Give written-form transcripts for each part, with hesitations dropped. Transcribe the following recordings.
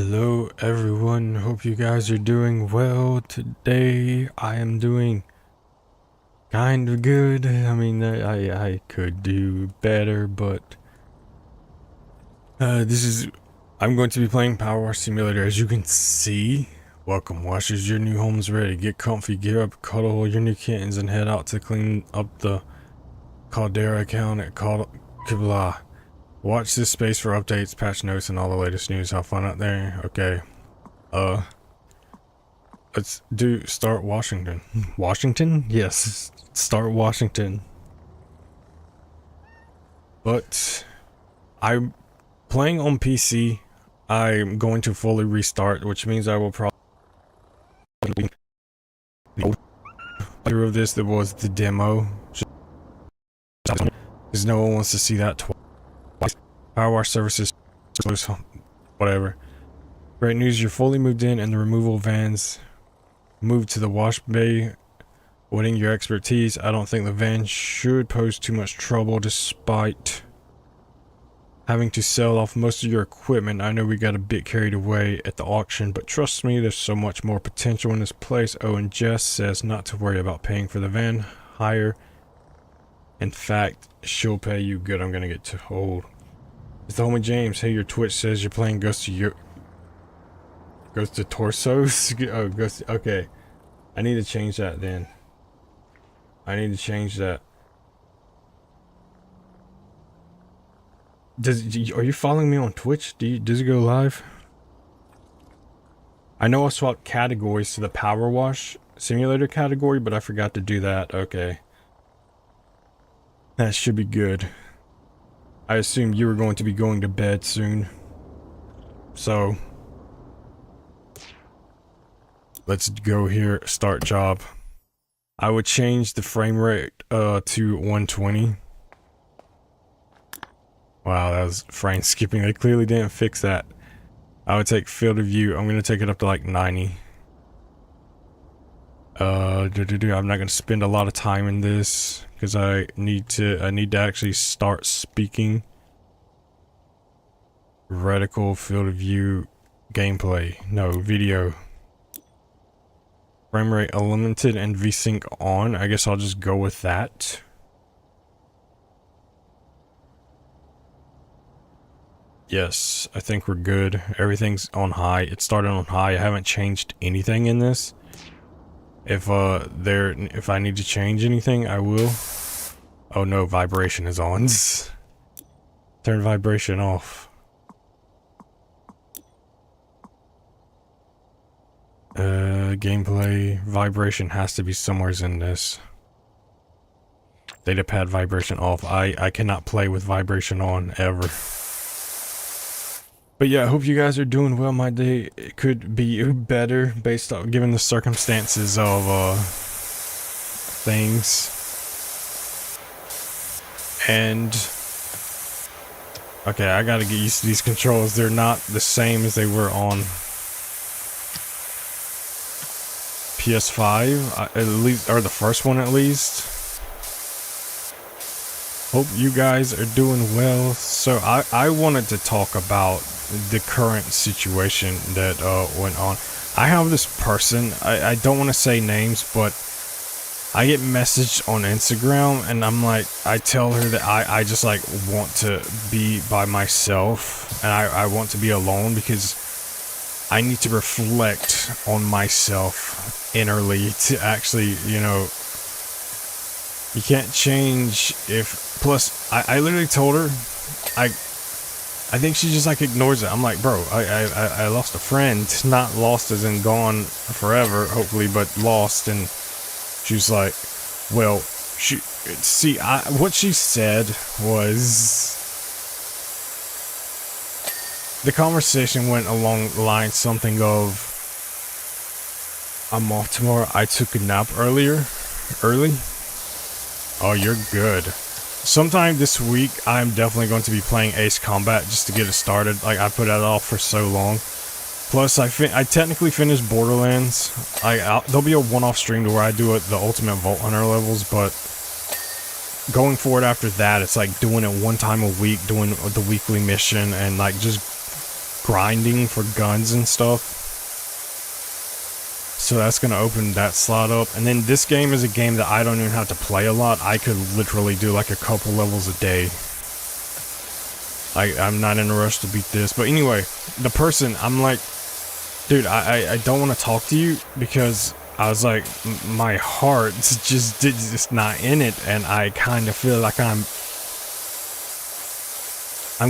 Hello everyone, hope you guys are doing well. Today I am doing kind of good. I mean, I could do better, but I'm going to be playing PowerWash Simulator. As you can see, welcome washers, your new home's ready. Get comfy, gear up, cuddle your new kittens, and head out to clean up the Caldera account at Blah. Watch this space for updates, patch notes, and all the latest news. Have fun out there. Okay. Let's do start Washington. Washington? Yes, start Washington. But I'm playing on PC. I'm going to fully restart, which means I will probably of this that was the demo. Because no one wants to see that twice. PowerWash services close, whatever. Great news, you're fully moved in and the removal vans moved to the wash bay, awaiting your expertise. I don't think the van should pose too much trouble despite having to sell off most of your equipment. I know we got a bit carried away at the auction, but trust me, there's so much more potential in this place. Oh, and Jess says not to worry about paying for the van hire. In fact, she'll pay you good. I'm gonna get told. It's the homie James. Hey, your Twitch says you're playing Ghost to Torsos? Oh, okay. I need to change that then. I need to change that. Are you following me on Twitch? Does it go live? I know I swapped categories to the PowerWash Simulator category, but I forgot to do that. Okay. That should be good. I assume you were going to be going to bed soon. So let's go here, start job. I would change the frame rate to 120. Wow, that was frame skipping. They clearly didn't fix that. I would take field of view. I'm gonna take it up to like 90. I'm not gonna spend a lot of time in this because I need to actually start speaking. Reticle, field of view, gameplay. No, video. Frame rate unlimited and VSync on. I guess I'll just go with that. Yes, I think we're good. Everything's on high. It started on high. I haven't changed anything in this. If I need to change anything, I will. Oh no, vibration is on. Turn vibration off. Gameplay vibration has to be somewhere in this. Data pad vibration off. I cannot play with vibration on ever. But yeah, I hope you guys are doing well. My day could be better based on given the circumstances of things. And okay, I gotta get used to these controls. They're not the same as they were on PS5, at least, or the first one at least. Hope you guys are doing well. So I wanted to talk about the current situation that went on. I have this person, I don't want to say names, but I get messaged on Instagram and I'm like, I tell her that I just like want to be by myself and I want to be alone because I need to reflect on myself innerly to actually, you know, you can't change if, plus I literally told her, I think she just like ignores it. I'm like, bro, I lost a friend, not lost as in gone forever, hopefully, but lost. And she was like, well, what she said was, the conversation went along the line something of, I'm off tomorrow. I took a nap early. Oh, you're good. Sometime this week, I'm definitely going to be playing Ace Combat just to get it started. Like, I put that off for so long. Plus, I technically finished Borderlands. There'll be a one-off stream to where I do the Ultimate Vault Hunter levels, but going forward after that, it's like doing it one time a week, doing the weekly mission, and like just grinding for guns and stuff. So that's going to open that slot up. And then this game is a game that I don't even have to play a lot. I could literally do like a couple levels a day. I'm not in a rush to beat this. But anyway, the person, I'm like, dude, I don't want to talk to you because I was like, my heart's just not in it. And I kind of feel like I'm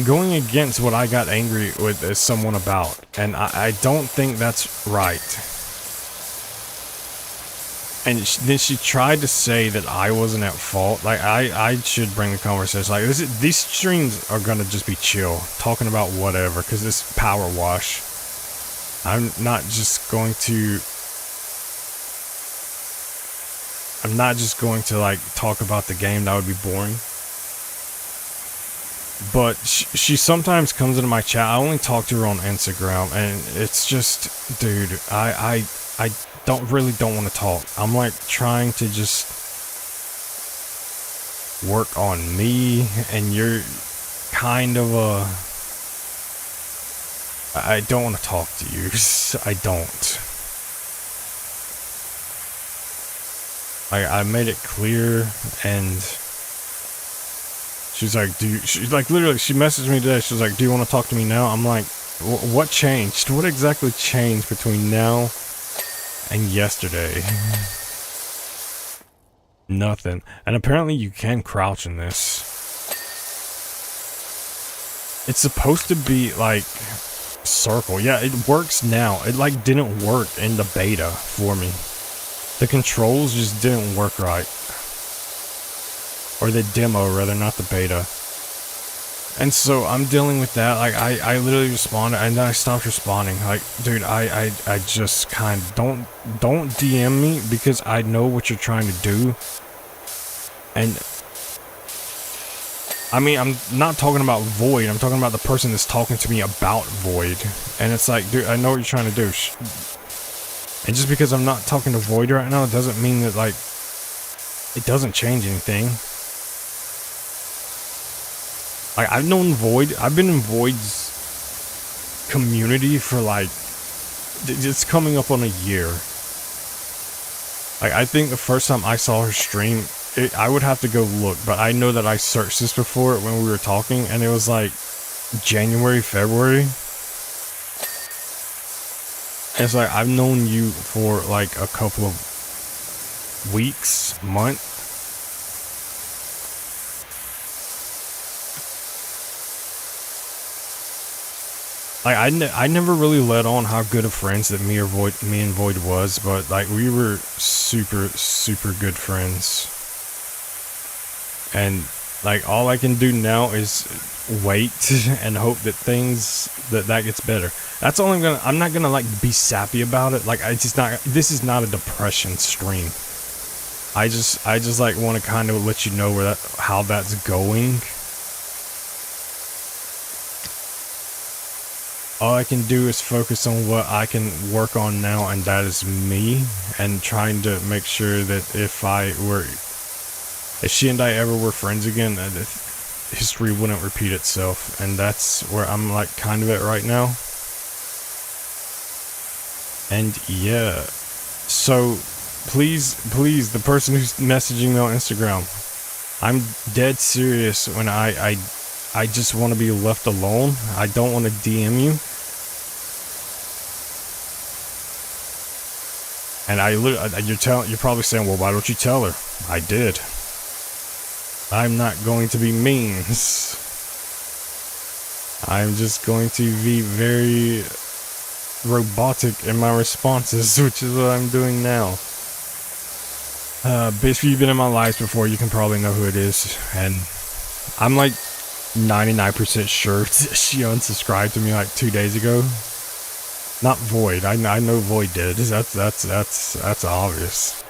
going against what I got angry with someone about. And I don't think that's right. And then she tried to say that I wasn't at fault. Like, I should bring the conversation. Like, these streams are gonna just be chill, talking about whatever, because this PowerWash. I'm not just going to, like, talk about the game. That would be boring. But she sometimes comes into my chat. I only talk to her on Instagram, and it's just, dude, I don't want to talk. I'm like trying to just work on me, and you're kind of I don't want to talk to you. I don't. I made it clear, and she's like, she's like, literally, she messaged me today. She was like, do you want to talk to me now? I'm like, what changed? What exactly changed between now and yesterday? Nothing. And apparently you can crouch in this. It's supposed to be like circle. Yeah, it works now. It like didn't work in the beta for me. The controls just didn't work right. Or the demo rather, not the beta. And so I'm dealing with that. Like I literally responded, and then I stopped responding. Like, dude, I just kind of don't DM me, because I know what you're trying to do. And I mean, I'm not talking about Void. I'm talking about the person that's talking to me about Void. And it's like, dude, I know what you're trying to do. And just because I'm not talking to Void right now, it doesn't mean that, like, it doesn't change anything. Like, I've known Void. I've been in Void's community for, like, it's coming up on a year. Like, I think the first time I saw her stream, I would have to go look, but I know that I searched this before when we were talking, and it was like January, February. And it's like, I've known you for like a couple of weeks, month. Like, I never really let on how good of friends that me and Void was, but like, we were super good friends. And like, all I can do now is wait and hope that that gets better. That's all I'm not gonna like be sappy about it. Like, this is not a depression stream. I just like want to kind of let you know how that's going. All I can do is focus on what I can work on now, and that is me, and trying to make sure that if she and I ever were friends again, that history wouldn't repeat itself. And that's where I'm like kind of at right now. And yeah, so please, the person who's messaging me on Instagram, I'm dead serious when I just want to be left alone. I don't want to DM you. And you're probably saying, well, why don't you tell her? I did. I'm not going to be mean. I'm just going to be very robotic in my responses, which is what I'm doing now. But if you've been in my lives before, you can probably know who it is. And I'm like 99% sure she unsubscribed to me like 2 days ago. Not Void. I know Void did. That's obvious.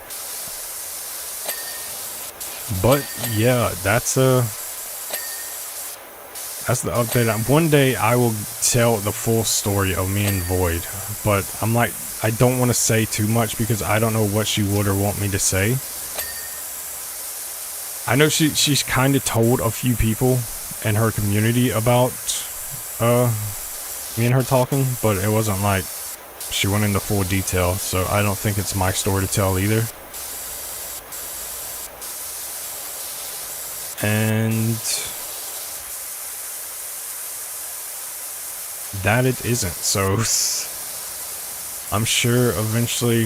But yeah, that's the update. One day I will tell the full story of me and Void, but I'm like, I don't want to say too much because I don't know what she would or want me to say. I know she's kind of told a few people in her community about me and her talking, but it wasn't like she went into full detail, so I don't think it's my story to tell either. And that it isn't, so I'm sure eventually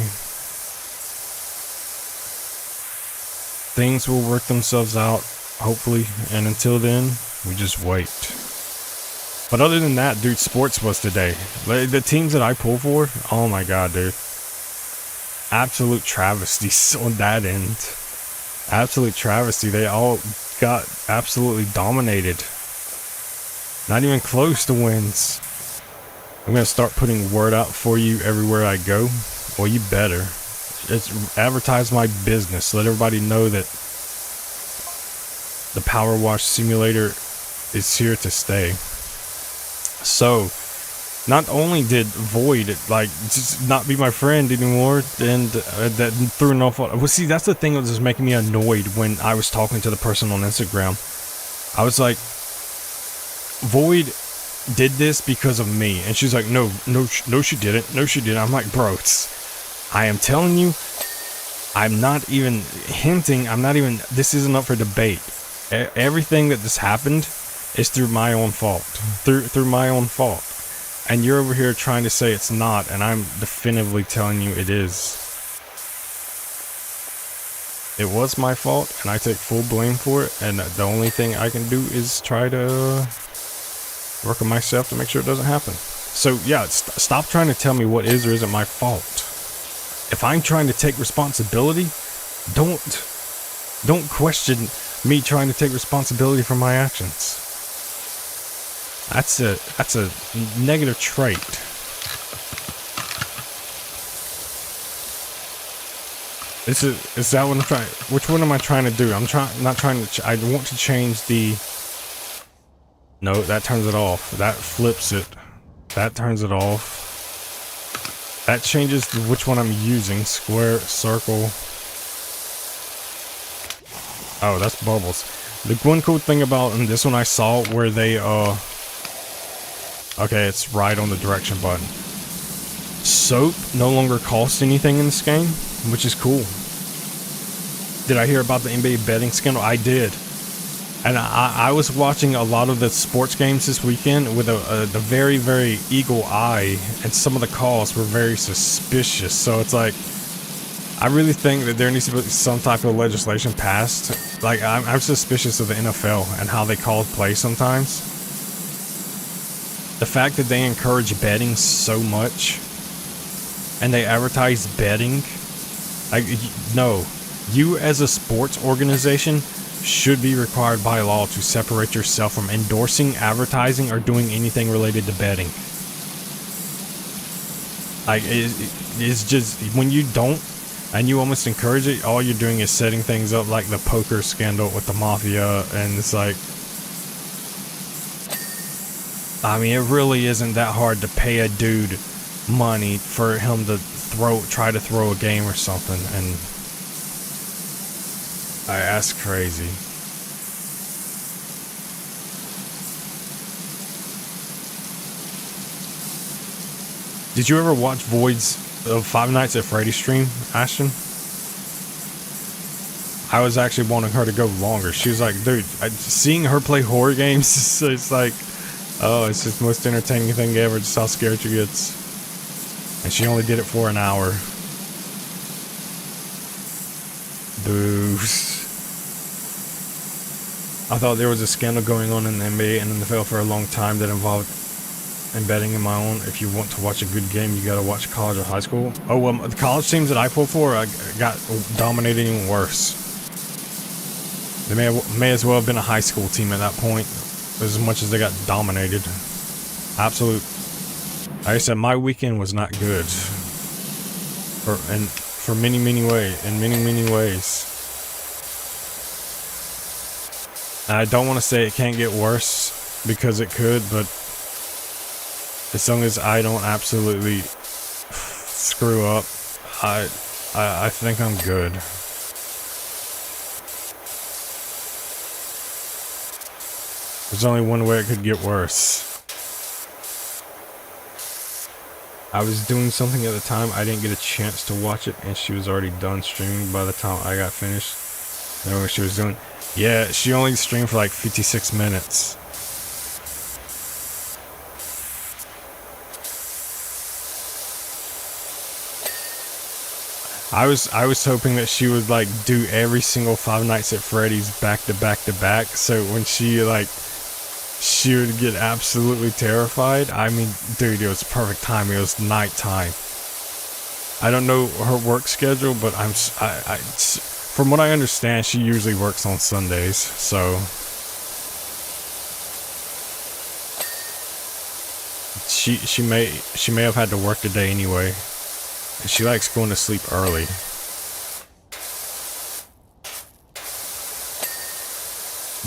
things will work themselves out, hopefully, and until then, we just wait. But other than that, dude, sports was today. The teams that I pull for, oh my god, dude. Absolute travesties on that end. Absolute travesty. They all got absolutely dominated. Not even close to wins. I'm gonna start putting word out for you everywhere I go. Well, you better. It's advertise my business. Let everybody know that the PowerWash simulator is here to stay. So, not only did Void like just not be my friend anymore, and that threw an awful. Well, see, that's the thing that was making me annoyed when I was talking to the person on Instagram. I was like, Void did this because of me, and she's like, no, she didn't. No, she didn't. I'm like, bro, I am telling you, I'm not even hinting. I'm not even. This isn't up for debate. Everything that this happened is through my own fault. Through my own fault. And you're over here trying to say it's not, and I'm definitively telling you it is. It was my fault, and I take full blame for it, and the only thing I can do is try to work on myself to make sure it doesn't happen. So yeah, stop trying to tell me what is or isn't my fault. If I'm trying to take responsibility, don't question me trying to take responsibility for my actions. That's a negative trait. Is that what I'm trying? Which one am I trying to do? I want to change the. No, that turns it off. That flips it. That turns it off. That changes which one I'm using. Square, circle. Oh, that's bubbles. The one cool thing about this one I saw where they okay, it's right on the direction button. Soap no longer costs anything in this game, which is cool. Did I hear about the NBA betting scandal? I did. And I was watching a lot of the sports games this weekend with a very, very eagle eye, and some of the calls were very suspicious. So it's like, I really think that there needs to be some type of legislation passed. Like, I'm suspicious of the NFL and how they call play sometimes. The fact that they encourage betting so much and they advertise betting, like, no, you as a sports organization should be required by law to separate yourself from endorsing, advertising, or doing anything related to betting. Like, it's just, when you don't and you almost encourage it, all you're doing is setting things up like the poker scandal with the mafia, and it's like, I mean, it really isn't that hard to pay a dude money for him to try to throw a game or something, and that's crazy. Did you ever watch Void's Five Nights at Freddy's stream, Ashton? I was actually wanting her to go longer. She was like, dude, seeing her play horror games, it's like, oh, it's just the most entertaining thing ever, just how scared she gets. And she only did it for an hour. Boo. I thought there was a scandal going on in the NBA and NFL for a long time that involved embedding in my own. If you want to watch a good game, you gotta watch college or high school. Oh, well, the college teams that I pulled for got dominated even worse. They may as well have been a high school team at that point, as much as they got dominated. Absolute. Like I said, my weekend was not good. For many ways. I don't want to say it can't get worse, because it could, but as long as I don't absolutely screw up, I think I'm good. There's only one way it could get worse. I was doing something at the time. I didn't get a chance to watch it, and she was already done streaming by the time I got finished. I know what she was doing. Yeah, she only streamed for like 56 minutes. I was hoping that she would like do every single Five Nights at Freddy's back to back to back, so when she would get absolutely terrified. I mean, dude, it was perfect time. It was nighttime. I don't know her work schedule, but from what I understand, she usually works on Sundays, so she may have had to work today anyway. She likes going to sleep early.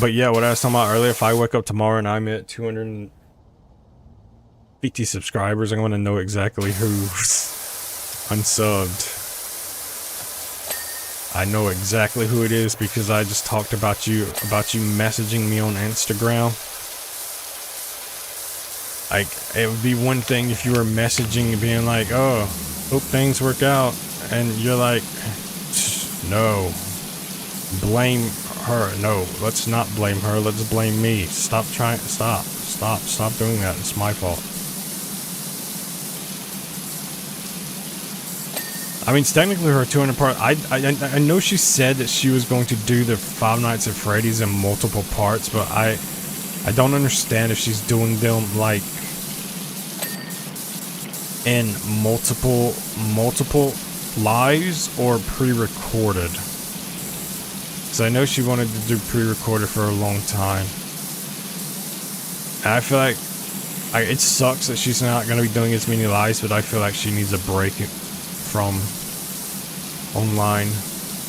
But yeah, what I was talking about earlier, if I wake up tomorrow and I'm at 250 subscribers, I'm going to know exactly who's unsubbed. I know exactly who it is because I just talked about you messaging me on Instagram. Like, it would be one thing if you were messaging and being like, oh, hope things work out, and you're like, no, blame her. No, let's not blame her, let's blame me. Stop doing that. It's my fault. I mean, it's technically her 200 part. I know she said that she was going to do the Five Nights at Freddy's in multiple parts, but I don't understand if she's doing them like in multiple lives or pre-recorded. So I know she wanted to do pre-recorded for a long time. And I feel like it sucks that she's not going to be doing as many lives, but I feel like she needs a break from online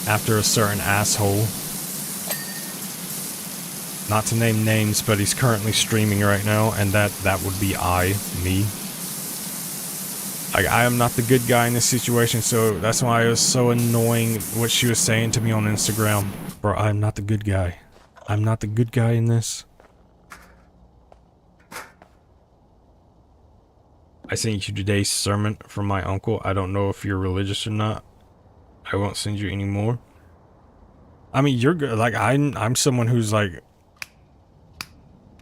after a certain asshole. Not to name names, but he's currently streaming right now, and that would be me. Like, I am not the good guy in this situation, so that's why it was so annoying what she was saying to me on Instagram. Bro, I'm not the good guy. I'm not the good guy in this. I sent you today's sermon from my uncle. I don't know if you're religious or not. I won't send you any more. I mean, you're good. Like, I'm someone who's like,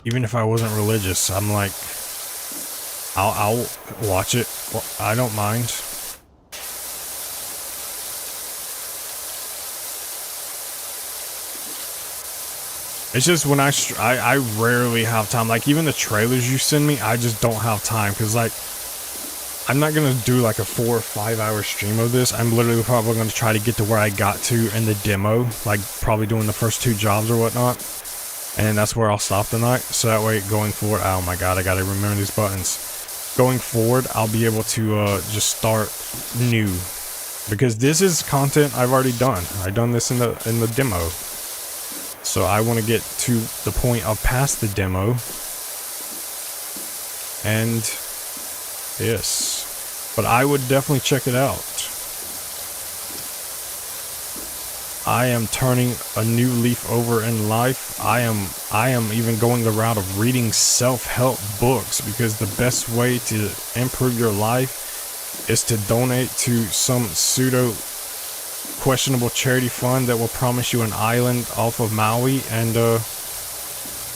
even if I wasn't religious, I'm like, I'll watch it. Well, I don't mind. It's just when I rarely have time. Like, even the trailers you send me, I just don't have time. Because, like, I'm not going to do, like, a 4 or 5 hour stream of this. I'm literally probably going to try to get to where I got to in the demo. Like, probably doing the first 2 jobs or whatnot. And that's where I'll stop tonight. So that way, going forward, oh my god, I got to remember these buttons. Going forward, I'll be able to just start new. Because this is content I've already done. I've done this in the demo. So I want to get to the point of past the demo. And yes. But I would definitely check it out. I am turning a new leaf over in life. I am even going the route of reading self-help books, because the best way to improve your life is to donate to some pseudo questionable charity fund that will promise you an island off of Maui and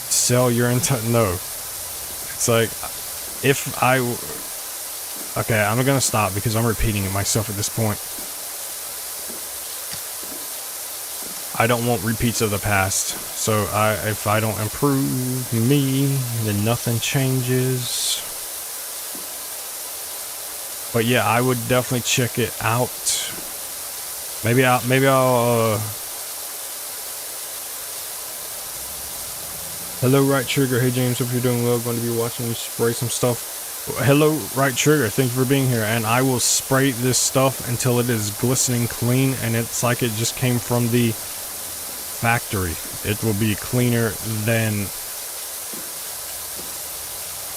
sell your entire it's like, if I okay, I'm gonna stop because I'm repeating it myself at this point. I don't want repeats of the past, so if I don't improve me, then nothing changes. But yeah, I would definitely check it out. Maybe I'll hello, Right Trigger. Hey James, hope you're doing well. Going to be watching you spray some stuff. Hello, Right Trigger. Thank you for being here. And I will spray this stuff until it is glistening clean and it's like it just came from the factory. It will be cleaner than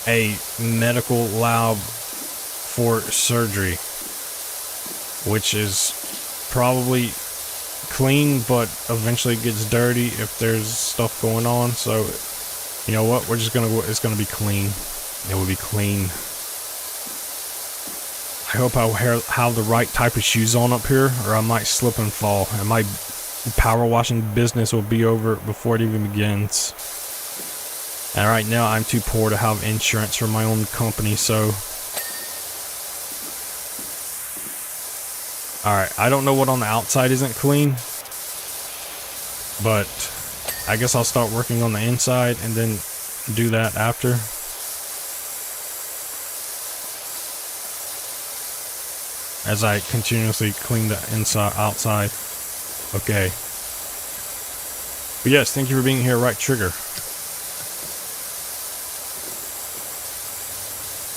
a medical lab for surgery, which is probably clean, but eventually gets dirty if there's stuff going on. So you know what, it's gonna be clean. It will be clean. I hope I have the right type of shoes on up here, or I might slip and fall, and my power washing business will be over before it even begins. And right now, I'm too poor to have insurance for my own company, so... Alright, I don't know what on the outside isn't clean, but I guess I'll start working on the inside and then do that after. As I continuously clean the inside, outside. Okay. But yes, thank you for being here, Right Trigger.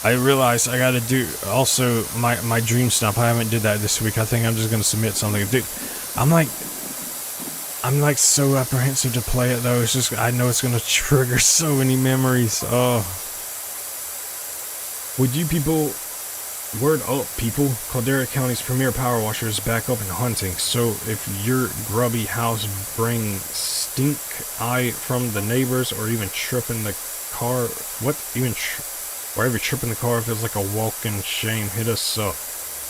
I realized I gotta do also my dream stump. I haven't did that this week. I think I'm just gonna submit something. Dude, I'm like so apprehensive to play it though. It's just, I know it's gonna trigger so many memories. Oh. Would you people... Word up, people. Caldera County's premier power washer is back up and hunting, so if your grubby house brings stink eye from the neighbors, or even tripping the car, or even tripping the car feels like a walking shame, hit us up.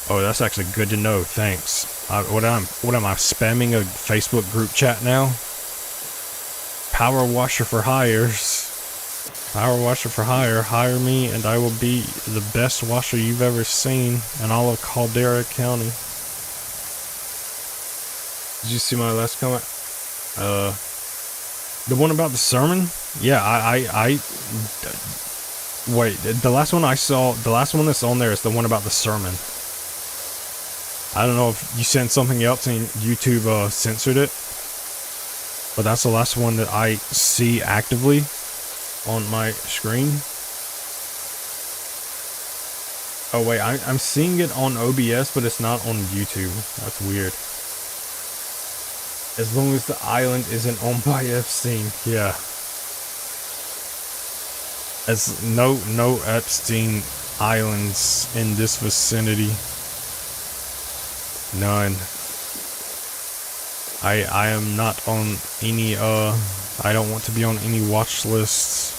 Oh, that's actually good to know, thanks. What am I, spamming a Facebook group chat now? Power washer for hires. Power washer for hire. Hire me and I will be the best washer you've ever seen in all of Caldera County. Did you see my last comment? The one about the sermon? Yeah, I wait, the last one I saw, the last one that's on there is the one about the sermon. I don't know if you sent something else and YouTube censored it, but that's the last one that I see actively on my screen. Oh wait, I'm seeing it on OBS, but it's not on YouTube. That's weird. As long as the island isn't owned by Epstein, yeah. As no Epstein islands in this vicinity. None. I am not on any I don't want to be on any watch lists.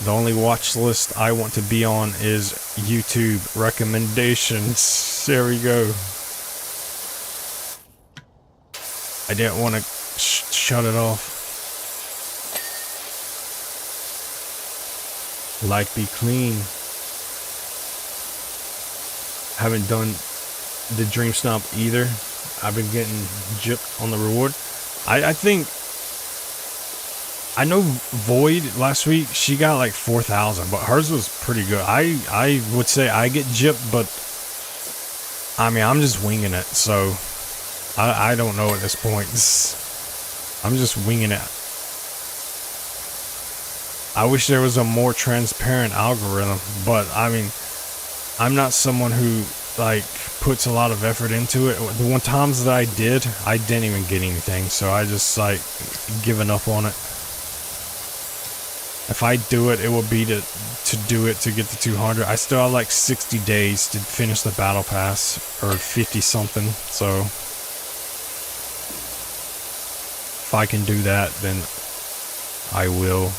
The only watch list I want to be on is YouTube recommendations. There we go. I didn't want to shut it off. Like be clean. Haven't done the dream stomp either. I've been getting gypped on the reward. I think I know Void last week, she got like 4,000, but hers was pretty good. I would say I get gypped, but I mean, I'm just winging it, so I don't know at this point. I'm just winging it. I wish there was a more transparent algorithm, but I mean, I'm not someone who like puts a lot of effort into it. The one times that I didn't even get anything, so I just like given up on it. If I do it, it will be to do it to get the 200. I still have like 60 days to finish the battle pass, or 50 something, so if I can do that, then I will.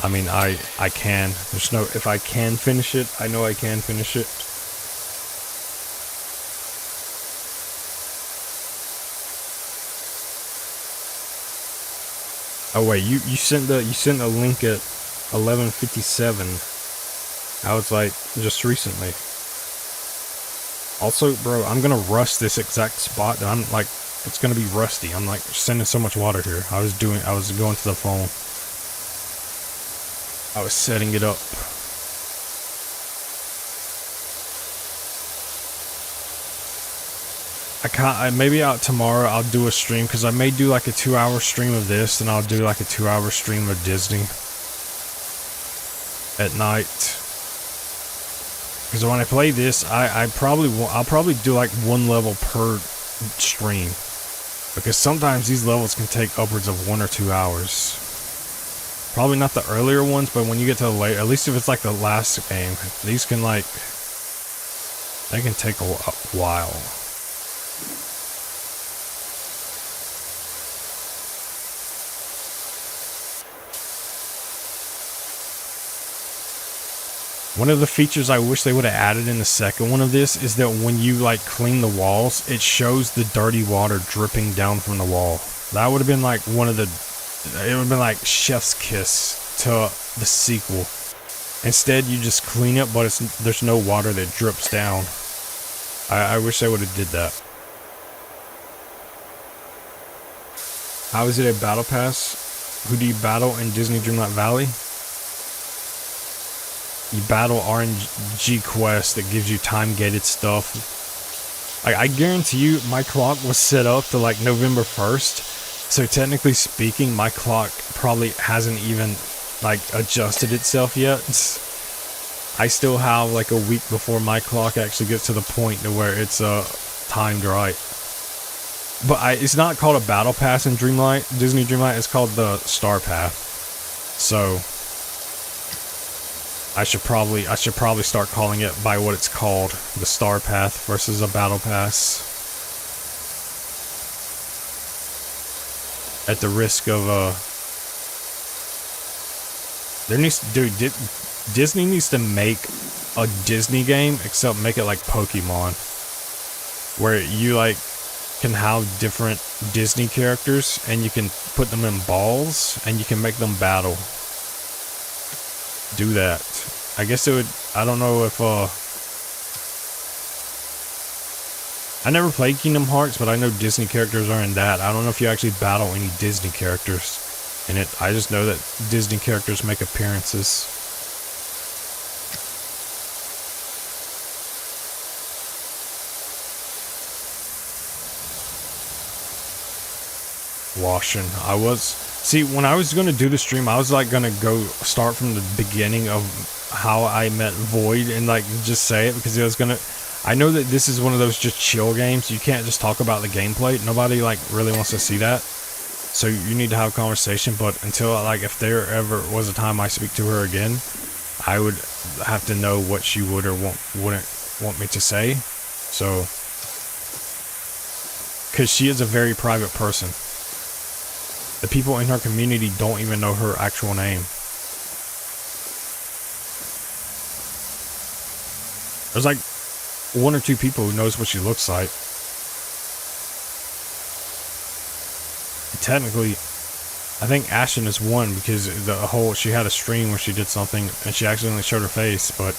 I mean, I can. There's no, if I can finish it, I know I can finish it. Oh wait, you sent a link at 11:57. I was like, just recently. Also, bro, I'm gonna rust this exact spot. And I'm like, it's gonna be rusty. I'm like sending so much water here. I was going to the phone. I was setting it up. Maybe out tomorrow I'll do a stream, because I may do like a 2-hour stream of this, and I'll do like a 2-hour stream of Disney at night. Because when I play this, I'll probably do like one level per stream, because sometimes these levels can take upwards of 1 or 2 hours. Probably not the earlier ones, but when you get to the late, at least if it's like the last game, these can like, they can take a while. One of the features I wish they would have added in the second one of this is that when you like clean the walls, it shows the dirty water dripping down from the wall. That would have been like one of the, it would have been like chef's kiss to the sequel. Instead, you just clean it, but there's no water that drips down. I wish they would have did that. How is it a battle pass? Who do you battle in Disney Dreamlight Valley? You battle RNG quest that gives you time-gated stuff. I guarantee you, my clock was set up to like November 1st. So technically speaking, my clock probably hasn't even like adjusted itself yet. I still have like a week before my clock actually gets to the point to where it's timed right. But it's not called a battle pass in Dreamlight, Disney Dreamlight. It's called the Star Path. So I should probably start calling it by what it's called, the Star Path versus a battle pass. At the risk of Disney needs to make a Disney game, except make it like Pokemon, where you like can have different Disney characters and you can put them in balls and you can make them battle. Do that. I guess it would, I don't know if I never played Kingdom Hearts, but I know Disney characters are in that. I don't know if you actually battle any Disney characters in it. I just know that Disney characters make appearances. Washing. When I was gonna do the stream, I was like gonna go start from the beginning of how I met Void and like just say it, because it was gonna, I know that this is one of those just chill games. You can't just talk about the gameplay. Nobody like really wants to see that. So you need to have a conversation, but until like if there ever was a time I speak to her again, I would have to know what she would or wouldn't want me to say. So, because she is a very private person. The people in her community don't even know her actual name. There's like one or two people who knows what she looks like. Technically, I think Ashton is one, because she had a stream where she did something and she accidentally showed her face, but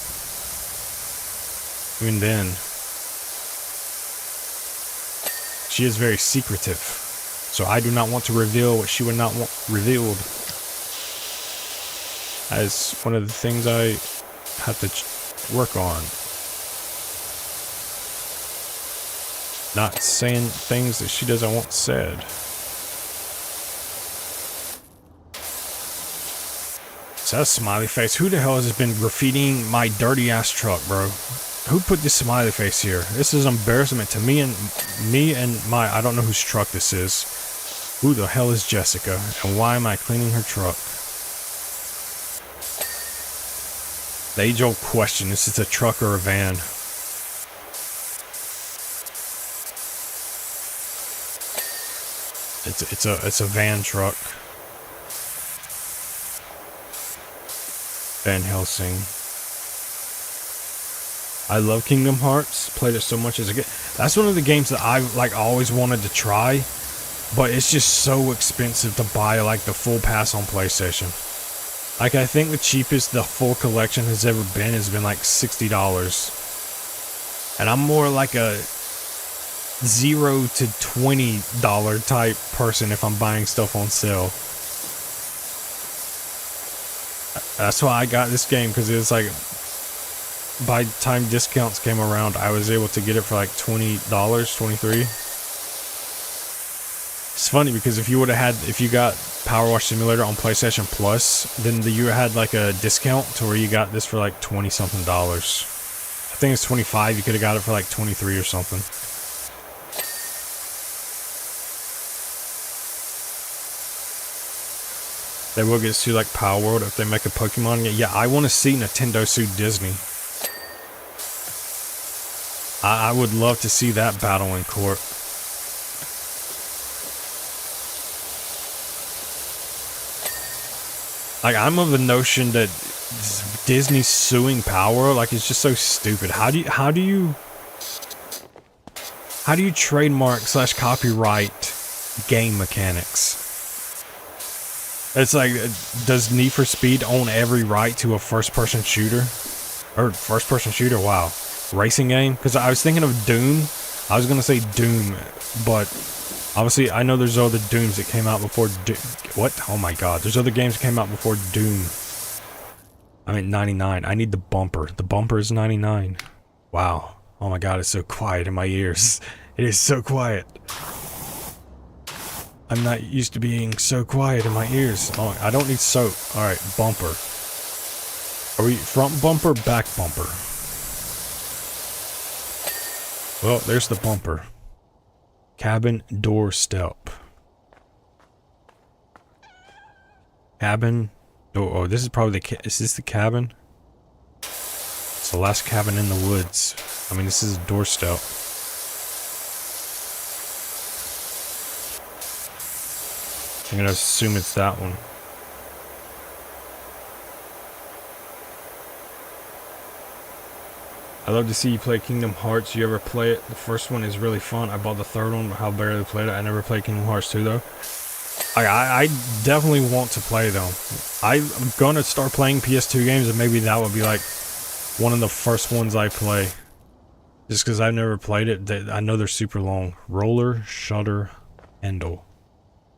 even then, she is very secretive. So I do not want to reveal what she would not want revealed. That is one of the things I have to work on. Not saying things that she doesn't want said. So that's smiley face. Who the hell has been graffitiing my dirty ass truck, bro? Who put this smiley face here? This is embarrassment to me and my, I don't know whose truck this is. Who the hell is Jessica? And why am I cleaning her truck? The age-old question, is it a truck or a van? It's a van truck. Van Helsing. I love Kingdom Hearts. Played it so much as a kid. That's one of the games that I've like always wanted to try, but it's just so expensive to buy like the full pass on PlayStation. Like I think the cheapest the full collection has ever been has been like $60. And I'm more like a $0 to $20 type person if I'm buying stuff on sale. That's why I got this game, because it was like, by the time discounts came around, I was able to get it for like $20, $23. It's funny because if you got PowerWash Simulator on PlayStation Plus, then you had like a discount to where you got this for like $20 something. I think it's 25. You could have got it for like 23 or something. They will get sued like Power World if they make a Pokemon game. Yeah, I want to see Nintendo sue Disney. I would love to see that battle in court. Like, I'm of the notion that Disney suing Power, like, it's just so stupid. How do you trademark / copyright game mechanics? It's like, does Need for Speed own every right to a first-person shooter? Or first-person shooter? Wow. Racing game? Because I was thinking of Doom. I was gonna say Doom, but obviously I know there's other Dooms that came out before Doom. What? Oh my god. There's other games that came out before Doom. I mean, 99. I need the bumper. The bumper is 99. Wow. Oh my god, it's so quiet in my ears. It is so quiet. I'm not used to being so quiet in my ears. Oh, I don't need soap. Alright, bumper. Are we front bumper, back bumper? Well, there's the bumper. Cabin door step. Cabin door. Oh, this is probably the. Is this the cabin? It's the last cabin in the woods. I mean, this is a doorstep. I'm gonna assume it's that one. I love to see you play Kingdom Hearts. You ever play it? The first one is really fun. I bought the third one, but I barely played it. I never played Kingdom Hearts 2 though. I definitely want to play them. I'm gonna start playing PS2 games, and maybe that would be like one of the first ones I play. Just because I've never played it. I know they're super long. Roller, shutter, handle.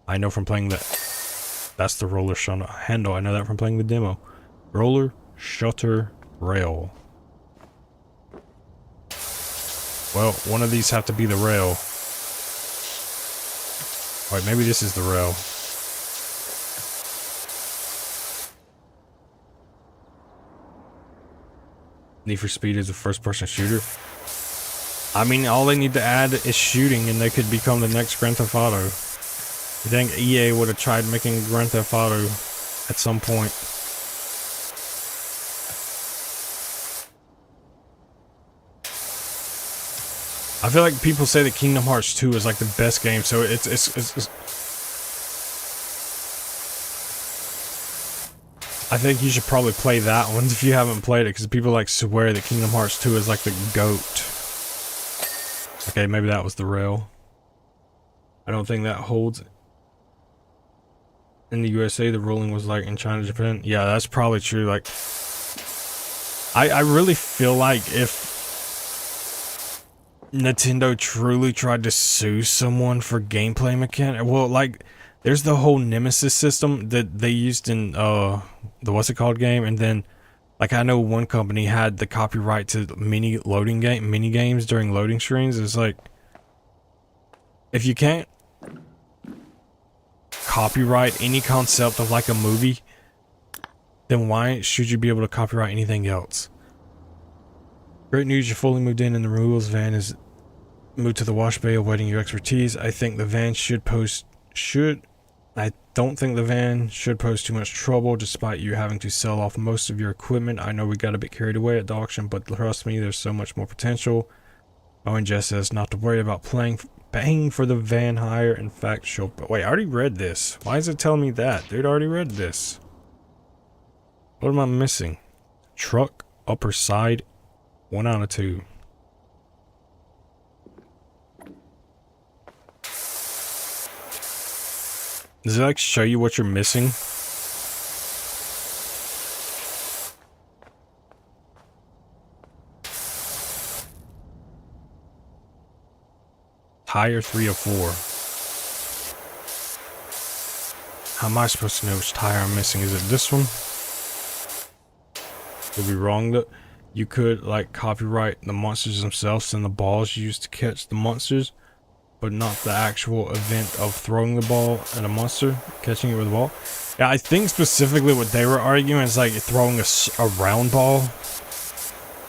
I know from playing that. That's the roller shutter handle. I know that from playing the demo. Roller, shutter, rail. Well, one of these have to be the rail. Wait, maybe this is the rail. Need for Speed is a first-person shooter. I mean, all they need to add is shooting, and they could become the next Grand Theft Auto. I think EA would have tried making Grand Theft Auto at some point. I feel like people say that Kingdom Hearts 2 is like the best game, so it's I think you should probably play that one if you haven't played it, because people like swear that Kingdom Hearts 2 is like the GOAT. Okay, maybe that was the rail. I don't think that holds. In the USA, the ruling was like in China, Japan. Yeah, that's probably true. Like, I really feel like if Nintendo truly tried to sue someone for gameplay mechanic, well, like, there's the whole Nemesis system that they used in the what's it called game, and then like I know one company had the copyright to mini games during loading screens. It's like, if you can't copyright any concept of like a movie, then why should you be able to copyright anything else? Great news, you fully moved in and the removals van is moved to the wash bay awaiting your expertise. I think the van I don't think the van should pose too much trouble despite you having to sell off most of your equipment. I know we got a bit carried away at the auction, but trust me, there's so much more potential. Owen Jess says not to worry about paying for the van hire. In fact, wait, I already read this. Why is it telling me that? Dude, I already read this. What am I missing? Truck, upper side, 1 out of 2. Does it like show you what you're missing? Tire 3 of 4. How am I supposed to know which tire I'm missing? Is it this one? Could be wrong though. You could like copyright the monsters themselves and the balls used to catch the monsters, but not the actual event of throwing the ball at a monster, catching it with a ball. Yeah, I think specifically what they were arguing is like throwing a round ball,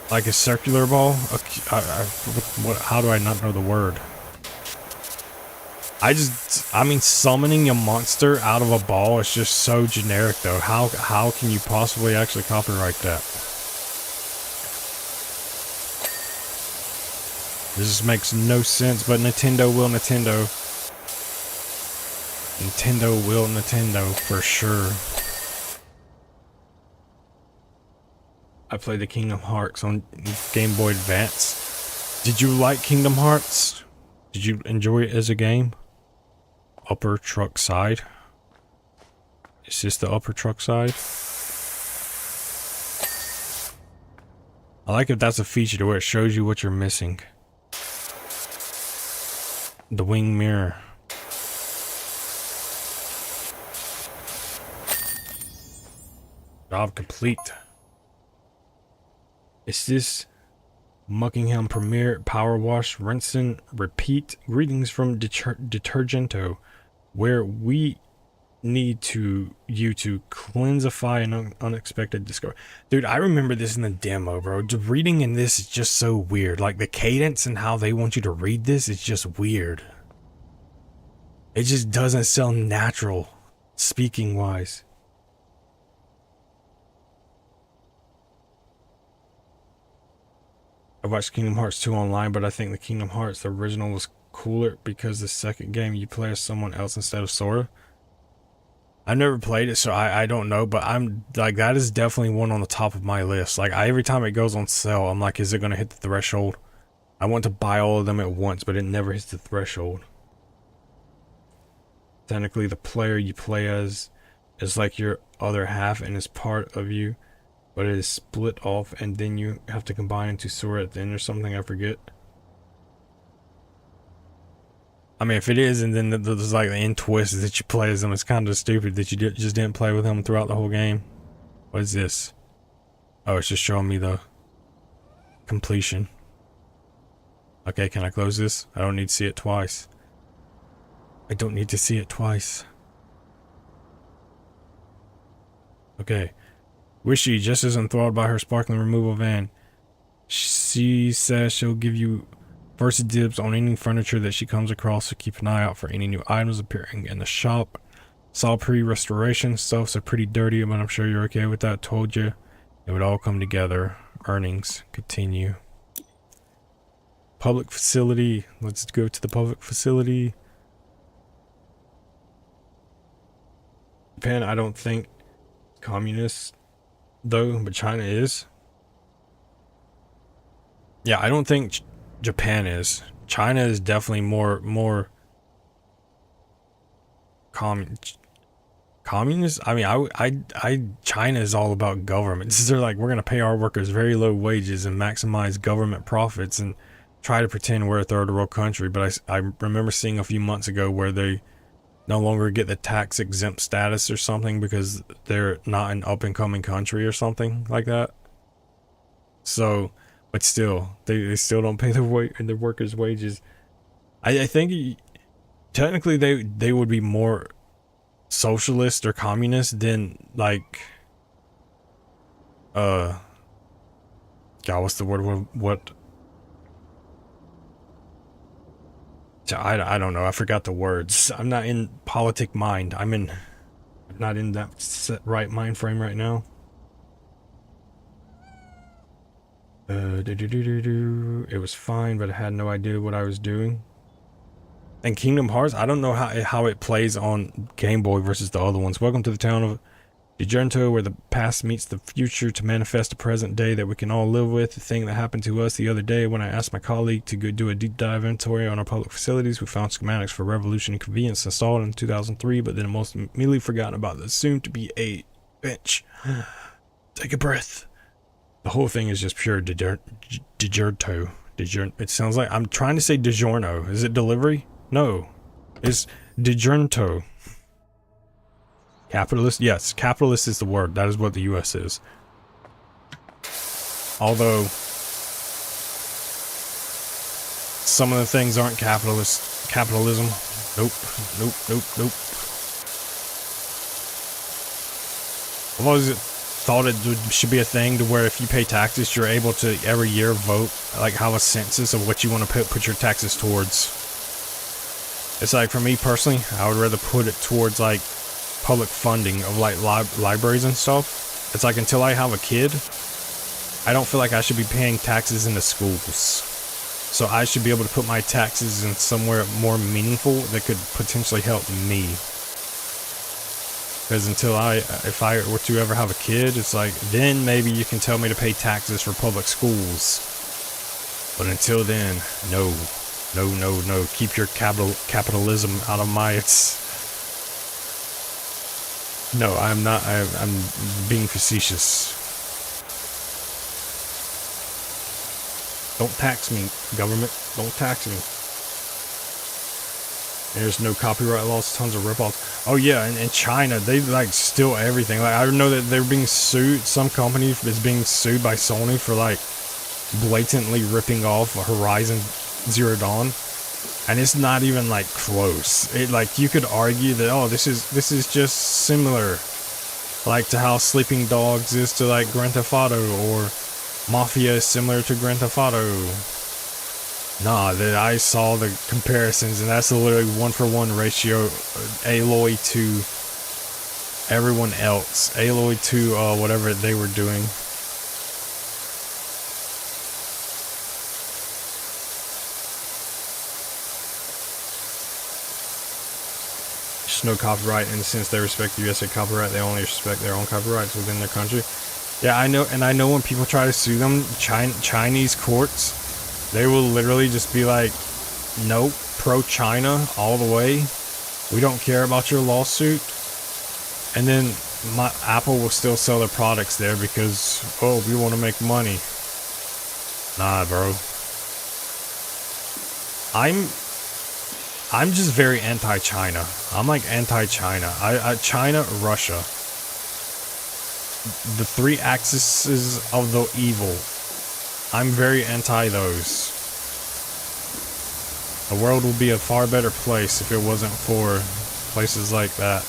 like a circular ball. How do I not know the word? I mean, summoning a monster out of a ball is just so generic though. How can you possibly actually copyright that? This just makes no sense, but Nintendo will Nintendo. Nintendo will Nintendo for sure. I played the Kingdom Hearts on Game Boy Advance. Did you like Kingdom Hearts? Did you enjoy it as a game? Upper truck side. Is this the upper truck side? I like if that's a feature to where it shows you what you're missing. The wing mirror. Job complete. Is this Muckingham Premier PowerWash Rinse and Repeat? Greetings from Detergento, where we need you to cleansify an unexpected discovery. Dude, I remember this in the demo, bro. The reading in this is just so weird. Like the cadence and how they want you to read this is just weird. It just doesn't sound natural, speaking wise. I watched Kingdom Hearts 2 online, but I think the Kingdom Hearts, the original, was cooler because the second game you play as someone else instead of Sora. I've never played it, so I don't know, but I'm like, that is definitely one on the top of my list. Like, every time it goes on sale, I'm like, is it going to hit the threshold? I want to buy all of them at once, but it never hits the threshold. Technically, the player you play as is like your other half and is part of you, but it is split off, and then you have to combine into Sora at the end or something, I forget. I mean, if it is, and then there's like the end twist that you play as them, it's kind of stupid that you just didn't play with him throughout the whole game. What is this? Oh, it's just showing me the completion. Okay, can I close this? I don't need to see it twice. I don't need to see it twice. Okay. Wishy, just as enthralled by her sparkling removal van, she says she'll give you first dibs on any furniture that she comes across, so keep an eye out for any new items appearing in the shop. Saw pre-restoration stuff, so pretty dirty, but I'm sure you're okay with that. Told you it would all come together. Earnings continue. Public facility. Let's go to the public facility. Japan, I don't think communist though, but China is. Yeah, I don't think Japan is. China is definitely more communist. I mean, China is all about government. They're like, we're gonna pay our workers very low wages and maximize government profits and try to pretend we're a third world country. But I remember seeing a few months ago where they no longer get the tax exempt status or something because they're not an up and coming country or something like that. So, but still, they still don't pay their workers' wages. I think technically they would be more socialist or communist than like God, what's the word? What? I don't know. I forgot the words. I'm not in politic mind. I'm not in that right mind frame right now. It was fine, but I had no idea what I was doing. And Kingdom Hearts, I don't know how it plays on Game Boy versus the other ones. Welcome to the town of Detergento, where the past meets the future to manifest a present day that we can all live with. The thing that happened to us the other day when I asked my colleague to go do a deep dive inventory on our public facilities, we found schematics for Revolution and Convenience installed in 2003, but then most immediately forgotten about the soon-to-be a bench. Take a breath. The whole thing is just pure Degerto. It sounds like I'm trying to say DiGiorno. Is it delivery? No. It's Degerto. Capitalist? Yes, capitalist is the word. That is what the US is. Although some of the things aren't capitalism. Nope. I've always thought it should be a thing to where if you pay taxes, you're able to every year vote, like have a census of what you want to put your taxes towards. It's like for me personally, I would rather put it towards like public funding of like libraries and stuff. It's like until I have a kid, I don't feel like I should be paying taxes in the schools. So I should be able to put my taxes in somewhere more meaningful that could potentially help me. Because if I were to ever have a kid, it's like, then maybe you can tell me to pay taxes for public schools. But until then, no. No, no, no. Keep your capitalism out of my... No, I'm not. I'm being facetious. Don't tax me, government. Don't tax me. There's no copyright laws, tons of rip-offs. Oh yeah, in China, they like steal everything. Like, I know that they're being sued. Some company is being sued by Sony for like blatantly ripping off Horizon Zero Dawn, and it's not even like close. It like, you could argue that, oh, this is just similar, like to how Sleeping Dogs is to like Grand Theft Auto, or Mafia is similar to Grand Theft Auto. Nah, that I saw the comparisons, and that's a literally 1-for-1 ratio. Aloy to everyone else. Aloy to whatever they were doing. There's no copyright in the sense they respect the USA copyright. They only respect their own copyrights within their country. Yeah, I know, and I know when people try to sue them, Chinese courts, they will literally just be like, nope, pro-China all the way. We don't care about your lawsuit. And then Apple will still sell their products there because, oh, we want to make money. Nah, bro. I'm just very anti-China. I'm like anti-China. China, Russia. The three axes of the evil. I'm very anti those. The world would be a far better place if it wasn't for places like that.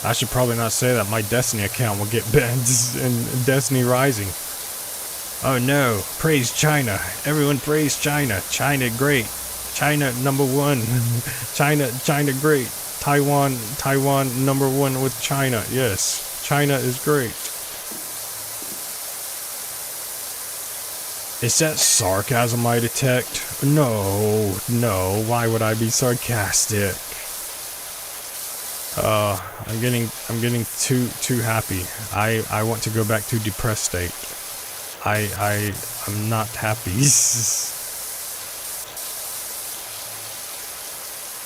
I should probably not say that. My Destiny account will get banned in Destiny Rising. Oh no, praise China. Everyone praise China. China great. China #1. China great. Taiwan #1 with China. Yes, China is great. Is that sarcasm I detect? No, why would I be sarcastic? I'm getting too happy. I want to go back to depressed state. I'm not happy.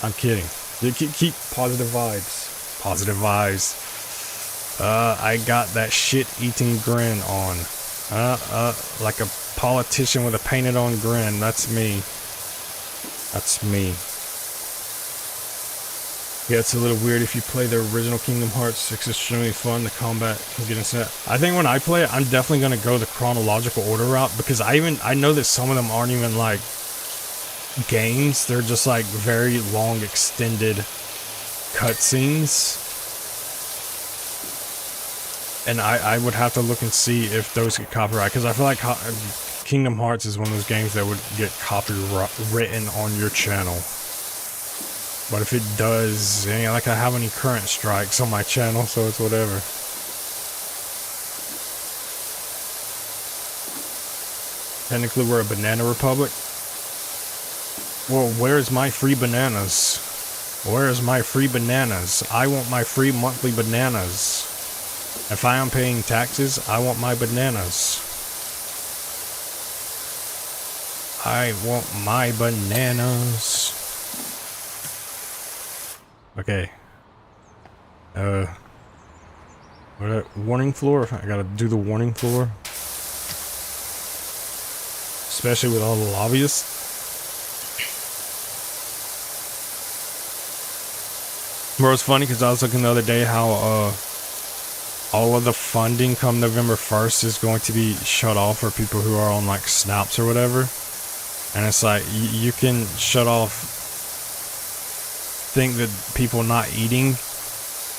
I'm kidding. Keep positive vibes. Positive vibes. I got that shit-eating grin on. Like a politician with a painted-on grin. That's me. That's me. Yeah, it's a little weird if you play the original Kingdom Hearts. It's extremely fun. The combat can get into that. I think when I play it, I'm definitely gonna go the chronological order route, because I know that some of them aren't even like games. They're just like very long, extended cutscenes. And I would have to look and see if those get copyright, because I feel like Kingdom Hearts is one of those games that would get copywritten on your channel. But if it does, it ain't like I have any current strikes on my channel, so it's whatever. Technically, we're a banana republic. Well, where's my free bananas? Where's my free bananas? I want my free monthly bananas. If I am paying taxes, I want my bananas. I want my bananas. Okay. Warning floor? I gotta do the warning floor. Especially with all the lobbyists. Bro, it's funny because I was looking the other day how, all of the funding come November 1st is going to be shut off for people who are on like snaps or whatever. And it's like, you can shut off, think that people not eating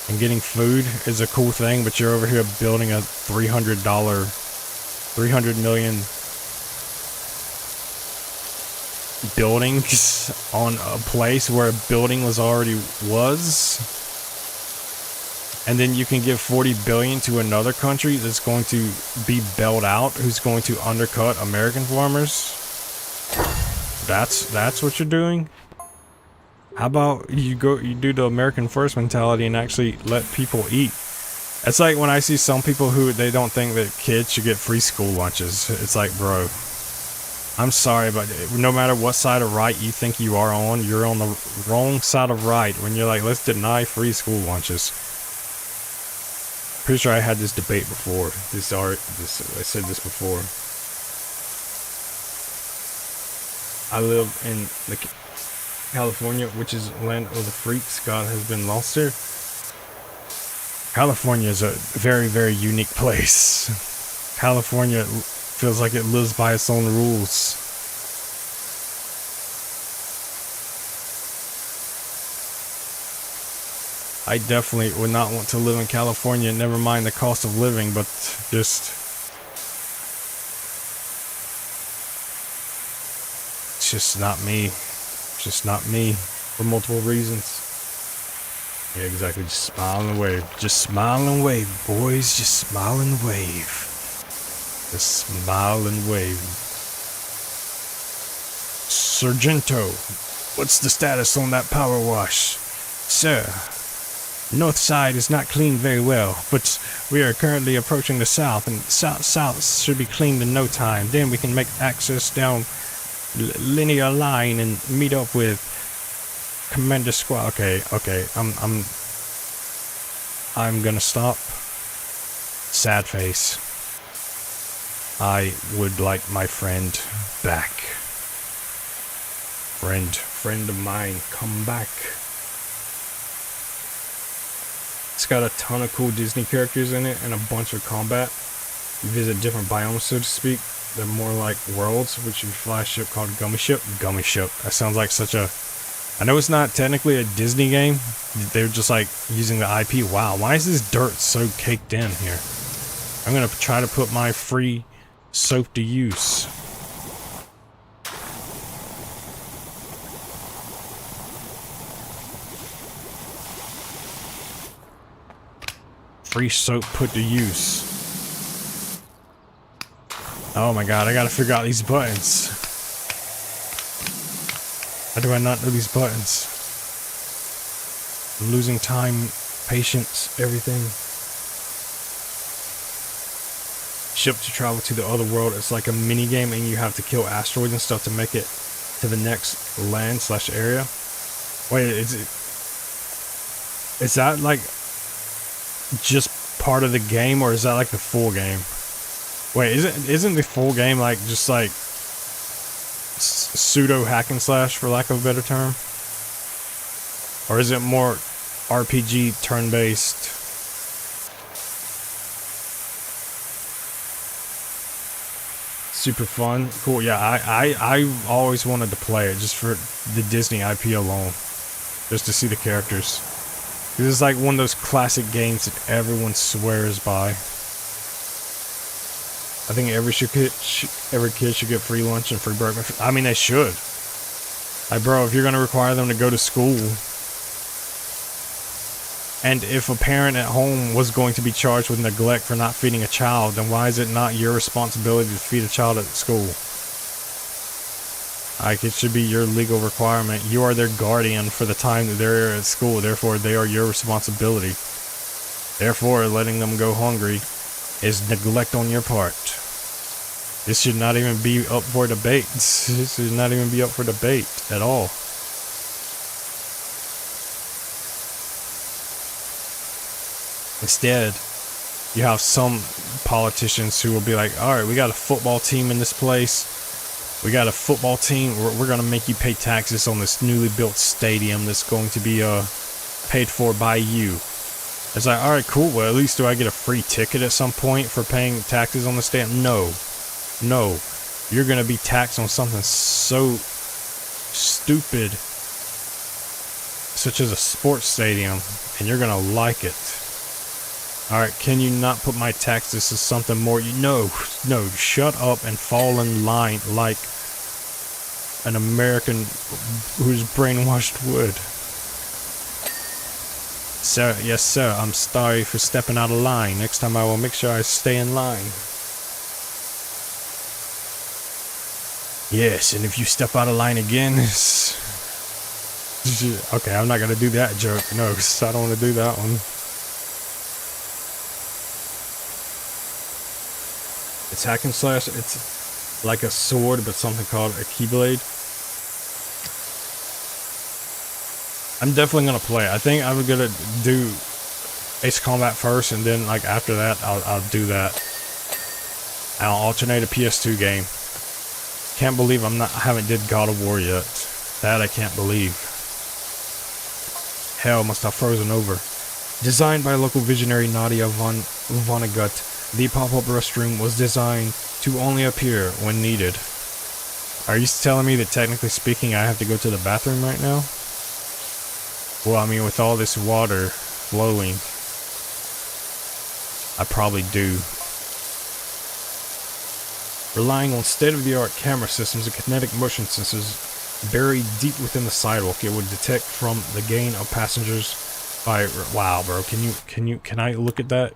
and getting food is a cool thing, but you're over here building a $300 million buildings on a place where a building was. And then you can give 40 billion to another country that's going to be bailed out, who's going to undercut American farmers. That's what you're doing? How about you do the American first mentality and actually let people eat? It's like when I see some people who they don't think that kids should get free school lunches. It's like, bro, I'm sorry, but no matter what side of right you think you are on, you're on the wrong side of right when you're like, let's deny free school lunches. Pretty sure I had this debate before. I said this before. I live in California, which is land of the freaks. God has been lost here. California is a very, very unique place. California feels like it lives by its own rules. I definitely would not want to live in California, never mind the cost of living, but just... it's just not me. Just not me. For multiple reasons. Yeah, exactly. Just smile and wave. Just smile and wave, boys. Just smile and wave. Just smile and wave. Sargento, what's the status on that power wash? Sir, north side is not cleaned very well, but we are currently approaching the south, and south should be cleaned in no time. Then we can make access down linear line and meet up with Commander Squad. Okay, I'm gonna stop. Sad face. I would like my friend back. Friend of mine, come back. It's got a ton of cool Disney characters in it and a bunch of combat. You visit different biomes, so to speak. They're more like worlds, which you fly a ship called Gummy Ship. Gummy Ship. That sounds like such a... I know it's not technically a Disney game. They're just like using the IP. Wow, why is this dirt so caked in here? I'm gonna try to put my free soap to use. Free soap put to use. Oh my god, I gotta figure out these buttons. How do I not know these buttons? I'm losing time, patience, everything. Ship to travel to the other world. It's like a mini game and you have to kill asteroids and stuff to make it to the next land / area. Wait, is that like just part of the game, or is that like the full game? Wait, isn't the full game like just like pseudo hack and slash, for lack of a better term? Or is it more RPG turn-based? Super fun. Cool. Yeah, I always wanted to play it just for the Disney IP alone. Just to see the characters. This is like one of those classic games that everyone swears by. I think every kid should get free lunch and free breakfast. I mean, they should. Like, bro, if you're going to require them to go to school, and if a parent at home was going to be charged with neglect for not feeding a child, then why is it not your responsibility to feed a child at school? Like, it should be your legal requirement. You are their guardian for the time that they're at school. Therefore, they are your responsibility. Therefore, letting them go hungry is neglect on your part. This should not even be up for debate. This should not even be up for debate at all. Instead, you have some politicians who will be like, alright, we got a football team in this place. We got a football team. We're going to make you pay taxes on this newly built stadium that's going to be paid for by you. It's like, alright, cool. Well, at least do I get a free ticket at some point for paying taxes on the stadium? No. No. You're going to be taxed on something so stupid, such as a sports stadium, and you're going to like it. Alright, can you not put my taxes as something more? No, shut up and fall in line like an American who's brainwashed would. Sir, yes sir, I'm sorry for stepping out of line. Next time I will make sure I stay in line. Yes, and if you step out of line again, Okay, I'm not gonna do that joke. No, 'cause I don't want to do that one. It's hack and slash. It's like a sword, but something called a keyblade. I'm definitely gonna play. I think I'm gonna do Ace Combat first, and then like after that, I'll do that. I'll alternate a PS2 game. Can't believe I haven't did God of War yet. That I can't believe. Hell, must have frozen over. Designed by local visionary Nadia Vonnegut, the pop-up restroom was designed to only appear when needed. Are you telling me that technically speaking I have to go to the bathroom right now? Well, I mean, with all this water flowing, I probably do. Relying on state-of-the-art camera systems and kinetic motion sensors buried deep within the sidewalk, it would detect from the gain of passengers by... Wow, bro, can I look at that?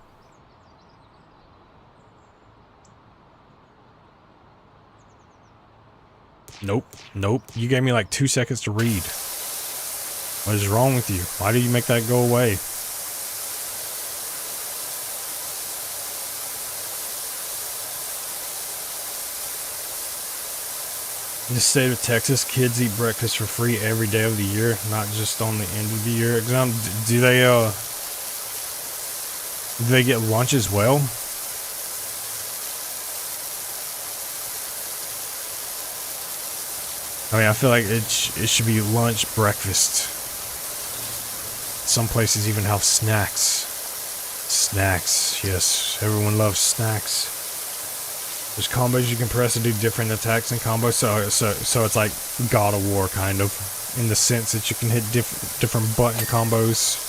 Nope. You gave me like 2 seconds to read. What is wrong with you? Why do you make that go away? In the state of Texas, kids eat breakfast for free every day of the year, not just on the end of the year exam. Do they get lunch as well? I mean, I feel like it should be lunch, breakfast. Some places even have snacks. Snacks, yes, everyone loves snacks. There's combos you can press to do different attacks and combos, so it's like God of War kind of, in the sense that you can hit different button combos.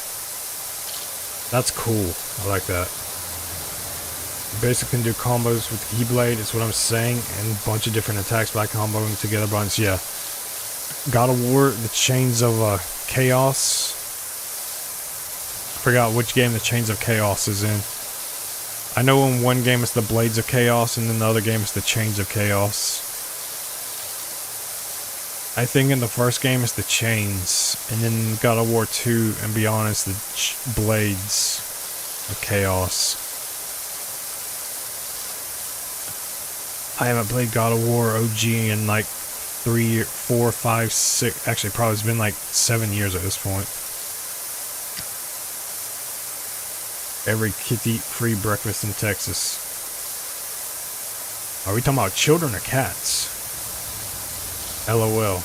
That's cool. I like that. You basically can do combos with the Keyblade, is what I'm saying, and a bunch of different attacks by comboing together. Bunch, yeah. God of War, the Chains of Chaos. Forgot which game the Chains of Chaos is in. I know in one game it's the Blades of Chaos, and then the other game is the Chains of Chaos. I think in the first game it's the Chains, and then God of War 2 and beyond it's the Blades of Chaos. I haven't played God of War OG in like 3, 4, 5, 6, actually probably it's been like 7 years at this point. Every kid eat free breakfast in Texas. Are we talking about children or cats? LOL.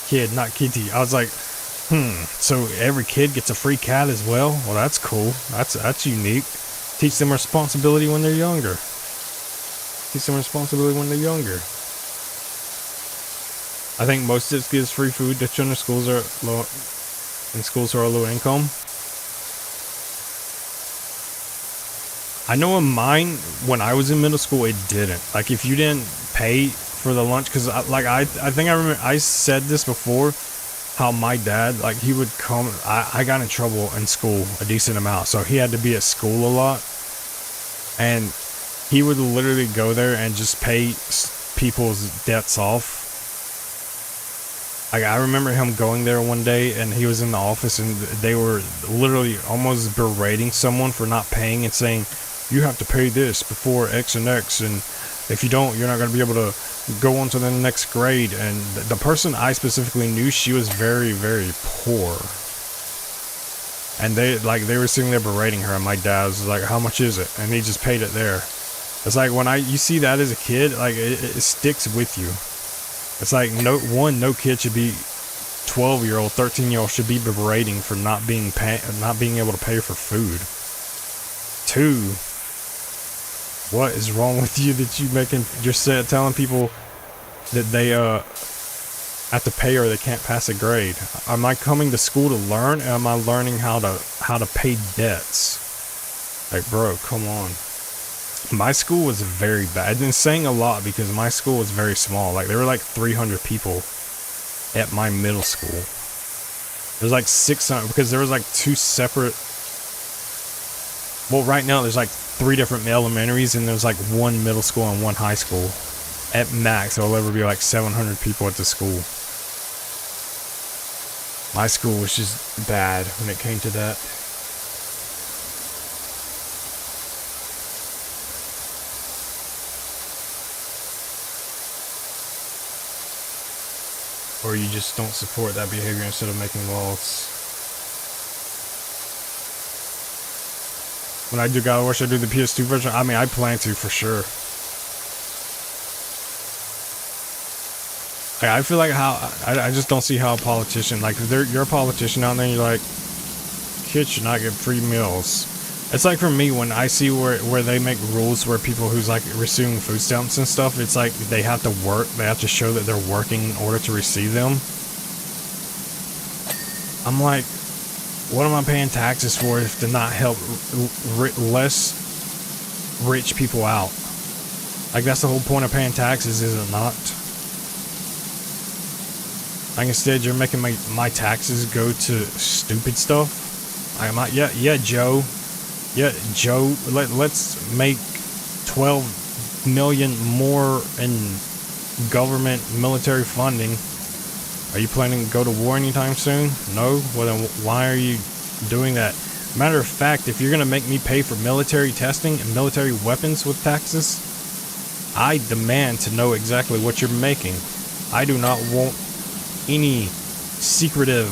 Kid, not kitty. I was like, so every kid gets a free cat as well? Well, that's cool. That's unique. Teach them responsibility when they're younger. Teach them responsibility when they're younger. I think most of this gives free food to children in schools are low income. I know in mine, when I was in middle school, it didn't. Like, if you didn't pay for the lunch, because I think I remember I said this before, how my dad, like, he would come, I got in trouble in school a decent amount, so he had to be at school a lot, and he would literally go there and just pay people's debts off. Like, I remember him going there one day, and he was in the office, and they were literally almost berating someone for not paying and saying, you have to pay this before X and X, and if you don't, you're not going to be able to go on to the next grade. And the person I specifically knew, she was very, very poor. And they were sitting there berating her, and my dad was like, how much is it? And he just paid it there. It's like, when you see that as a kid, like, it sticks with you. It's like, no kid should be 12-year-old, 13-year-old should be berating for not being able to pay for food. 2, what is wrong with you that you're telling people that they have to pay or they can't pass a grade? Am I coming to school to learn, or am I learning how to pay debts? Like, bro, come on. My school was very bad. I've been saying a lot because my school was very small. Like, there were like 300 people at my middle school. There's like 600 because there was like 2 separate. Well, right now there's like 3 different elementaries, and there's like 1 middle school and 1 high school. At max, there'll ever be like 700 people at the school. My school was just bad when it came to that. Or you just don't support that behavior instead of making laws. When I do PowerWash, I do the PS2 version. I mean, I plan to for sure. I feel like I just don't see how a politician, like, you're a politician out there and you're like, kids should not get free meals. It's like for me, when I see where they make rules where people who's like receiving food stamps and stuff, it's like they have to work, they have to show that they're working in order to receive them. I'm like, what am I paying taxes for if to not help less rich people out? Like, that's the whole point of paying taxes, is it not? Like, instead you're making my taxes go to stupid stuff. I might, yeah, Joe. Yeah, Joe, let's make 12 million more in government military funding. Are you planning to go to war anytime soon? No? Well, then why are you doing that? Matter of fact, if you're going to make me pay for military testing and military weapons with taxes, I demand to know exactly what you're making. I do not want any secretive,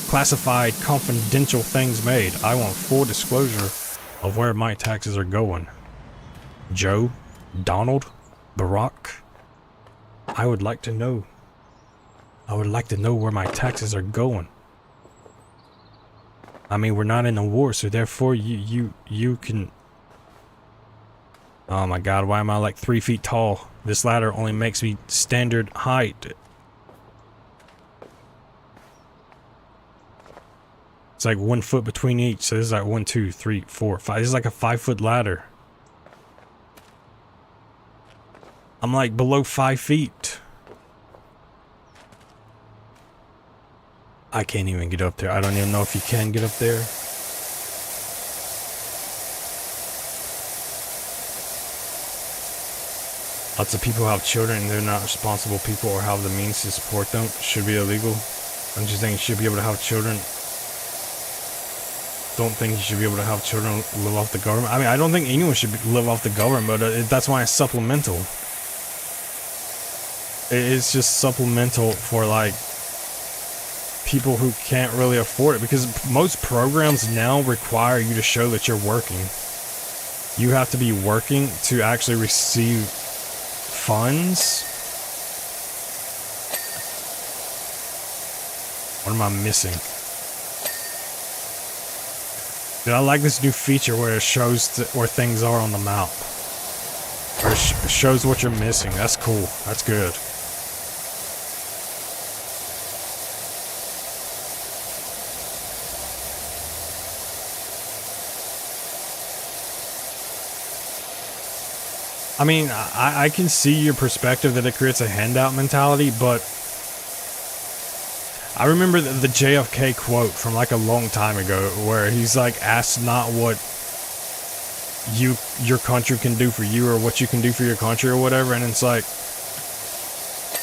classified, confidential things made. I want full disclosure of where my taxes are going. Joe, Donald, Barack, I would like to know. I would like to know where my taxes are going. I mean, we're not in a war, so therefore you can... Oh my god, why am I like 3 feet tall? This ladder only makes me standard height. It's like 1 foot between each, so this is like 1, 2, 3, 4, 5. This is like a 5-foot ladder. I'm like below 5 feet. I can't even get up there. I don't even know if you can get up there. Lots of people have children and they're not responsible people or have the means to support them. Should be illegal. I'm just saying you should be able to have children. Don't think you should be able to have children live off the government. I mean, I don't think anyone should live off the government, but that's why it's supplemental. It's just supplemental for like people who can't really afford it, because most programs now require you to show that you're working. You have to be working to actually receive funds. What am I missing? Dude, I like this new feature where it shows where things are on the map. Or it shows what you're missing. That's cool. That's good. I mean, I can see your perspective that it creates a handout mentality, but I remember the JFK quote from like a long time ago where he's like, ask not what your country can do for you or what you can do for your country or whatever. And it's like,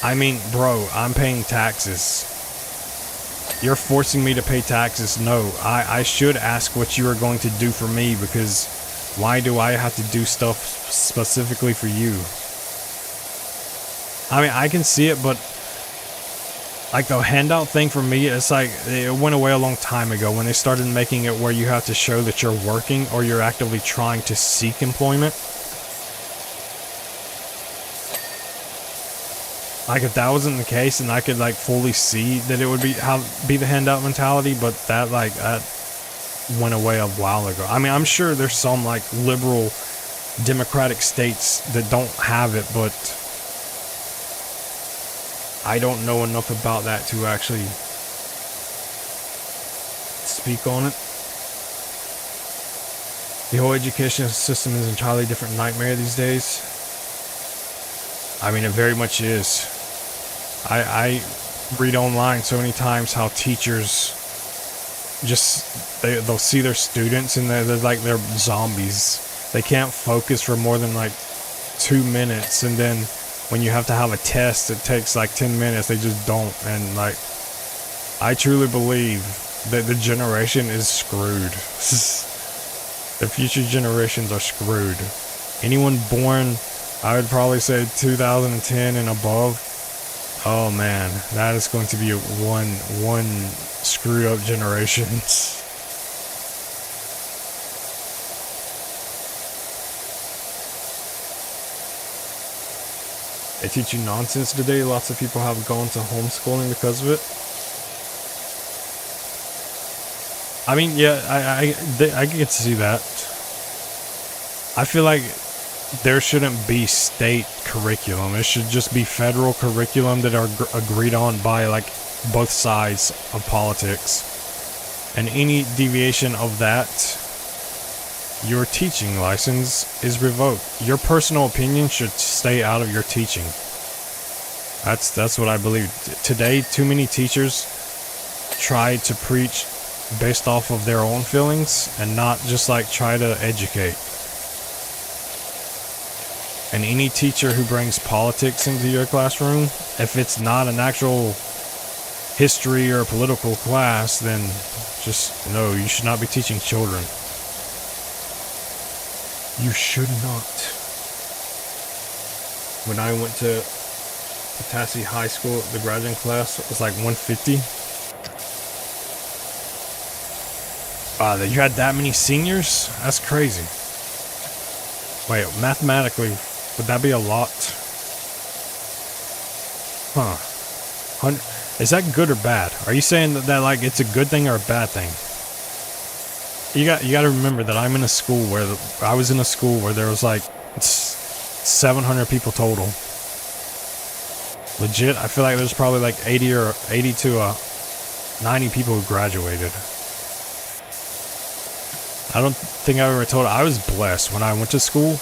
I mean, bro, I'm paying taxes. You're forcing me to pay taxes. No, I should ask what you are going to do for me, because why do I have to do stuff specifically for you? I mean, I can see it, but like the handout thing for me, it's like it went away a long time ago when they started making it where you have to show that you're working or you're actively trying to seek employment. Like if that wasn't the case, and I could like fully see that it would be the handout mentality, but that went away a while ago. I mean, I'm sure there's some like liberal democratic states that don't have it, but I don't know enough about that to actually speak on it. The whole education system is an entirely different nightmare these days. I mean, it very much is. I read online so many times how teachers just they'll see their students and they're like they're zombies. They can't focus for more than like 2 minutes, and then when you have to have a test that takes like 10 minutes, they just don't. And like I truly believe that the generation is screwed. The future generations are screwed. Anyone born, I would probably say 2010 and above. Oh man, that is going to be one screwed up generation. They teach you nonsense today. Lots of people have gone to homeschooling because of it. I mean, yeah, I get to see that. I feel like there shouldn't be state curriculum. It should just be federal curriculum that are agreed on by like both sides of politics. And any deviation of that, your teaching license is revoked. Your personal opinion should stay out of your teaching. That's what I believe. Today, too many teachers try to preach based off of their own feelings and not just like try to educate. And any teacher who brings politics into your classroom, if it's not an actual history or political class, then just no, you should not be teaching children. You should not. When I went to Potassi High School, the graduating class was like 150. Wow, you had that many seniors? That's crazy. Wait, mathematically, would that be a lot? Huh. Is that good or bad? Are you saying that like it's a good thing or a bad thing? You got to remember that I'm in a school where I was in a school where there was like 700 people total. Legit, I feel like there's probably like 80 to 90 people who graduated. I don't think I ever told. I was blessed when I went to school.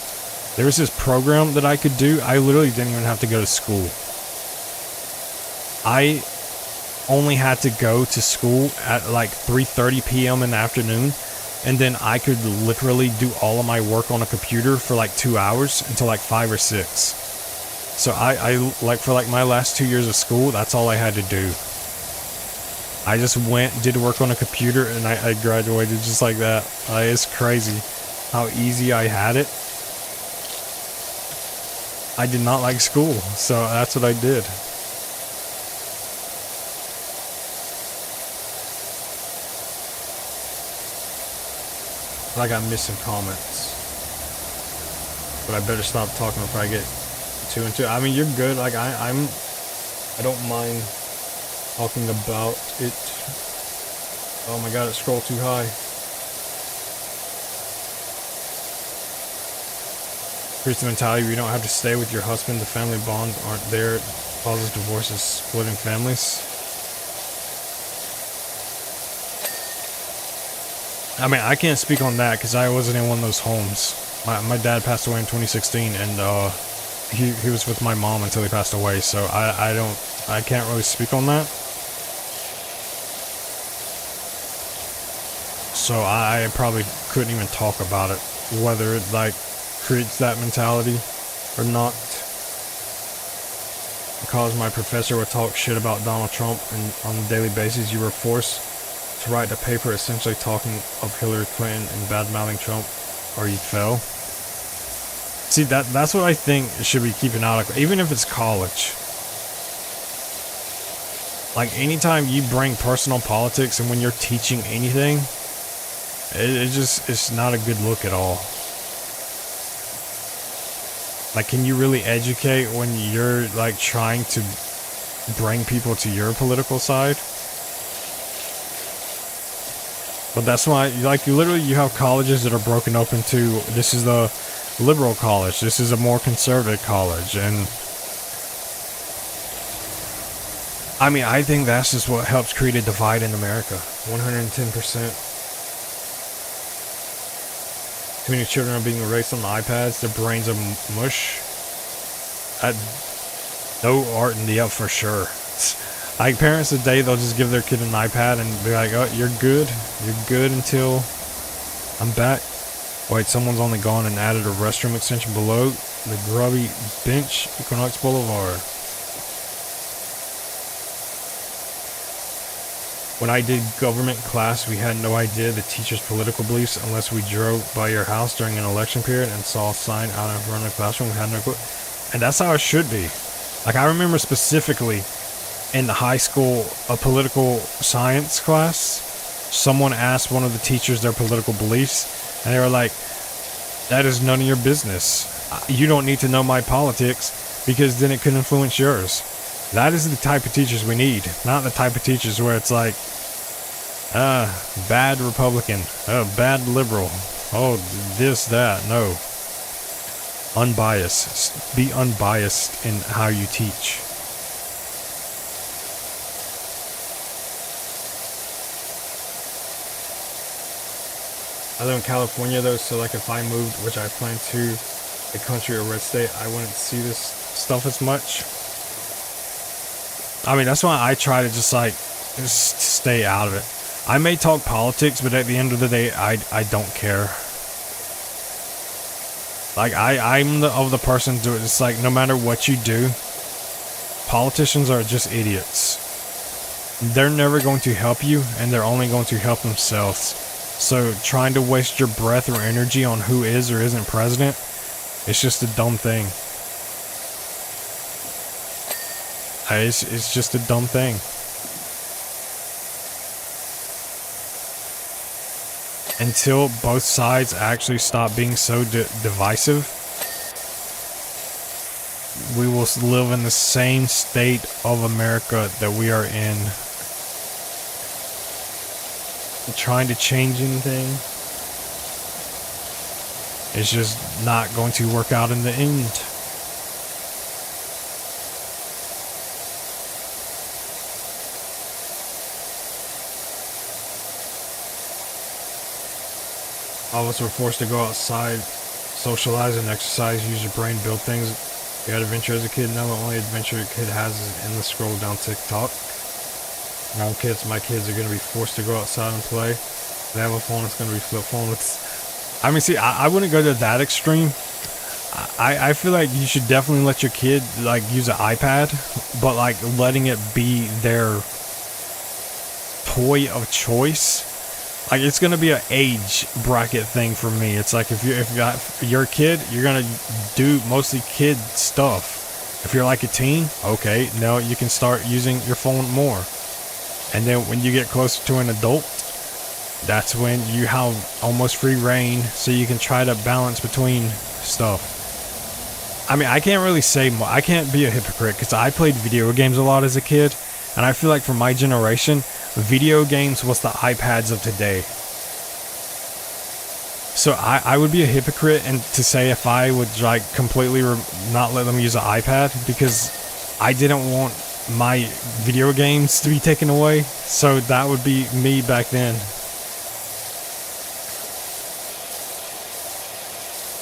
There was this program that I could do. I literally didn't even have to go to school. I only had to go to school at like 3:30 p.m. in the afternoon, and then I could literally do all of my work on a computer for like 2 hours until like 5 or 6. So I like for like my last 2 years of school, that's all I had to do. I just went, did work on a computer, and I graduated just like that. It's crazy how easy I had it. I did not like school, so that's what I did. Like I'm missing comments, but I better stop talking before I get too into it. I mean, you're good. Like I don't mind talking about it. Oh my god, it scrolled too high. Creates the mentality where you don't have to stay with your husband. The family bonds aren't there. It causes divorces, splitting families. I mean, I can't speak on that because I wasn't in one of those homes. My dad passed away in 2016, and he was with my mom until he passed away. So I can't really speak on that. So I probably couldn't even talk about it, whether it like creates that mentality or not. Because my professor would talk shit about Donald Trump, and on a daily basis you were forced to write a paper essentially talking of Hillary Clinton and bad-mouthing Trump, or you fail. See, that's what I think should be keeping out of, even if it's college. Like, anytime you bring personal politics and when you're teaching anything, it's not a good look at all. Like, can you really educate when you're, like, trying to bring people to your political side? But that's why, like, you have colleges that are broken up into, this is the liberal college, this is a more conservative college, and I mean, I think that's just what helps create a divide in America. 110%. Too many children are being raised on iPads, their brains are mush. No art in the up for sure. Like, parents today, they'll just give their kid an iPad and be like, oh, you're good until I'm back. Wait, someone's only gone and added a restroom extension below the grubby bench, Equinox Boulevard. When I did government class, we had no idea the teacher's political beliefs unless we drove by your house during an election period and saw a sign out in front of the classroom. We had no clue. And that's how it should be. Like, I remember specifically in the high school, a political science class, someone asked one of the teachers their political beliefs, and they were like, that is none of your business. You don't need to know my politics because then it could influence yours. That is the type of teachers we need, not the type of teachers where it's like, bad Republican, bad liberal, this, that. No. Unbiased. Be unbiased in how you teach. I live in California though, so like if I moved, which I plan to, a country or red state, I wouldn't see this stuff as much. I mean, that's why I try to just stay out of it. I may talk politics, but at the end of the day, I don't care. Like, I'm the person to it. It's like, no matter what you do, politicians are just idiots. They're never going to help you, and they're only going to help themselves. So trying to waste your breath or energy on who is or isn't president, it's just a dumb thing. It's just a dumb thing. Until both sides actually stop being so divisive, we will live in the same state of America that we are in. Trying to change anything, it's just not going to work out in the end. All of us were forced to go outside, socialize and exercise, use your brain, build things. You had adventure as a kid. Now the only adventure a kid has is endless scroll down TikTok. Now my kids are going to be forced to go outside and play. They have a phone, it's going to be flip phone. I mean, see, I wouldn't go to that extreme. I feel like you should definitely let your kid, like, use an iPad, but, like, letting it be their toy of choice. Like, it's going to be an age bracket thing for me. It's like, if you got your kid, you're going to do mostly kid stuff. If you're like a teen, okay, now you can start using your phone more. And then when you get closer to an adult, that's when you have almost free reign, so you can try to balance between stuff. I mean, I can't really say more. I can't be a hypocrite because I played video games a lot as a kid, and I feel like for my generation, video games was the iPads of today. So I would be a hypocrite and to say if I would like completely not let them use an iPad because I didn't want my video games to be taken away. So that would be me back then.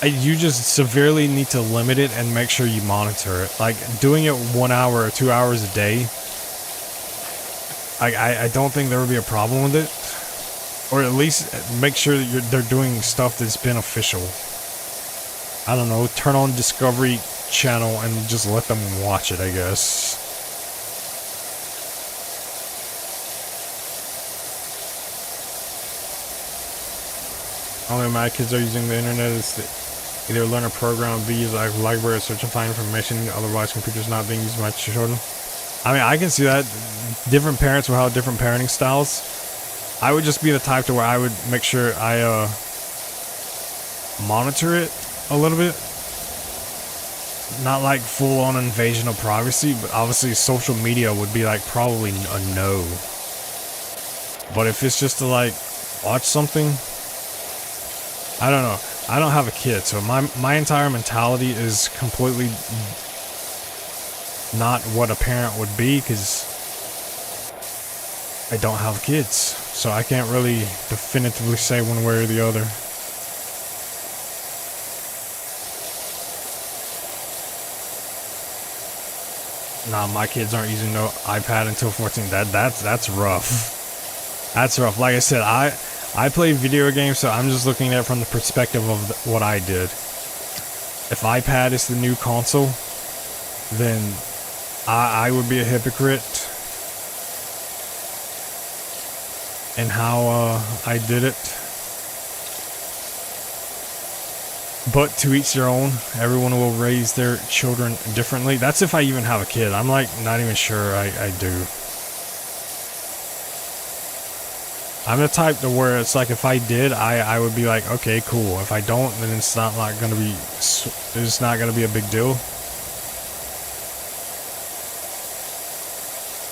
You just severely need to limit it and make sure you monitor it. Like doing it 1 hour or 2 hours a day, I don't think there would be a problem with it. Or at least make sure that they're doing stuff that's beneficial. I don't know, turn on Discovery Channel and just let them watch it, I guess. Only my kids are using the internet is to either learn a program, be used like library, or search and find information. Otherwise, computers not being used by children. I mean, I can see that. Different parents will have different parenting styles. I would just be the type to where I would make sure I monitor it a little bit. Not like full on invasion of privacy, but obviously social media would be like probably a no. But if it's just to like watch something, I don't know. I don't have a kid, so my entire mentality is completely not what a parent would be because I don't have kids. So I can't really definitively say one way or the other. Nah, my kids aren't using no iPad until 14. That's rough. That's rough. Like I said, I play video games, so I'm just looking at it from the perspective of what I did. If iPad is the new console, then I would be a hypocrite. and how I did it. But to each their own. Everyone will raise their children differently. That's if I even have a kid. I'm like not even sure I do. I'm the type to where it's like if I did, I would be like, okay, cool. If I don't, then it's not like gonna be, it's not gonna be a big deal.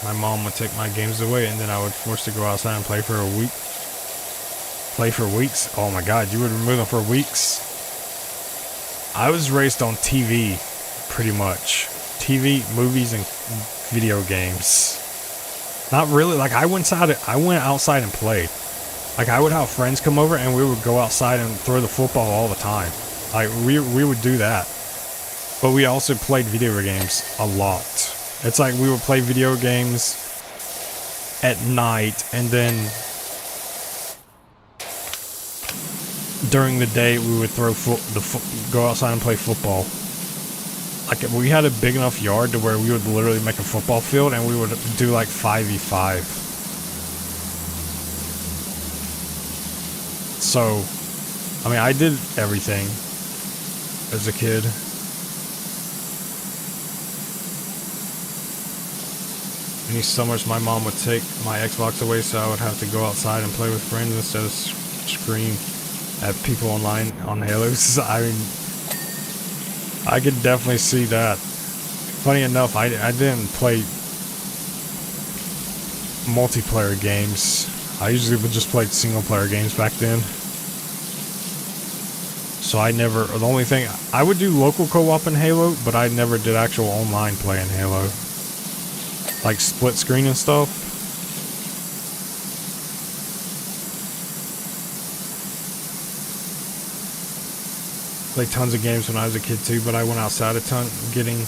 My mom would take my games away, and then I would force to go outside and play for a week. Play for weeks. Oh my God, you would remove them for weeks. I was raised on TV, pretty much. TV, movies, and video games. Not really. Like I went outside and played. Like I would have friends come over and we would go outside and throw the football all the time. Like we would do that. But we also played video games a lot. It's like we would play video games at night, and then during the day we would go outside and play football. Like we had a big enough yard to where we would literally make a football field, and we would do like 5v5. So, I mean, I did everything as a kid. Any summers my mom would take my Xbox away, so I would have to go outside and play with friends instead of scream at people online on Halo. I mean, I could definitely see that. Funny enough, I didn't play multiplayer games. I usually would just play single player games back then. So the only thing, I would do local co-op in Halo, but I never did actual online play in Halo. Like split screen and stuff. Played tons of games when I was a kid too, but I went outside a ton, getting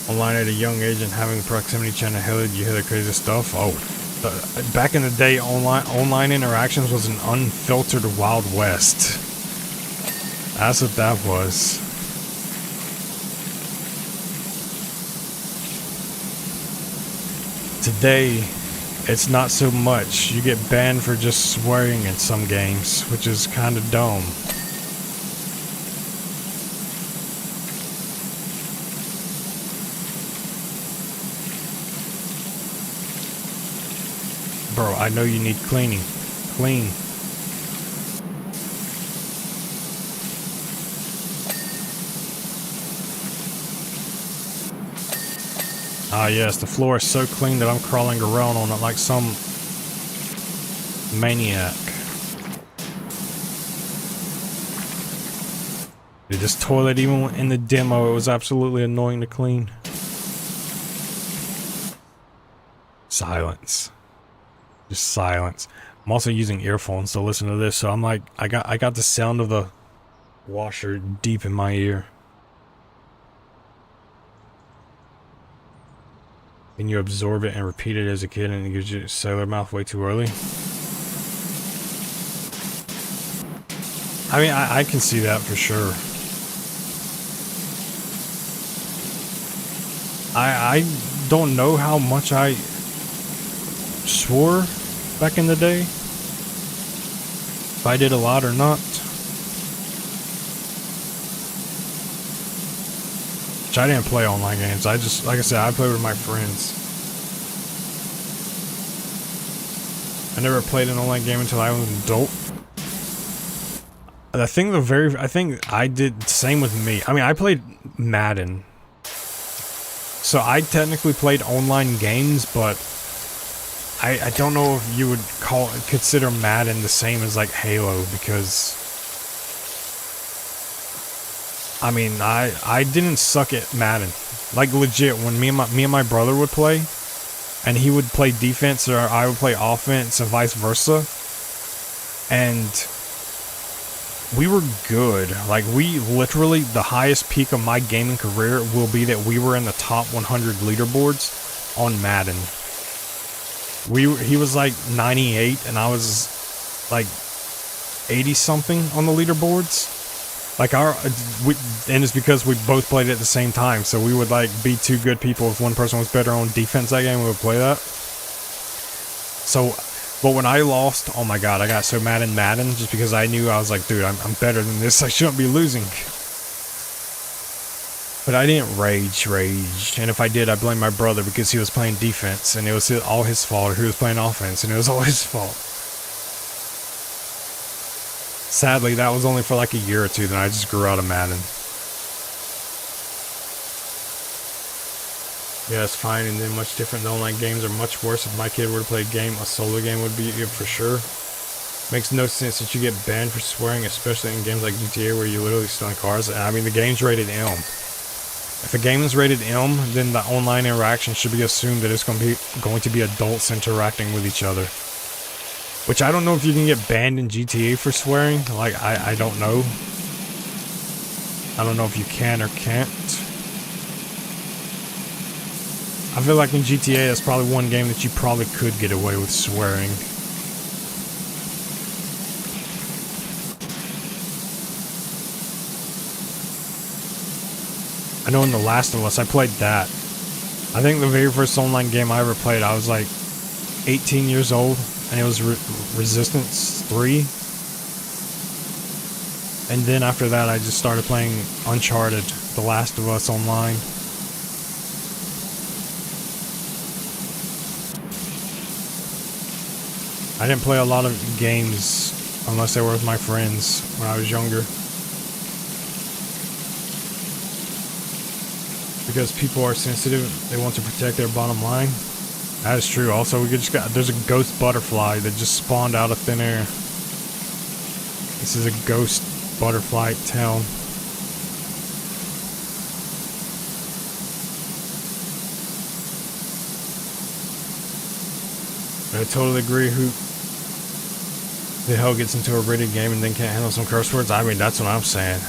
online at a young age and having proximity channel. Hell, did you hear the crazy stuff? Oh, back in the day, online interactions was an unfiltered Wild West. That's what that was. Today, it's not so much. You get banned for just swearing in some games, which is kind of dumb. Bro, I know you need cleaning. Clean. Ah yes, the floor is so clean that I'm crawling around on it like some maniac. Dude, this toilet, even in the demo, it was absolutely annoying to clean. Silence. Just silence. I'm also using earphones to listen to this, so I'm like, I got the sound of the washer deep in my ear. And you absorb it and repeat it as a kid, and it gives you sailor mouth way too early. I mean, I can see that for sure. I don't know how much I swore back in the day. If I did a lot or not. Which I didn't play online games. I just, like I said, I played with my friends. I never played an online game until I was an adult. I think I did the same with me. I mean, I played Madden. So I technically played online games, but I don't know if you would consider Madden the same as like Halo, because I mean, I didn't suck at Madden. Like legit, when me and my brother would play, and he would play defense or I would play offense and vice versa, and we were good. Like we literally, the highest peak of my gaming career will be that we were in the top 100 leaderboards on Madden. He was like 98 and I was like 80 something on the leaderboards. Like and it's because we both played at the same time, so we would like be two good people. If one person was better on defense that game, we would play that. So But when I lost, oh my god, I got so mad in Madden just because I knew, I was like, dude, I'm better than this. I shouldn't be losing. But I didn't rage. And if I did, I blame my brother because he was playing defense and it was all his fault. Or he was playing offense and it was all his fault. Sadly, that was only for like a year or two, then I just grew out of Madden. Yeah, it's fine, and then much different. The online games are much worse. If my kid were to play a game, a solo game would be it for sure. Makes no sense that you get banned for swearing, especially in games like GTA where you literally stun cars. I mean, the game's rated M. If a game is rated M, then the online interaction should be assumed that it's going to be adults interacting with each other. Which I don't know if you can get banned in GTA for swearing. Like, I don't know. I don't know if you can or can't. I feel like in GTA, it's probably one game that you probably could get away with swearing. I know in The Last of Us, I played that. I think the very first online game I ever played, I was like 18 years old, and it was Resistance 3. And then after that, I just started playing Uncharted, The Last of Us online. I didn't play a lot of games unless they were with my friends when I was younger. Because people are sensitive, they want to protect their bottom line. That is true. Also, there's a ghost butterfly that just spawned out of thin air. This is a ghost butterfly town. I totally agree. Who the hell gets into a rated game and then can't handle some curse words? I mean, that's what I'm saying.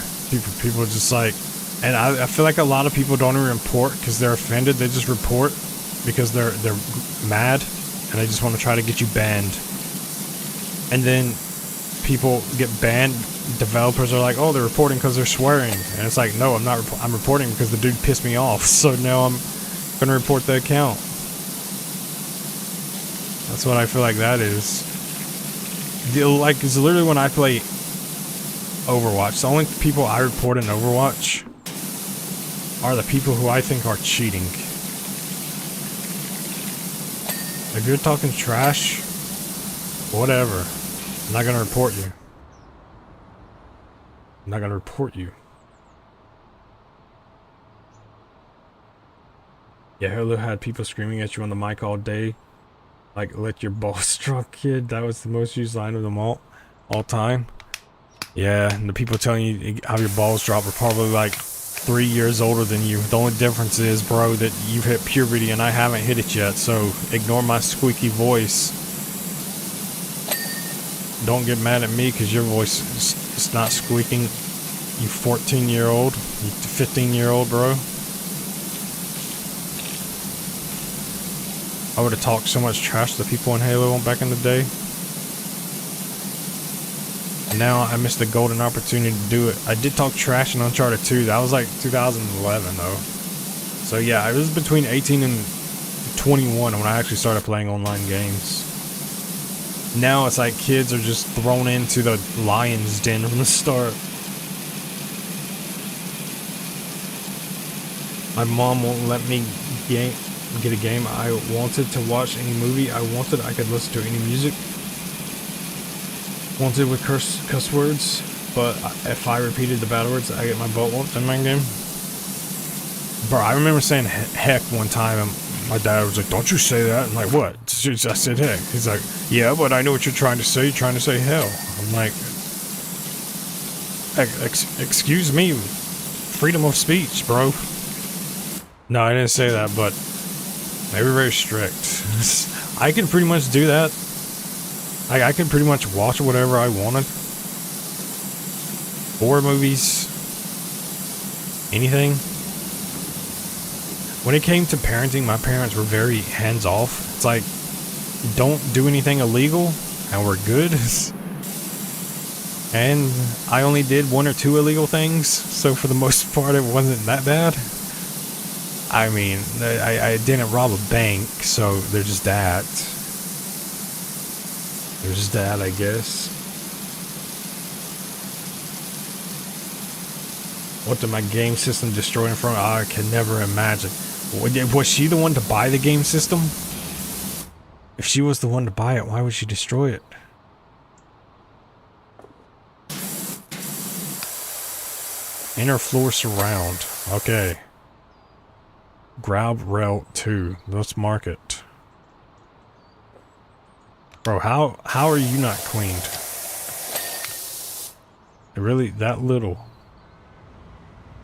People just like, and I feel like a lot of people don't even report because they're offended. They just report because they're mad and they just want to try to get you banned. And then people get banned. Developers are like, oh, they're reporting because they're swearing, and it's like, no, I'm not. I'm reporting because the dude pissed me off. So now I'm gonna report the account. That's what I feel like that is. Like, it's literally when I play Overwatch, the only people I report in Overwatch are the people who I think are cheating. If you're talking trash, whatever. I'm not gonna report you. I'm not gonna report you. Yeah, Halo had people screaming at you on the mic all day. Like, let your balls drop, kid. That was the most used line of them all time. Yeah, and the people telling you how your balls drop are probably like 3 years older than you. The only difference is, bro, that you've hit puberty and I haven't hit it yet, so ignore my squeaky voice. Don't get mad at me because your voice is not squeaking. You 14-year-old, you 15-year-old, bro. I would have talked so much trash to the people in Halo back in the day. And now I missed the golden opportunity to do it. I did talk trash in Uncharted 2. That was like 2011 though. So yeah, it was between 18 and 21 when I actually started playing online games. Now it's like kids are just thrown into the lion's den from the start. My mom won't let me get a game I wanted, to watch any movie I wanted, I could listen to any music wanted with cuss words, but if I repeated the bad words, I get my butt whooped in my game. Bro, I remember saying heck one time and my dad was like, don't you say that. I'm like, what? I said heck. He's like, yeah, but I know what you're trying to say. You're trying to say hell. I'm like, excuse me, freedom of speech, bro. No, I didn't say that, but they were very strict. I can pretty much do that. I can pretty much watch whatever I wanted. Horror movies. Anything. When it came to parenting, my parents were very hands-off. It's like, don't do anything illegal, and we're good. And I only did 1 or 2 illegal things, so for the most part, it wasn't that bad. I mean, I didn't rob a bank, so there's just that. There's that, I guess. What did my game system destroy in front of? I can never imagine. Was she the one to buy the game system? If she was the one to buy it, why would she destroy it? Inner floor surround. Okay. Grab rail 2. Let's mark it. Bro, how are you not cleaned? Really? That little?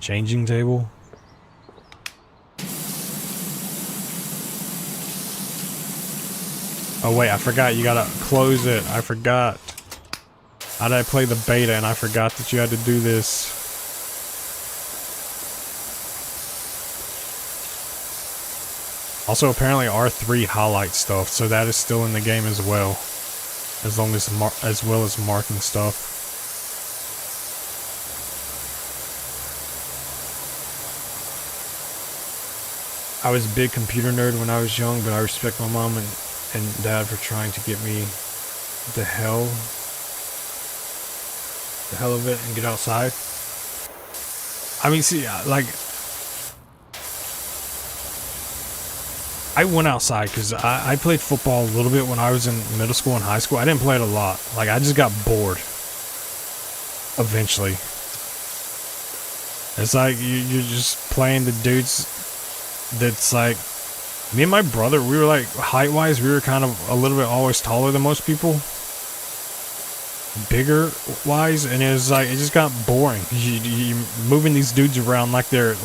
Changing table? Oh wait, I forgot you gotta close it. I forgot. How did I play the beta and I forgot that you had to do this? Also, apparently R3 highlights stuff, so that is still in the game as well. As long as well as marking stuff. I was a big computer nerd when I was young, but I respect my mom and dad for trying to get me the hell of it and get outside. I mean, see, like, I went outside because I played football a little bit when I was in middle school and high school. I didn't play it a lot. Like, I just got bored. Eventually. It's like, you're just playing the dudes that's like... Me and my brother, we were like, height-wise, we were kind of a little bit always taller than most people. Bigger-wise, and it was like, it just got boring. You're moving these dudes around like they're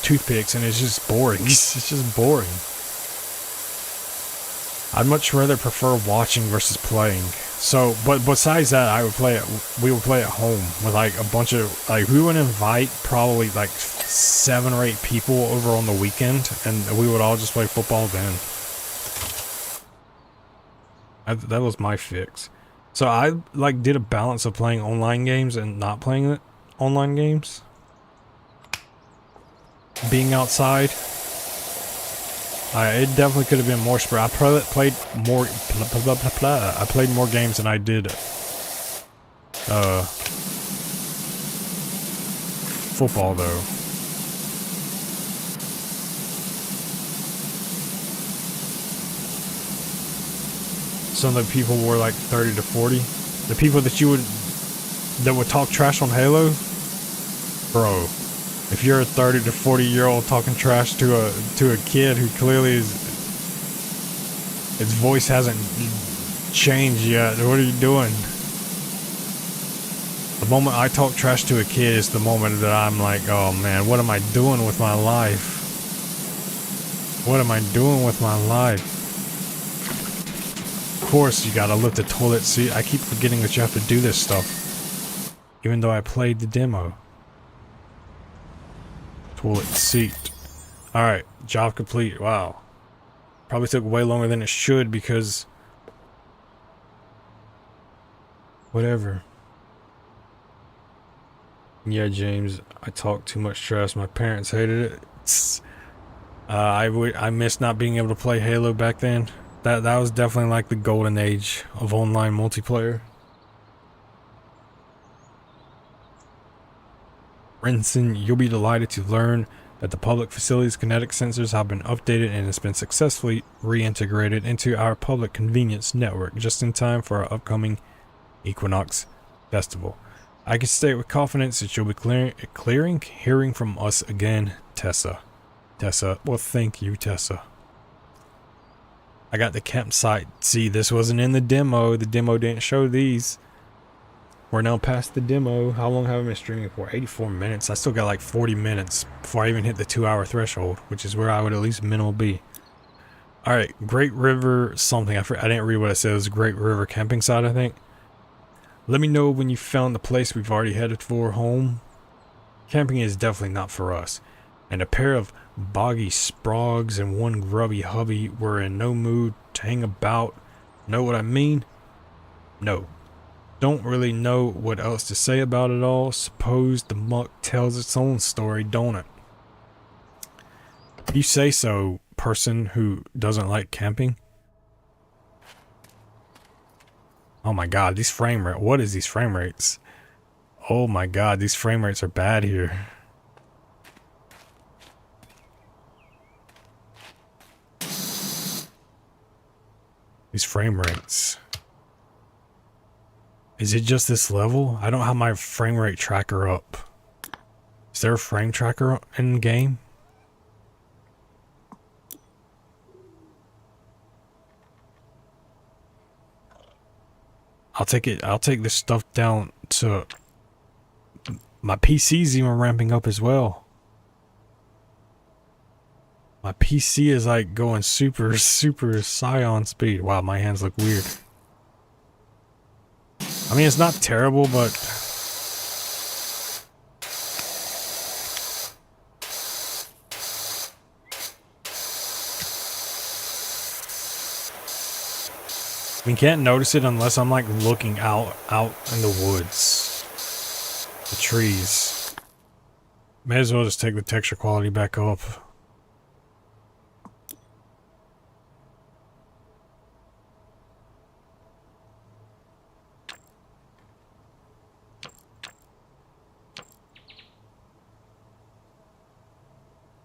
toothpicks, and it's just boring. It's just boring. I'd much rather prefer watching versus playing. So, but besides that, we would play at home with like a bunch of, like, we would invite probably like 7 or 8 people over on the weekend, and we would all just play football then. That was my fix. So I like did a balance of playing online games and not playing online games. Being outside. It definitely could have been more spread. I probably played more. I played more games than I did. Football though. Some of the people were like 30 to 40. The people that would talk trash on Halo, bro. If you're a 30 to 40-year-old talking trash to a kid who clearly his voice hasn't changed yet, what are you doing? The moment I talk trash to a kid is the moment that I'm like, oh man, what am I doing with my life? What am I doing with my life? Of course, you gotta lift the toilet seat. I keep forgetting that you have to do this stuff, even though I played the demo. Toilet seat. Alright, job complete. Wow. Probably took way longer than it should because... Whatever. Yeah, James, I talk too much trash. My parents hated it. I miss not being able to play Halo back then. That was definitely like the golden age of online multiplayer. Renson, you'll be delighted to learn that the public facilities kinetic sensors have been updated and has been successfully reintegrated into our public convenience network just in time for our upcoming Equinox Festival. I can state with confidence that you'll be hearing from us again, Tessa. Tessa, well, thank you, Tessa. I got the campsite. See, this wasn't in the demo. The demo didn't show these. We're now past the demo. How long have I been streaming for? 84 minutes. I still got like 40 minutes before I even hit the 2-hour threshold, which is where I would at least minimal be. Alright, Great River something. I didn't read what it said. It was Great River camping site, I think. Let me know when you found the place we've already headed for home. Camping is definitely not for us. And a pair of boggy sprogs and one grubby hubby were in no mood to hang about. Know what I mean? No. Don't really know what else to say about it all. Suppose the muck tells its own story, don't it? You say so, person who doesn't like camping. Oh my god, these frame rate. What is these frame rates? Oh my god, these frame rates are bad here. These frame rates. Is it just this level? I don't have my frame rate tracker up. Is there a frame tracker in the game? I'll take this stuff down to my PC's even ramping up as well. My PC is like going super Scion speed. Wow, my hands look weird. I mean, it's not terrible, but you can't notice it unless I'm like looking out in the woods, the trees. May as well just take the texture quality back up.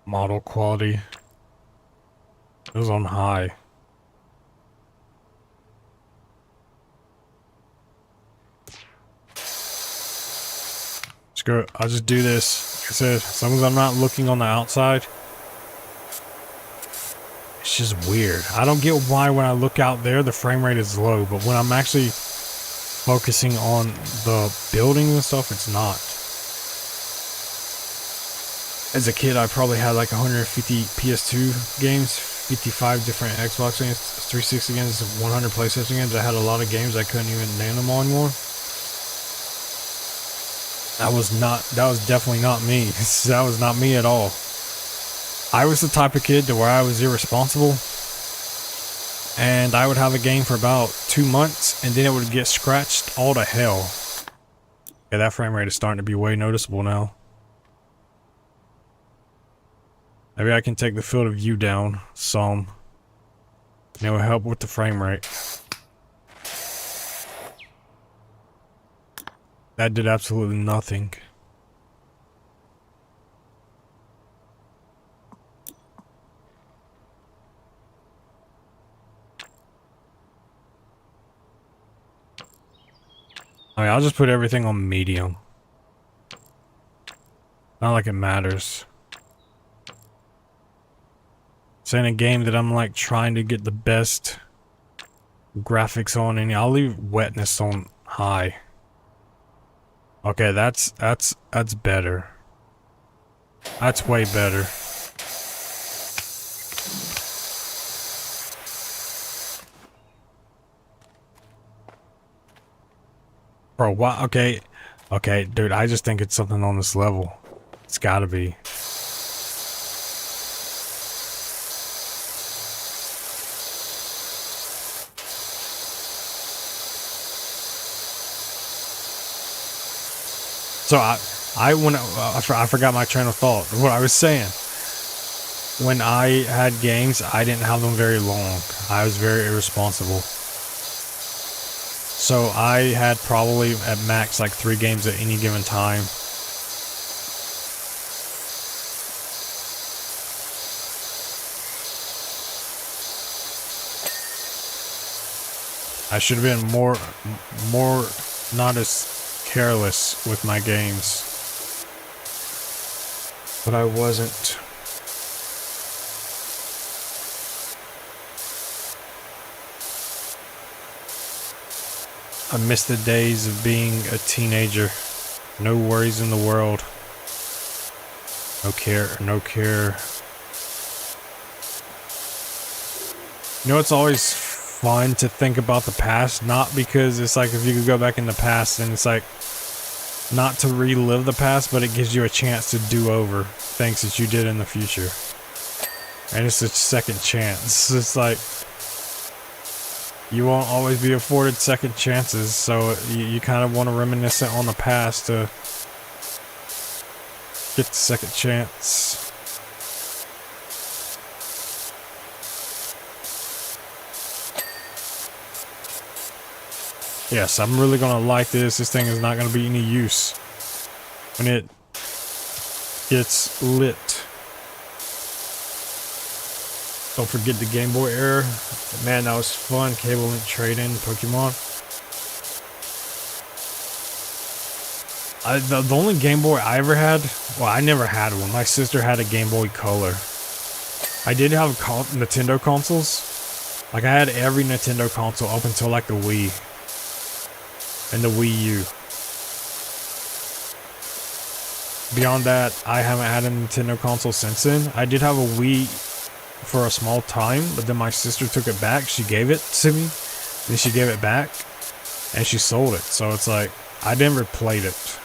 Model quality. It was on high. Screw it. I'll just do this. Like I said, as long as I'm not looking on the outside. It's just weird. I don't get why when I look out there the frame rate is low, but when I'm actually focusing on the buildings and stuff, it's not. As a kid, I probably had like 150 PS2 games, 55 different Xbox games, 360 games, 100 PlayStation games. I had a lot of games I couldn't even name them all anymore. That was definitely not me. That was not me at all. I was the type of kid to where I was irresponsible. And I would have a game for about 2 months and then it would get scratched all to hell. Yeah, that frame rate is starting to be way noticeable now. Maybe I can take the field of view down some. And it will help with the frame rate. That did absolutely nothing. Alright, I'll just put everything on medium. Not like it matters. It's in a game that I'm like trying to get the best graphics on, and I'll leave wetness on high. Okay, that's better. That's way better. Bro, what? Okay, dude, I just think it's something on this level. It's gotta be. So I forgot my train of thought. What I was saying, when I had games, I didn't have them very long. I was very irresponsible. So I had probably at max like 3 games at any given time. I should have been more not as careless with my games, but I wasn't. I miss the days of being a teenager. No worries in the world. No care. You know, it's always fun to think about the past, not because it's like if you could go back in the past and it's like not to relive the past, but it gives you a chance to do over things that you did in the future. And it's a second chance. It's like you won't always be afforded second chances, so you kind of want to reminisce on the past to get the second chance. Yes, I'm really gonna like this. This thing is not gonna be any use when it gets lit. Don't forget the Game Boy era. Man, that was fun. Cable link trade-in Pokemon. The only Game Boy I ever had, well, I never had one. My sister had a Game Boy Color. I did have Nintendo consoles. Like, I had every Nintendo console up until like the Wii and the Wii U. Beyond that, I haven't had a Nintendo console since then. I did have a Wii for a small time, but then my sister took it back. She gave it to me, then she gave it back, and she sold it. So it's like, I never played it.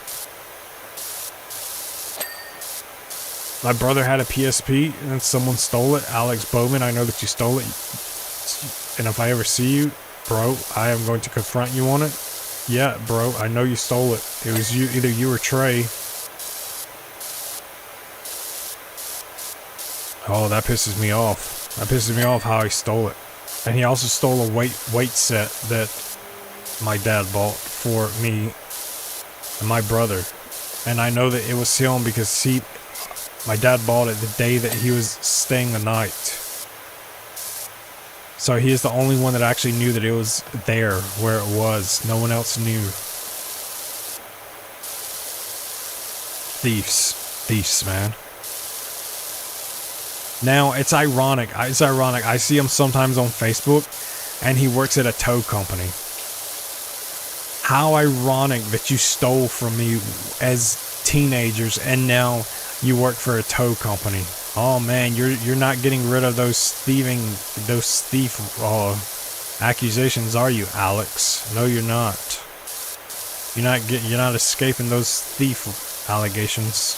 My brother had a PSP, and someone stole it. Alex Bowman, I know that you stole it. And if I ever see you, bro, I am going to confront you on it. Yeah, bro, I know you stole it. It was you, either you or Trey. Oh, that pisses me off. That pisses me off how he stole it. And he also stole a weight set that my dad bought for me and my brother. And I know that it was him because my dad bought it the day that he was staying the night. So he is the only one that actually knew that it was there where it was. No one else knew. Thieves, man. Now, it's ironic. I see him sometimes on Facebook, and he works at a tow company. How ironic that you stole from me as teenagers, and now you work for a tow company. Oh man, you're not getting rid of those thief accusations, are you, Alex? No, you're not. You're not escaping those thief allegations.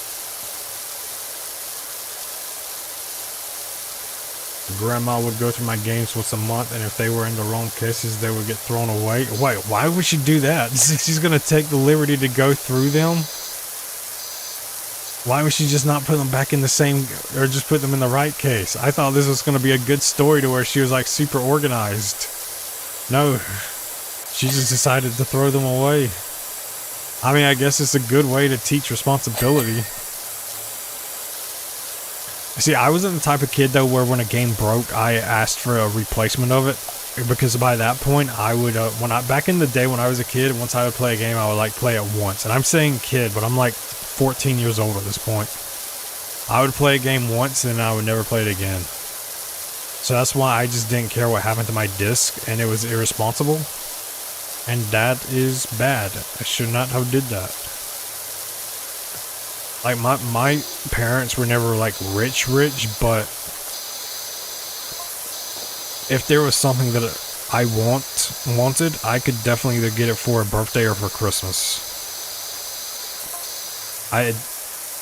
Grandma would go through my games once a month, and if they were in the wrong cases, they would get thrown away. Wait, why would she do that? She's gonna take the liberty to go through them? Why would she just not put them back in the same, or just put them in the right case? I thought this was gonna be a good story to where she was like super organized. No, she just decided to throw them away. I mean, I guess it's a good way to teach responsibility. See, I wasn't the type of kid though where when a game broke, I asked for a replacement of it, because by that point I would, back in the day when I was a kid, once I would play a game, I would like play it once. And I'm saying kid, but I'm like 14 years old at this point. I would play a game once and then I would never play it again. So that's why I just didn't care what happened to my disc, and it was irresponsible. And that is bad. I should not have did that. Like, my parents were never, like, rich, but if there was something that I wanted, I could definitely either get it for a birthday or for Christmas.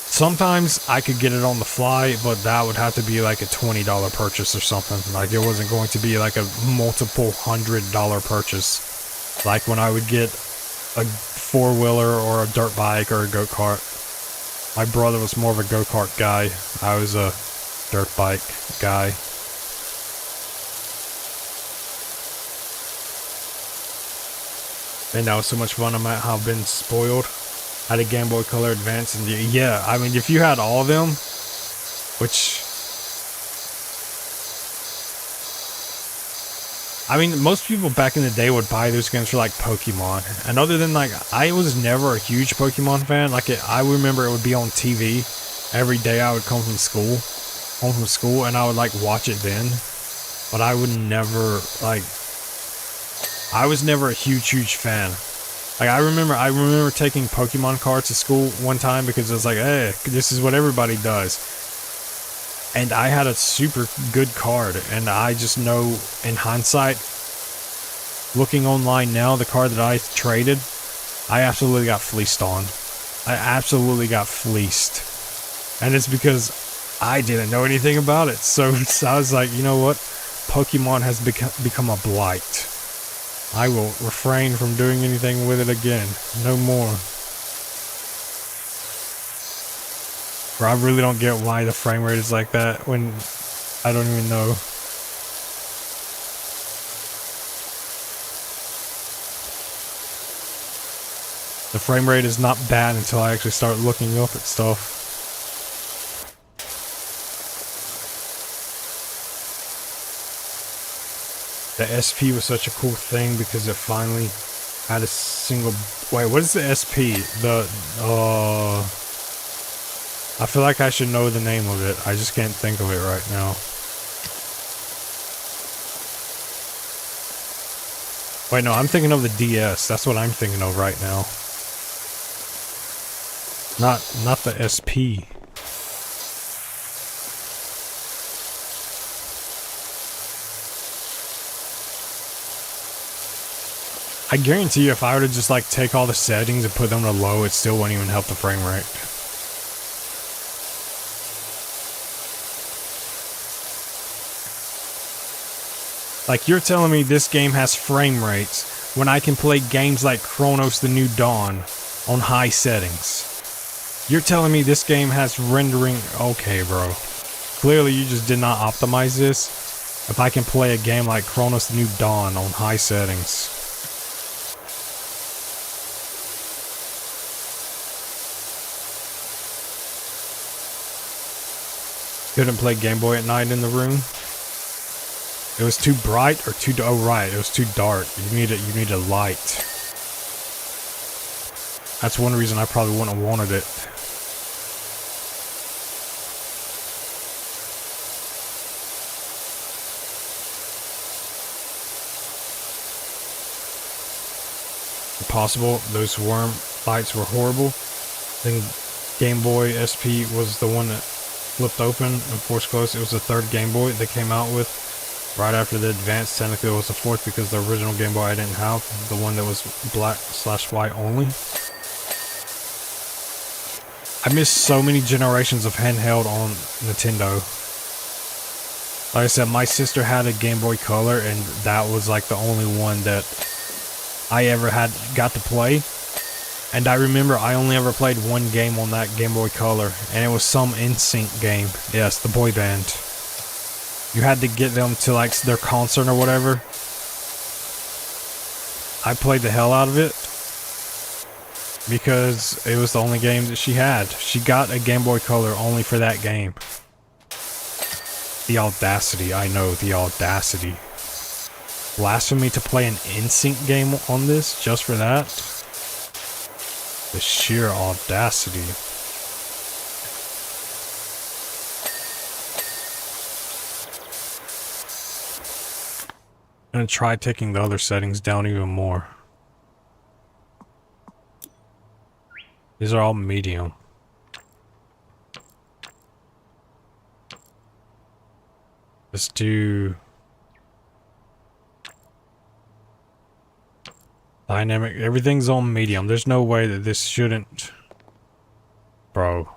Sometimes I could get it on the fly, but that would have to be, like, a $20 purchase or something. Like, it wasn't going to be, like, a multiple $100 purchase. Like, when I would get a four-wheeler or a dirt bike or a go-kart. My brother was more of a go-kart guy. I was a dirt bike guy. And that was so much fun. I might have been spoiled. I had a Game Boy Color Advance, and yeah, I mean, if you had all of them, which, I mean, most people back in the day would buy those games for like Pokemon. And other than like, I was never a huge Pokemon fan. Like, I remember it would be on TV every day. I would come from home from school, and I would like watch it then. But I would never like, I was never a huge fan. Like, I remember taking Pokemon cards to school one time because it was like, hey, this is what everybody does. And I had a super good card, and I just know, in hindsight, looking online now, the card that I traded, I absolutely got fleeced on. I absolutely got fleeced. And it's because I didn't know anything about it. So I was like, you know what? Pokemon has become a blight. I will refrain from doing anything with it again. No more. Bro, I really don't get why the frame rate is like that when I don't even know. The frame rate is not bad until I actually start looking up at stuff. The SP was such a cool thing because it finally had a single... Wait, what is the SP? I feel like I should know the name of it. I just can't think of it right now. Wait, no, I'm thinking of the DS. That's what I'm thinking of right now. Not the SP. I guarantee you if I were to just like take all the settings and put them to low, it still wouldn't even help the frame rate. Like, you're telling me this game has frame rates when I can play games like Chronos The New Dawn on high settings. You're telling me this game has rendering... Okay, bro. Clearly you just did not optimize this. If I can play a game like Chronos The New Dawn on high settings. Couldn't play Game Boy at night in the room. It was too bright or too... Oh, right. It was too dark. You need a light. That's one reason I probably wouldn't have wanted it. Possible. Those worm lights were horrible. Then Game Boy SP was the one that flipped open and forced closed. It was the third Game Boy they came out with. Right after the Advance, technically it was the fourth because the original Game Boy I didn't have. The one that was black/white only. I missed so many generations of handheld on Nintendo. Like I said, my sister had a Game Boy Color and that was like the only one that I ever got to play. And I remember I only ever played one game on that Game Boy Color, and it was some NSYNC game. Yes, the boy band. You had to get them to like their concert or whatever. I played the hell out of it because it was the only game that she had. She got a Game Boy Color only for that game. The audacity, I know, the audacity. Blasphemy to play an NSYNC game on this just for that. The sheer audacity. I'm gonna try taking the other settings down even more. These are all medium. Let's do dynamic. Everything's on medium. There's no way that this shouldn't, bro.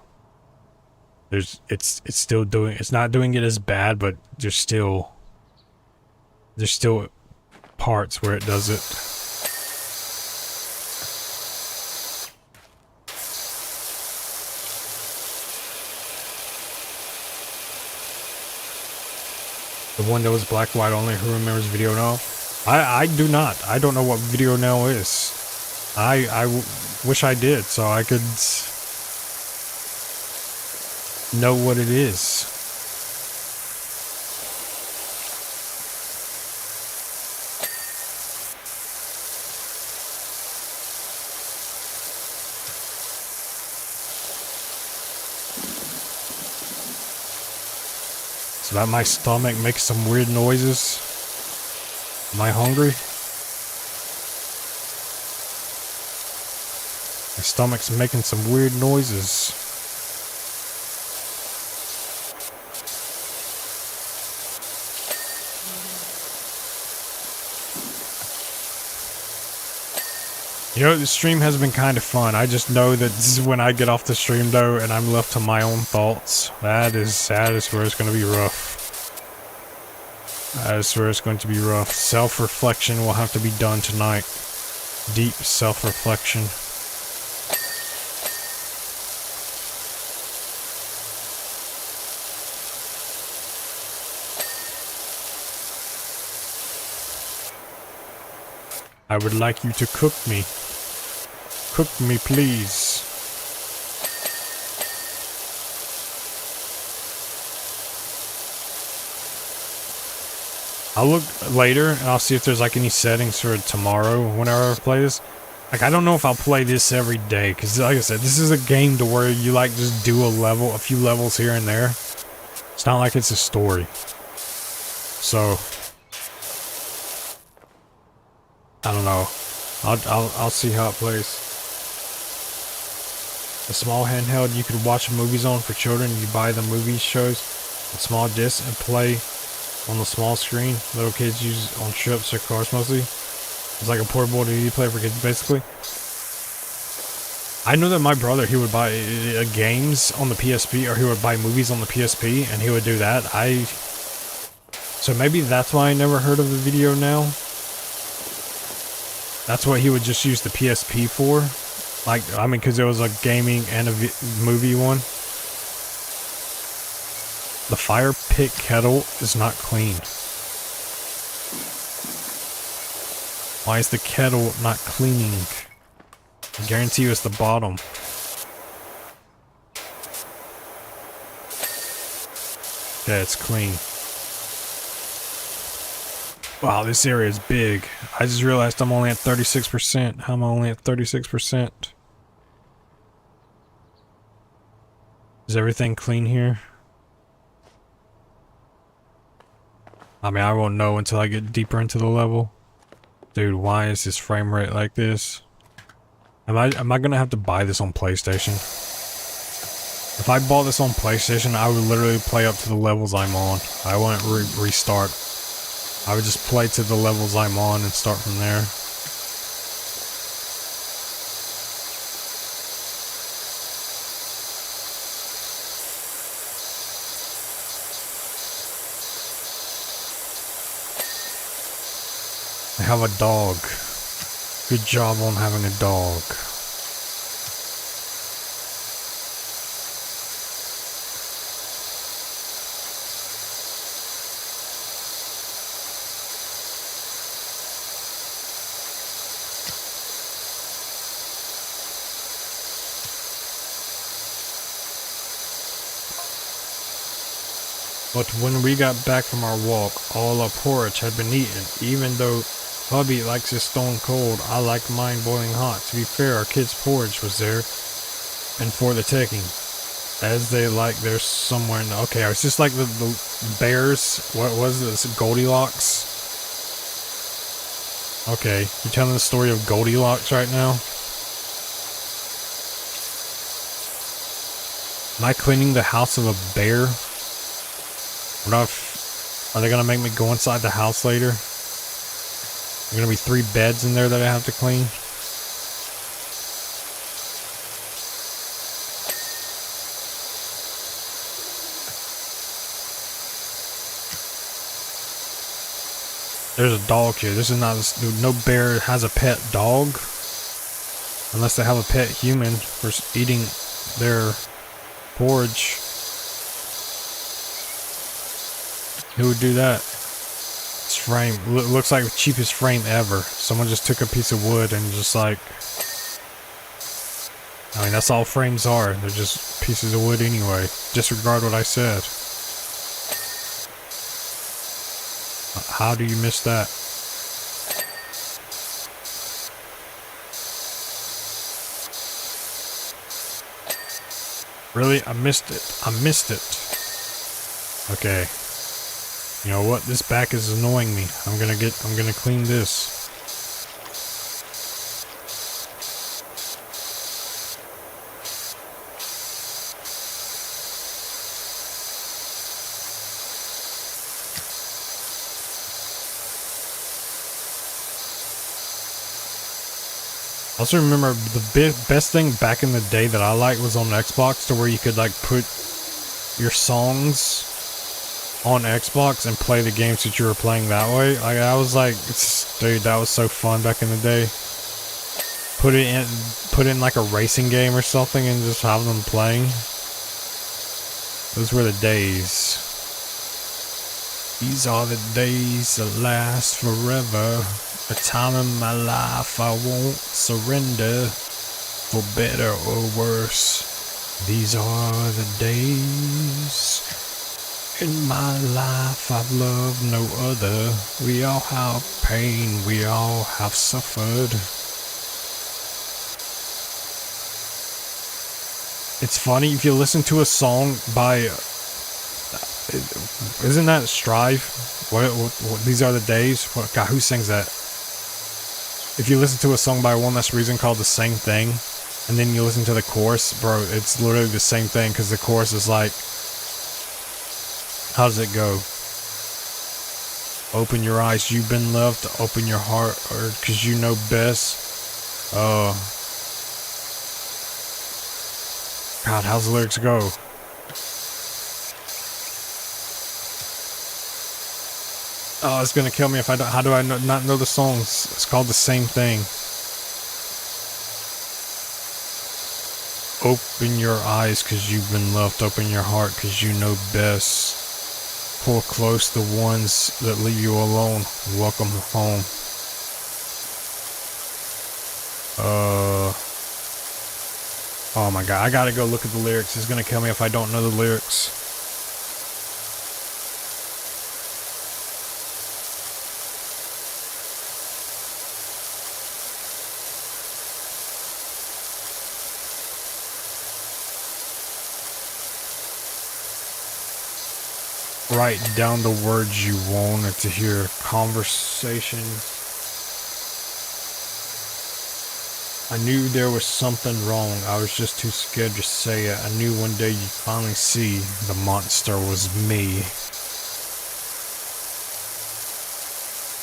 It's still doing. It's not doing it as bad, but there's still parts where it does it. The one that was black white only. Who remembers Video Now? I do not. I don't know what Video Now is. I wish I did so I could know what it is. So that my stomach makes some weird noises. Am I hungry? My stomach's making some weird noises. You know, the stream has been kind of fun. I just know that this is when I get off the stream though and I'm left to my own thoughts. That is where it's going to be rough. That is where it's going to be rough. Self-reflection will have to be done tonight. Deep self-reflection. I would like you to cook me. Cook me, please. I'll look later and I'll see if there's like any settings for tomorrow whenever I play this. Like, I don't know if I'll play this every day, because like I said, this is a game to where you like just do a few levels here and there. It's not like it's a story. So I don't know. I'll see how it plays. A small handheld you could watch movies on for children. You buy the movie shows a small disc and play on the small screen. Little kids use on trips or cars mostly. It's like a portable DVD player for kids, basically. I know that my brother, he would buy games on the PSP, or he would buy movies on the PSP, and he would do that. So maybe that's why I never heard of the Video Now. That's what he would just use the PSP for. Like, I mean, because it was a gaming and a movie one. The fire pit kettle is not clean. Why is the kettle not cleaning? I guarantee you it's the bottom. Yeah, it's clean. Wow, this area is big. I just realized I'm only at 36%. How am I only at 36%? Is everything clean here? I mean, I won't know until I get deeper into the level. Dude, why is this frame rate like this? Am I gonna have to buy this on PlayStation? If I bought this on PlayStation, I would literally play up to the levels I'm on. I wouldn't restart. I would just play to the levels I'm on and start from there. I have a dog. Good job on having a dog. But when we got back from our walk, all our porridge had been eaten. Even though Hubby likes it stone cold, I like mine boiling hot. To be fair, our kids' porridge was there, and for the taking. As they like theirs somewhere in the... Okay, it's just like the bears. What was this? Goldilocks? Okay, you're telling the story of Goldilocks right now? Am I cleaning the house of a bear? Are they gonna make me go inside the house later? There's gonna be 3 beds in there that I have to clean. There's a dog here. This is not... No bear has a pet dog. Unless they have a pet human for eating their porridge. Who would do that? This frame looks like the cheapest frame ever. Someone just took a piece of wood and just like... I mean, that's all frames are. They're just pieces of wood anyway. Disregard what I said. How do you miss that? Really? I missed it. I missed it. Okay. You know what? This back is annoying me. I'm gonna clean this. I also remember the best thing back in the day that I liked was on Xbox, to where you could like put your songs on Xbox and play the games that you were playing that way. Like, I was like, dude, that was so fun back in the day. Put in like a racing game or something and just have them playing. Those were the days. These are the days that last forever. A time in my life I won't surrender. for better or worse. These are the days. In my life I've loved no other. We all have pain, we all have suffered. It's funny if you listen to a song by, isn't that Strive? What These Are the Days? What, God, who sings that? If you listen to a song by One Less Reason called The Same Thing, and then you listen to the chorus, bro, it's literally the same thing, because the chorus is like, how does it go? Open your eyes, you've been loved. Open your heart, or because you know best. God, how's the lyrics go? Oh, it's gonna kill me if I don't. How do I not know the songs? It's called The Same Thing. Open your eyes, cause you've been loved. Open your heart, cause you know best. Pull close the ones that leave you alone. Welcome home. Oh my God, I gotta go look at the lyrics. It's gonna kill me if I don't know the lyrics. Write down the words you wanted to hear. Conversation. I knew there was something wrong. I was just too scared to say it. I knew one day you'd finally see the monster was me.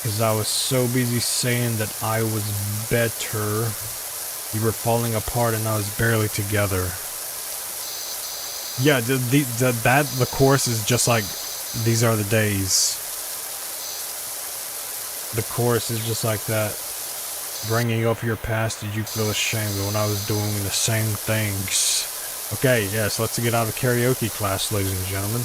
Cause I was so busy saying that I was better. You were falling apart and I was barely together. Yeah, the chorus is just like These Are the Days. The chorus is just like that. Bringing up your past, did you feel ashamed when I was doing the same things? Okay, yes, let's get out of karaoke class, ladies and gentlemen.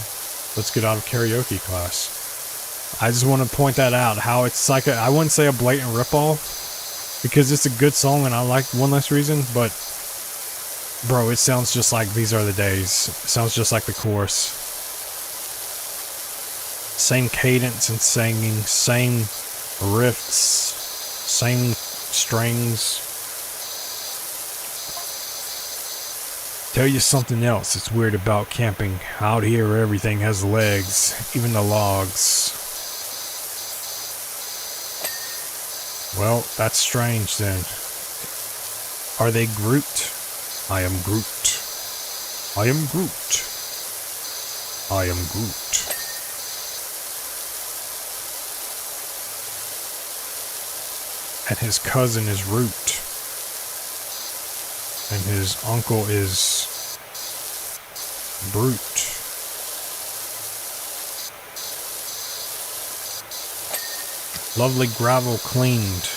Let's get out of karaoke class. I just want to point that out, how it's like I wouldn't say a blatant ripoff, because it's a good song and I like One Less Reason, but bro, it sounds just like These Are the Days. It sounds just like the chorus. Same cadence and singing, same riffs, same strings. Tell you something else that's weird about camping. Out here everything has legs, even the logs. Well, that's strange then. Are they Groot? I am Groot. I am Groot. I am Groot. And his cousin is Root. And his uncle is Brute. Lovely gravel cleaned.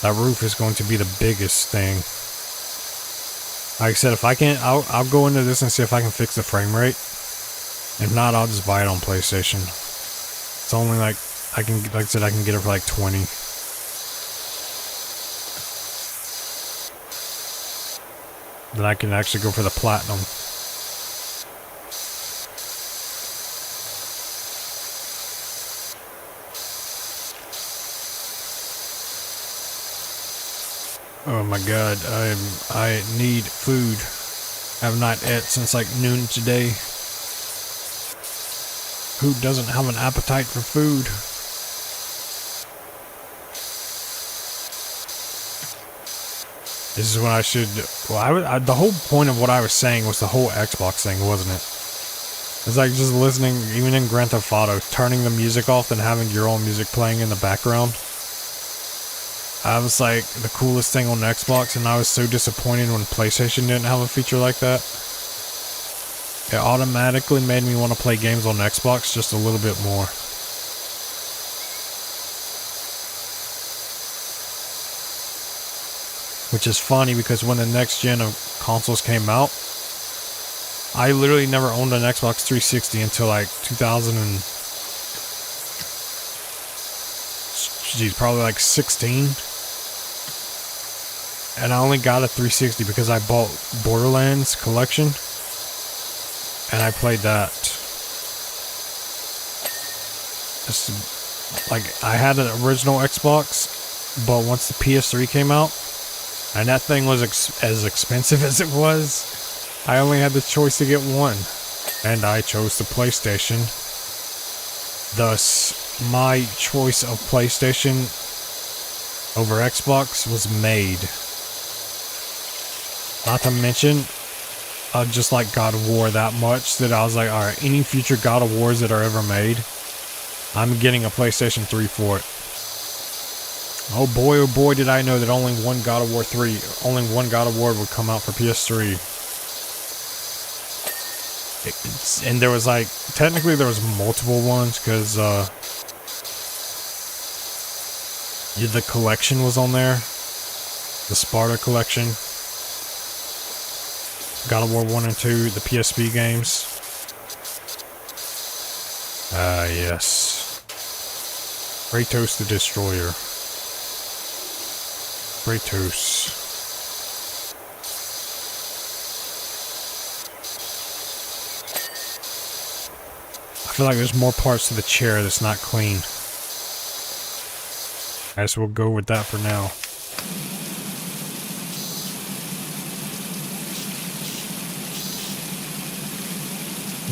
That roof is going to be the biggest thing. Like I said, if I can't, I'll go into this and see if I can fix the frame rate. If not, I'll just buy it on PlayStation. It's only like I can get it for like 20. Then I can actually go for the platinum. Oh my God, I need food. I have not ate since like noon today. Who doesn't have an appetite for food? This is when I should. Well, the whole point of what I was saying was the whole Xbox thing, wasn't it? It's like just listening, even in Grand Theft Auto, turning the music off and having your own music playing in the background. I was like the coolest thing on Xbox, and I was so disappointed when PlayStation didn't have a feature like that. It automatically made me want to play games on Xbox just a little bit more. Which is funny because when the next gen of consoles came out, I literally never owned an Xbox 360 until like 2000 and... Geez, probably like 16. And I only got a 360 because I bought Borderlands Collection. And I played that. Just, like, I had an original Xbox, but once the PS3 came out, and that thing was as expensive as it was, I only had the choice to get one. And I chose the PlayStation. Thus, my choice of PlayStation over Xbox was made. Not to mention, I just like God of War that much that I was like, alright, any future God of Wars that are ever made, I'm getting a PlayStation 3 for it. Oh boy, did I know that only one God of War would come out for PS3. And there was like, technically there was multiple ones, because the collection was on there. The Sparta collection. God of War 1 and 2, the PSP games. Yes. Kratos the Destroyer. Kratos. I feel like there's more parts to the chair that's not clean. I guess we'll go with that for now.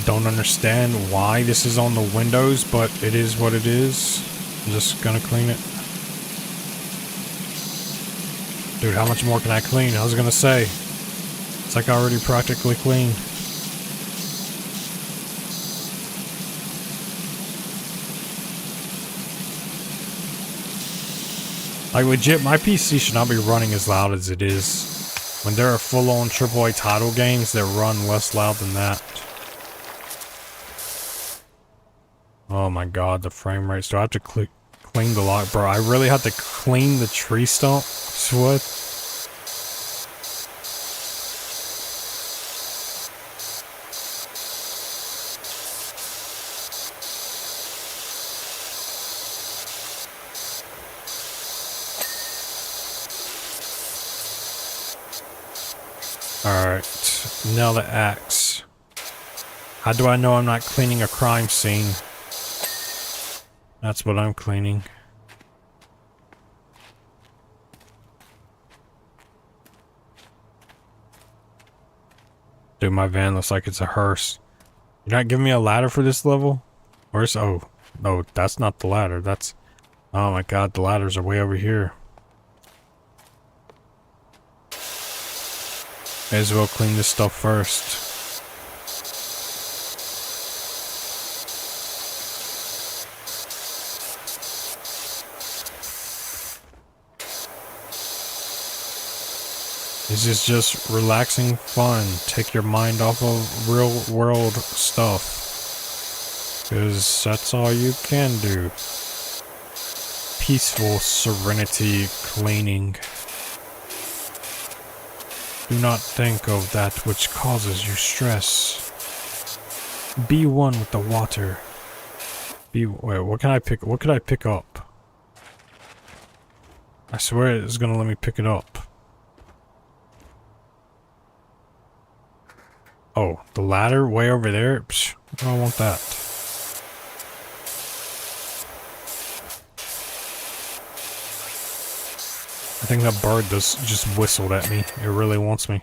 Don't understand why this is on the windows, but it is what it is. I'm just gonna clean it. Dude, how much more can I clean? I was gonna say. It's like already practically clean. Like legit, my PC should not be running as loud as it is. When there are full-on AAA title games that run less loud than that. Oh my god, the frame rates. Do I have to clean the lock? Bro, I really have to clean the tree stump? What? Alright, now the axe. How do I know I'm not cleaning a crime scene? That's what I'm cleaning. Dude, my van looks like it's a hearse. You're not giving me a ladder for this level? Where's... oh, no, that's not the ladder. That's... oh my god, the ladders are way over here. May as well clean this stuff first. This is just relaxing fun. Take your mind off of real world stuff. Because that's all you can do. Peaceful serenity cleaning. Do not think of that which causes you stress. Be one with the water. Wait, what can I pick? What could I pick up? I swear it's gonna let me pick it up. Oh, the ladder way over there? Psh, I don't want that. I think that bird just whistled at me. It really wants me.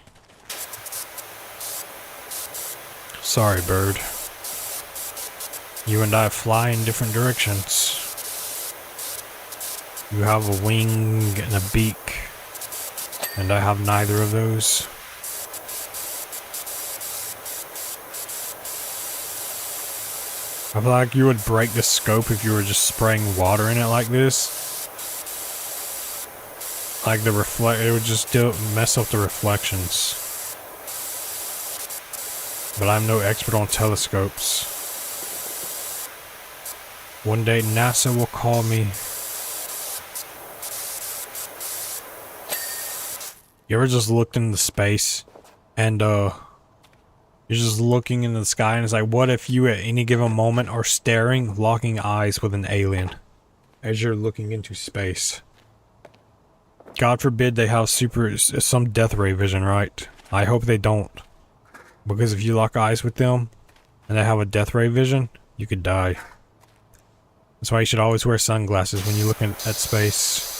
Sorry, bird. You and I fly in different directions. You have a wing and a beak, and I have neither of those. I feel like you would break the scope if you were just spraying water in it like this. Like the it would just mess up the reflections. But I'm no expert on telescopes. One day NASA will call me. You ever just looked into space and you're just looking into the sky and it's like, what if you at any given moment are staring, locking eyes with an alien as you're looking into space? God forbid they have some death ray vision, right? I hope they don't. Because if you lock eyes with them and they have a death ray vision, you could die. That's why you should always wear sunglasses when you're looking at space.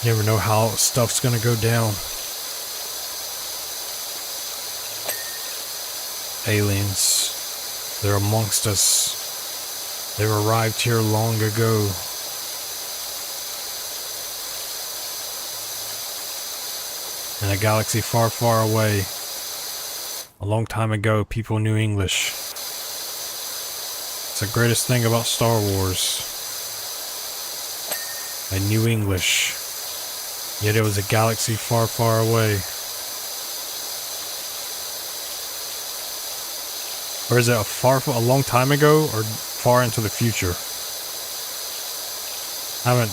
You never know how stuff's gonna go down. Aliens. They're amongst us. They've arrived here long ago. In a galaxy far, far away. A long time ago, people knew English. It's the greatest thing about Star Wars. They knew English. Yet it was a galaxy far, far away. Or is it a long time ago, or far into the future? I'm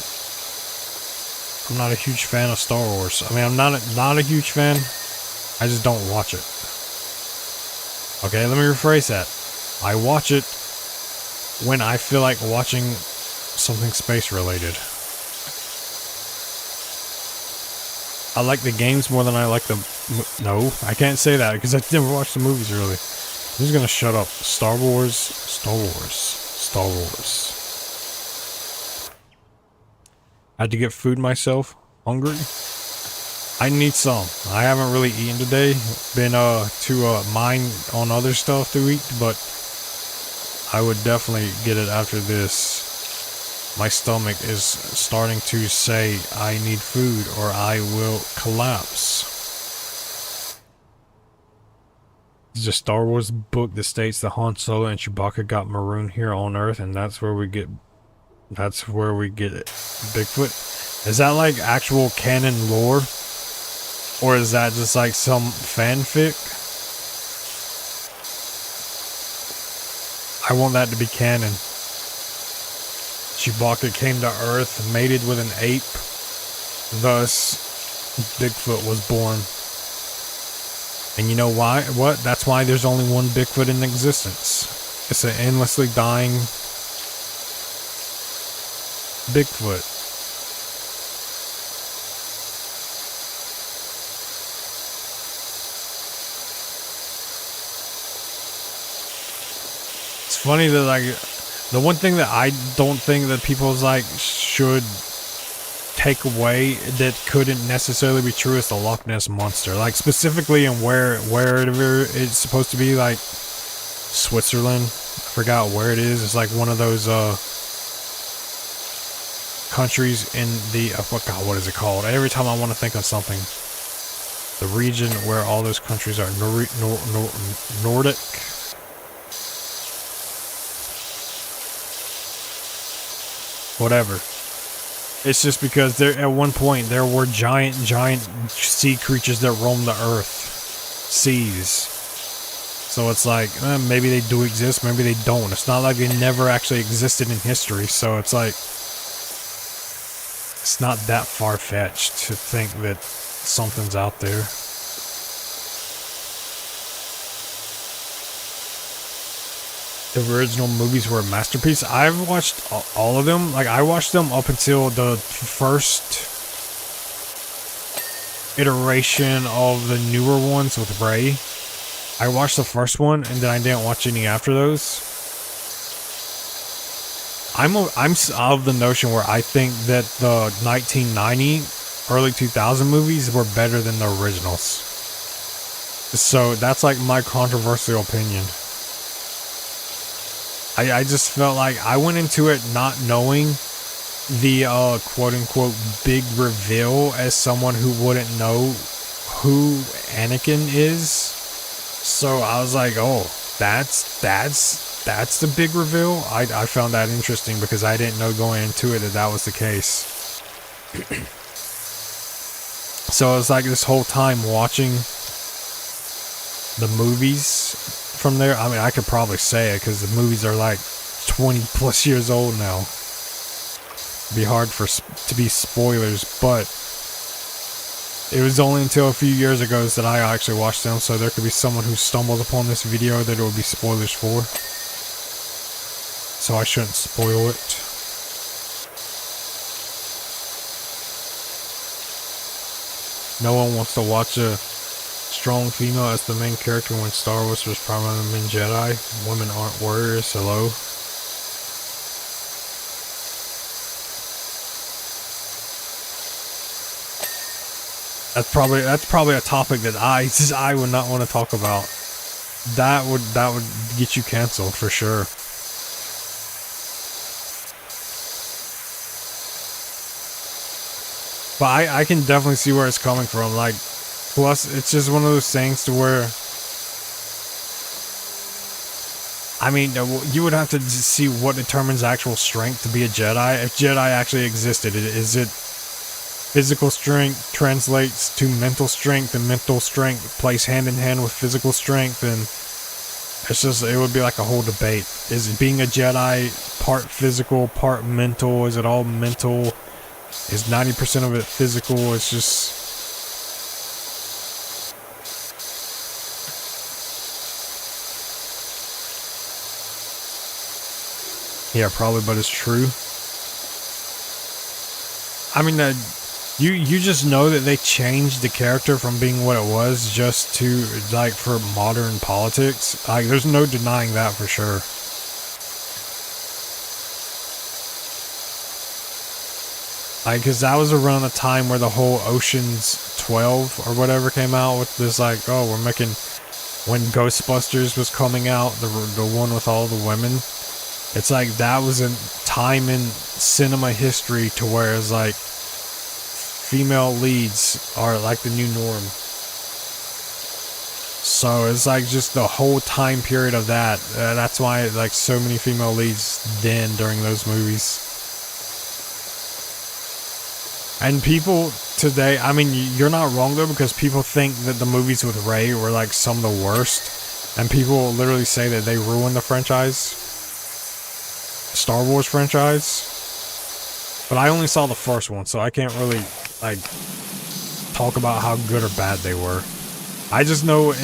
not a huge fan of Star Wars. I mean, I'm not a huge fan. I just don't watch it. Okay, let me rephrase that. I watch it when I feel like watching something space related. I like the games more than I like the... No, I can't say that because I never watched the movies really. I'm just gonna shut up. Star Wars, Star Wars, Star Wars. I had to get food myself. Hungry? I need some. I haven't really eaten today. Been to mine on other stuff to eat, but I would definitely get it after this. My stomach is starting to say I need food or I will collapse. There's a Star Wars book that states that Han Solo and Chewbacca got marooned here on Earth, and that's where we get it. Bigfoot. Is that like actual canon lore? Or is that just like some fanfic? I want that to be canon. Chewbacca came to Earth, mated with an ape. Thus, Bigfoot was born. And you know why? What? That's why there's only one Bigfoot in existence. It's an endlessly dying Bigfoot. It's funny that like the one thing that I don't think that people's like should take away that couldn't necessarily be true is the Loch Ness Monster. Like specifically in wherever it's supposed to be, like Switzerland. I forgot where it is. It's like one of those countries in the what is it called? Every time I want to think of something, the region where all those countries are Nordic. Whatever. It's just because there at one point there were giant sea creatures that roamed the earth, seas. So it's like maybe they do exist, maybe they don't. It's not like they never actually existed in history. So it's like it's not that far-fetched to think that something's out there. The original movies were a masterpiece. I've watched all of them. Like, I watched them up until the first iteration of the newer ones with Rey. I watched the first one, and then I didn't watch any after those. I'm of the notion where I think that the 1990, early 2000 movies were better than the originals. So that's like my controversial opinion. I just felt like I went into it not knowing the quote-unquote big reveal as someone who wouldn't know who Anakin is. So I was like, oh, that's the big reveal. I found that interesting because I didn't know going into it that was the case. So it was like this whole time watching the movies from there. I mean, I could probably say it because the movies are like 20 plus years old now. It'd be hard to be spoilers, but it was only until a few years ago that I actually watched them, so there could be someone who stumbles upon this video that it would be spoilers for. so I shouldn't spoil it. No one wants to watch a strong female as the main character when Star Wars was primarily men Jedi. Women aren't warriors. Hello. That's probably a topic that I would not want to talk about. That would get you canceled for sure. But I can definitely see where it's coming from. Like, plus it's just one of those things to where, I mean, you would have to see what determines actual strength to be a Jedi. If Jedi actually existed, is it physical strength translates to mental strength, and mental strength plays hand in hand with physical strength, and it's just, it would be like a whole debate. Is being a Jedi part physical, part mental? Is it all mental? Is 90% of it physical? It's just... yeah, probably, but it's true. I mean, you just know that they changed the character from being what it was just to, like, for modern politics. Like, there's no denying that for sure. Like, cause that was around the time where the whole Ocean's 12 or whatever came out with this, like, oh, we're making, when Ghostbusters was coming out, the one with all the women. It's like, that was a time in cinema history to where it's like, female leads are like the new norm. So it's like just the whole time period of that. That's why like so many female leads then during those movies. And people today, I mean, you're not wrong though, because people think that the movies with Rey were like some of the worst. And people literally say that they ruined the franchise. Star Wars franchise. But I only saw the first one, so I can't really, like, talk about how good or bad they were. I just know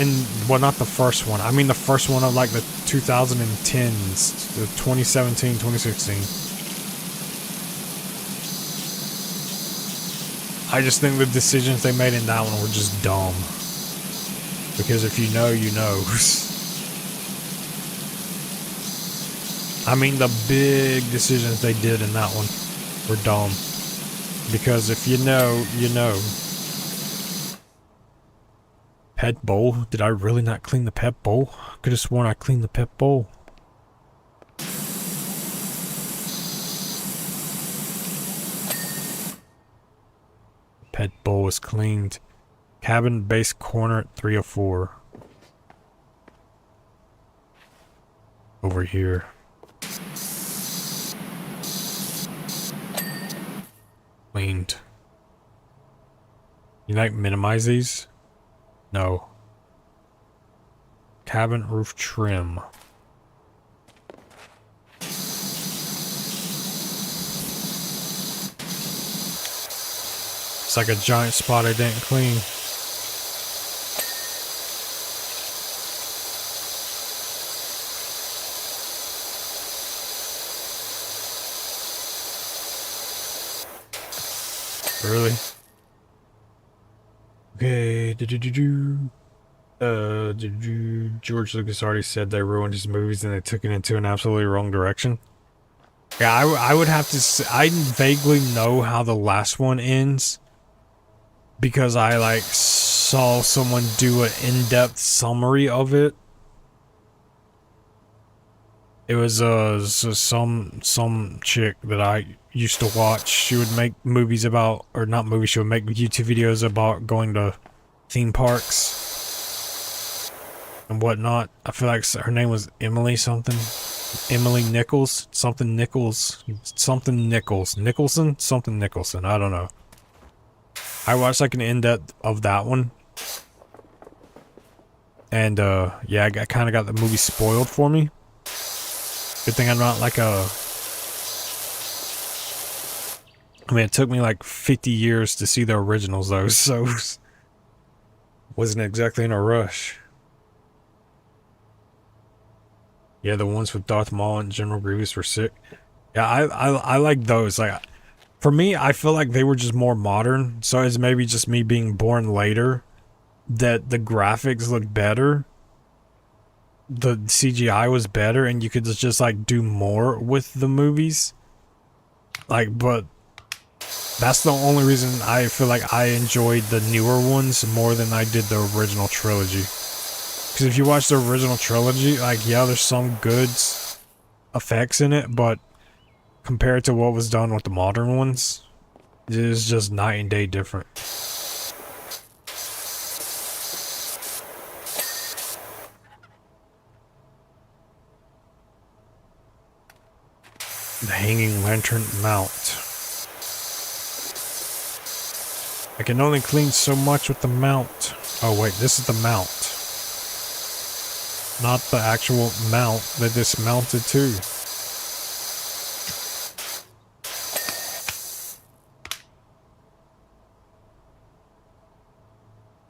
well, not the first one. I mean the first one of like the 2010s, the 2017, 2016. I just think the decisions they made in that one were just dumb. Because if you know, you know. I mean, the big decisions they did in that one were dumb. Because if you know, you know. Pet bowl? Did I really not clean the pet bowl? I could have sworn I cleaned the pet bowl. Pet bowl is cleaned. Cabin base corner at 304. Over here. Cleaned. You like minimize these? No. Cabin roof trim. It's like a giant spot I didn't clean. Really? Okay. George Lucas already said they ruined his movies and they took it into an absolutely wrong direction. Yeah, I would have to say, I vaguely know how the last one ends. Because I like saw someone do an in-depth summary of it. It was some chick that I used to watch. She would make movies about, or not movies, she would make YouTube videos about going to theme parks and whatnot. I feel like her name was Emily something. Emily Nichols? Something Nichols. Something Nichols. Nicholson? Something Nicholson. I don't know. I watched like an in-depth of that one. And yeah, I kind of got the movie spoiled for me. Good thing I'm not like a... I mean, it took me like 50 years to see the originals though, so... wasn't exactly in a rush. Yeah, the ones with Darth Maul and General Grievous were sick. Yeah, I like those. Like, for me, I feel like they were just more modern. So it's maybe just me being born later that the graphics look better. The CGI was better, and you could just like do more with the movies. Like, but that's the only reason I feel like I enjoyed the newer ones more than I did the original trilogy. Because if you watch the original trilogy, like, yeah, there's some good effects in it, but compared to what was done with the modern ones, it is just night and day different. The Hanging Lantern Mount. I can only clean so much with the mount. Oh wait, this is the mount. Not the actual mount that this mounted to.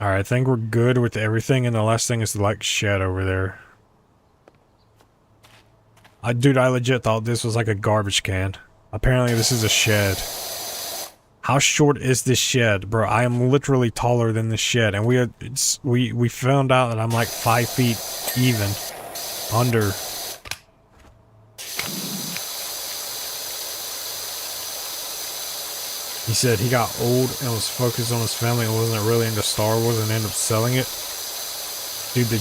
Alright, I think we're good with everything, and the last thing is the like shed over there. Dude, I legit thought this was like a garbage can. Apparently this is a shed. How short is this shed, bro? I am literally taller than this shed, and we found out that I'm like 5 feet even under. He said he got old and was focused on his family and wasn't really into Star Wars and ended up selling it. Dude, the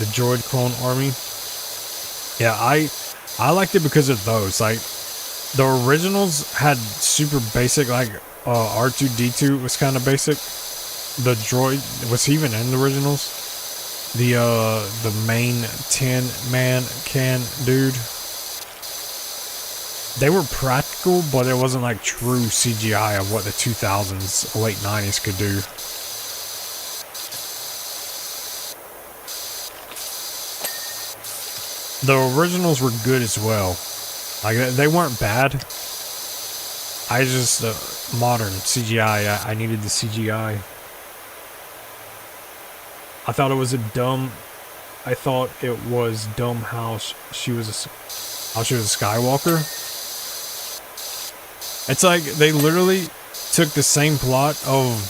droid clone army. Yeah, I liked it because of those. Like, the originals had super basic, like, R2-D2 was kind of basic. The droid, was he even in the originals? The main Tin Man can dude. They were practical, but it wasn't like true CGI of what the 2000s, late 90s could do. The originals were good as well. Like, they weren't bad. I just, modern CGI, I needed the CGI. I thought it was dumb how she was a Skywalker. It's like, they literally took the same plot of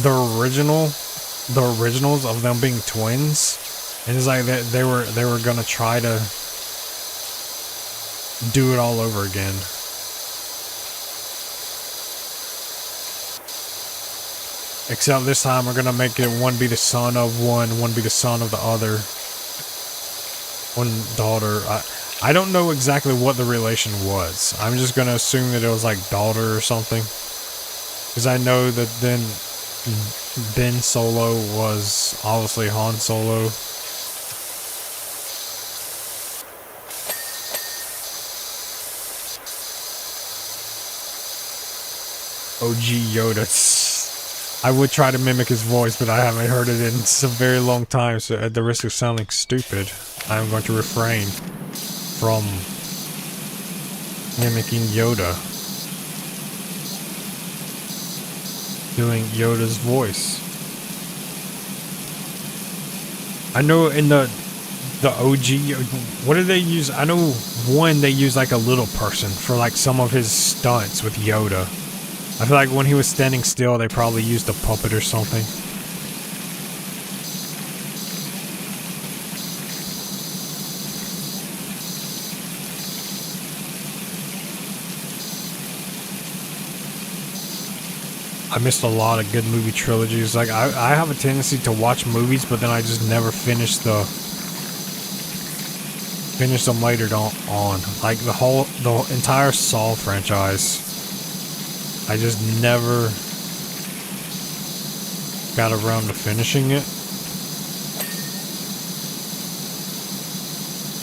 the originals of them being twins. And it's like they were gonna try to do it all over again. Except this time we're gonna make it one be the son of one be the son of the other. One daughter. I don't know exactly what the relation was. I'm just gonna assume that it was like daughter or something. Because I know that then Ben Solo was obviously Han Solo. OG Yoda. I would try to mimic his voice, but I haven't heard it in a very long time, so at the risk of sounding stupid, I'm going to refrain from mimicking Yoda. Doing Yoda's voice. I know in the OG, what do they use? I know one, they use like a little person for like some of his stunts with Yoda. I feel like when he was standing still, they probably used a puppet or something. I missed a lot of good movie trilogies. Like, I have a tendency to watch movies, but then I just never finish them later on. Like, the entire Saw franchise. I just never got around to finishing it.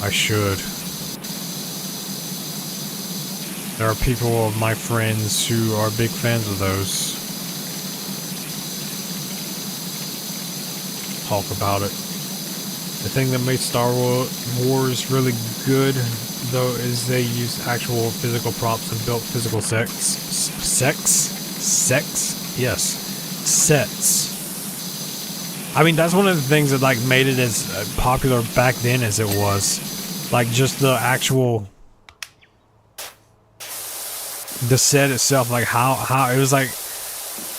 I should. There are people of my friends who are big fans of those. Talk about it. The thing that made Star Wars really good, though, is they used actual physical props and built physical sets. I mean, that's one of the things that like made it as popular back then as it was. Like just the actual the set itself, like how it was like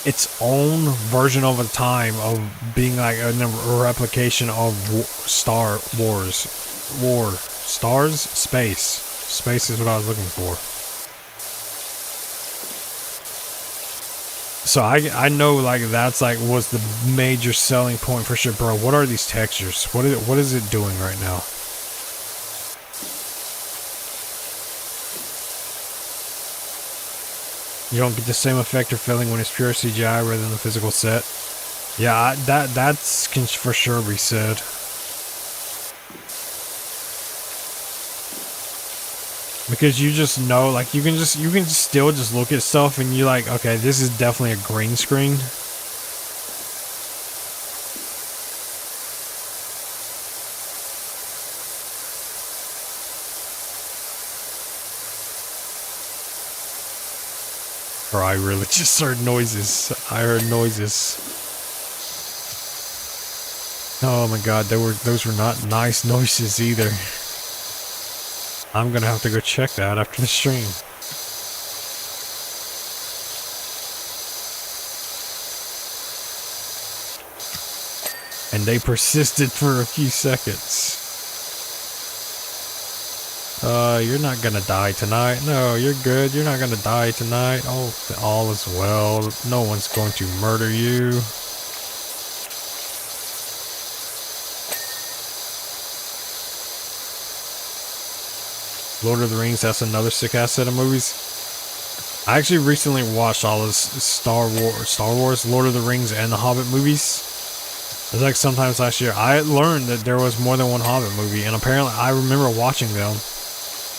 its own version of a time of being like a replication of Star Wars. Space is what I was looking for. So I know like that's like was the major selling point for sure, bro. What are these textures? What is it doing right now? You don't get the same effect or feeling when it's pure CGI rather than the physical set. Yeah, that's can for sure be said. Because you just know, like you can still just look at stuff and you're like, okay, this is definitely a green screen. Or I really just heard noises. I heard noises. Oh my god, those were not nice noises either. I'm gonna have to go check that after the stream. And they persisted for a few seconds. You're not gonna die tonight. No, you're good. You're not gonna die tonight. Oh, all is well. No one's going to murder you. Lord of the Rings, that's another sick-ass set of movies. I actually recently watched all this Star Wars, Lord of the Rings, and the Hobbit movies. It was like sometimes last year. I learned that there was more than one Hobbit movie, and apparently I remember watching them.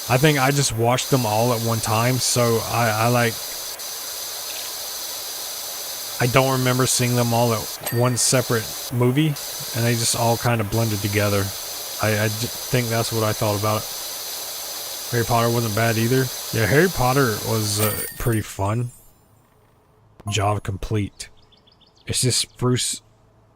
I think I just watched them all at one time, so I don't remember seeing them all at one separate movie, and they just all kind of blended together. I think that's what I thought about it. Harry Potter wasn't bad either. Yeah, Harry Potter was pretty fun. Job complete. It's just spruce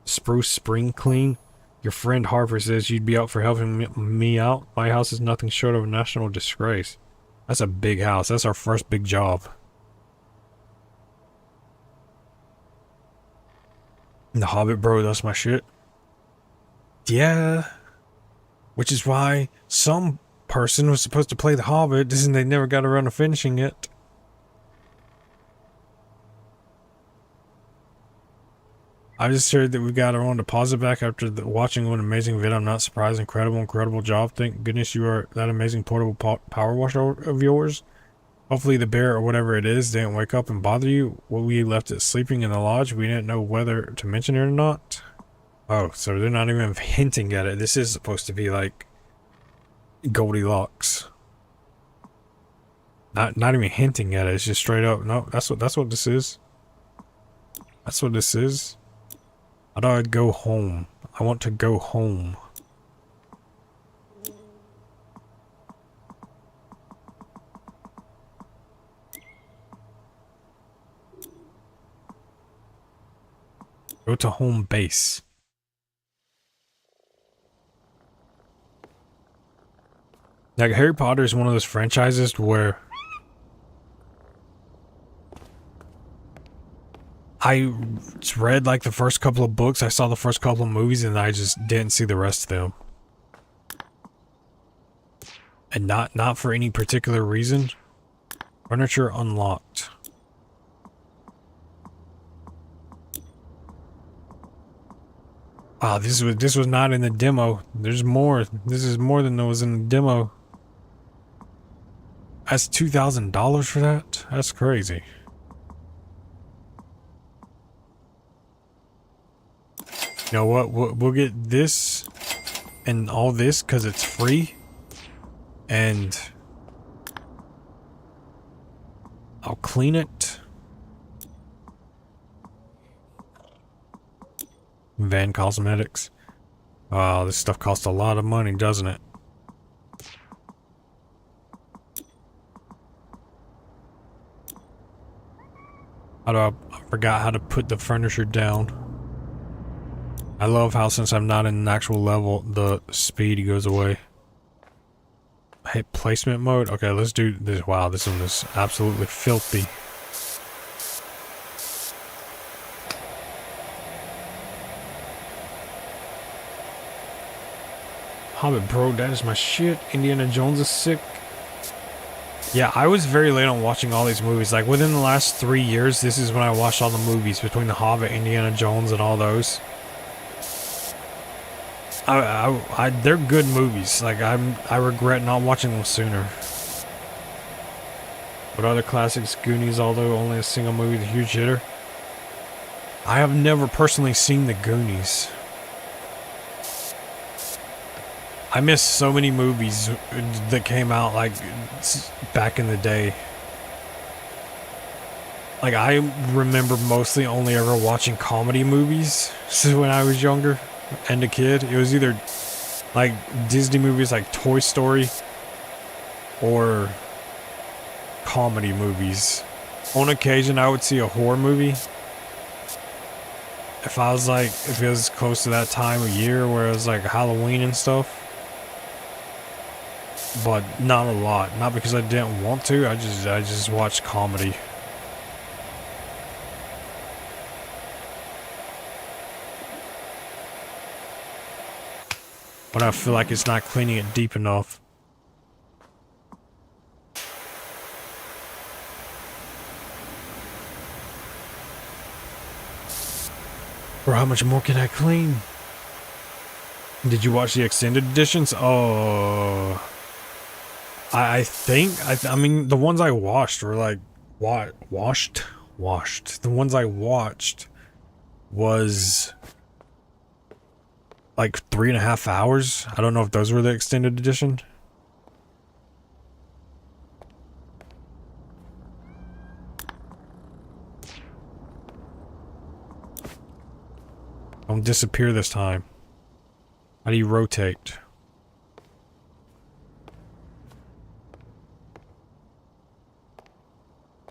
spring clean. Your friend Harper says you'd be out for helping me out. My house is nothing short of a national disgrace. That's a big house. That's our first big job. The Hobbit, bro, that's my shit. Yeah. Which is why some person was supposed to play the Hobbit, and they never got around to finishing it. I just heard that we got our own deposit back after watching one amazing vid. I'm not surprised. Incredible job. Thank goodness you are that amazing portable power wash of yours. Hopefully the bear or whatever it is didn't wake up and bother you. Well, we left it sleeping in the lodge. We didn't know whether to mention it or not. Oh, so they're not even hinting at it. This is supposed to be like Goldilocks. Not even hinting at it. It's just straight up. No, that's what this is. That's what this is. How do I go home? I want to go home. Go to home base. Like Harry Potter is one of those franchises where I read like the first couple of books, I saw the first couple of movies, and I just didn't see the rest of them. And not for any particular reason. Furniture unlocked. Ah, this was not in the demo. There's more. This is more than there was in the demo. That's $2,000 for that? That's crazy. You know what? We'll get this and all this because it's free. And I'll clean it. Van Cosmetics. Wow, this stuff costs a lot of money, doesn't it? I forgot how to put the furniture down. I love how since I'm not in an actual level, the speed goes away. Hit placement mode. Okay, let's do this. Wow, this one is absolutely filthy. Hobbit, bro, that is my shit. Indiana Jones is sick. Yeah, I was very late on watching all these movies. Like, within the last 3 years, this is when I watched all the movies between The Hobbit, Indiana Jones, and all those. They're good movies. Like, I regret not watching them sooner. But other classics, Goonies, although only a single movie, the huge hitter. I have never personally seen the Goonies. I missed so many movies that came out like back in the day. Like, I remember mostly only ever watching comedy movies when I was younger and a kid. It was either like Disney movies like Toy Story or comedy movies. On occasion, I would see a horror movie. If it was close to that time of year where it was like Halloween and stuff. But not a lot. Not because I didn't want to, I just watched comedy. When I feel like it's not cleaning it deep enough. Or how much more can I clean? Did you watch the extended editions? Oh, I mean, the ones I watched were like, washed. The ones I watched was like 3.5 hours. I don't know if those were the extended edition. Don't disappear this time. How do you rotate?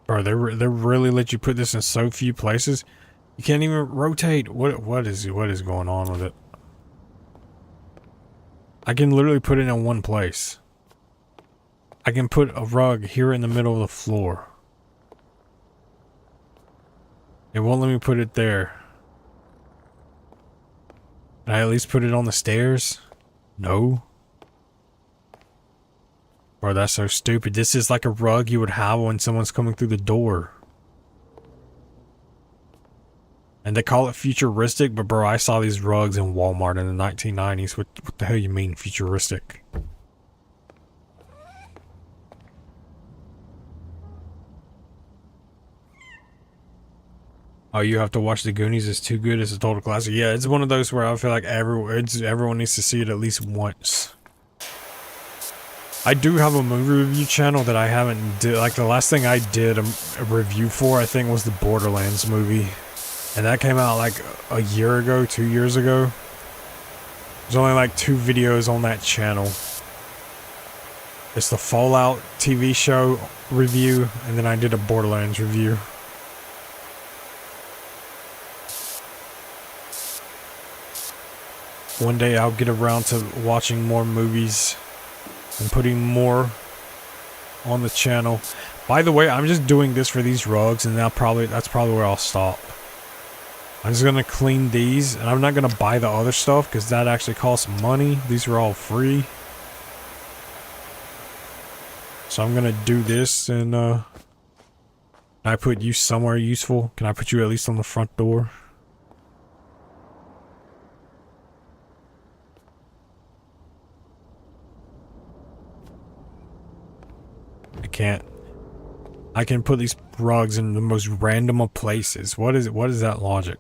Bro, they really let you put this in so few places. You can't even rotate. What is going on with it? I can literally put it in one place. I can put a rug here in the middle of the floor. It won't let me put it there. Can I at least put it on the stairs? No. Bro, that's so stupid. This is like a rug you would have when someone's coming through the door. And they call it futuristic, but bro, I saw these rugs in Walmart in the 1990s. What the hell you mean futuristic? Oh, you have to watch The Goonies. It's too good. It's a total classic. Yeah, it's one of those where I feel like everyone needs to see it at least once. I do have a movie review channel that I haven't did. Like, the last thing I did a review for, I think, was the Borderlands movie. And that came out like a year ago, 2 years ago. There's only like 2 videos on that channel. It's the Fallout TV show review, and then I did a Borderlands review. One day I'll get around to watching more movies and putting more on the channel. By the way, I'm just doing this for these rugs, and that's probably where I'll stop. I'm just gonna clean these, and I'm not gonna buy the other stuff because that actually costs money. These are all free. So I'm gonna do this, and can I put you somewhere useful? Can I put you at least on the front door? I can't. I can put these rugs in the most random of places. What is that logic?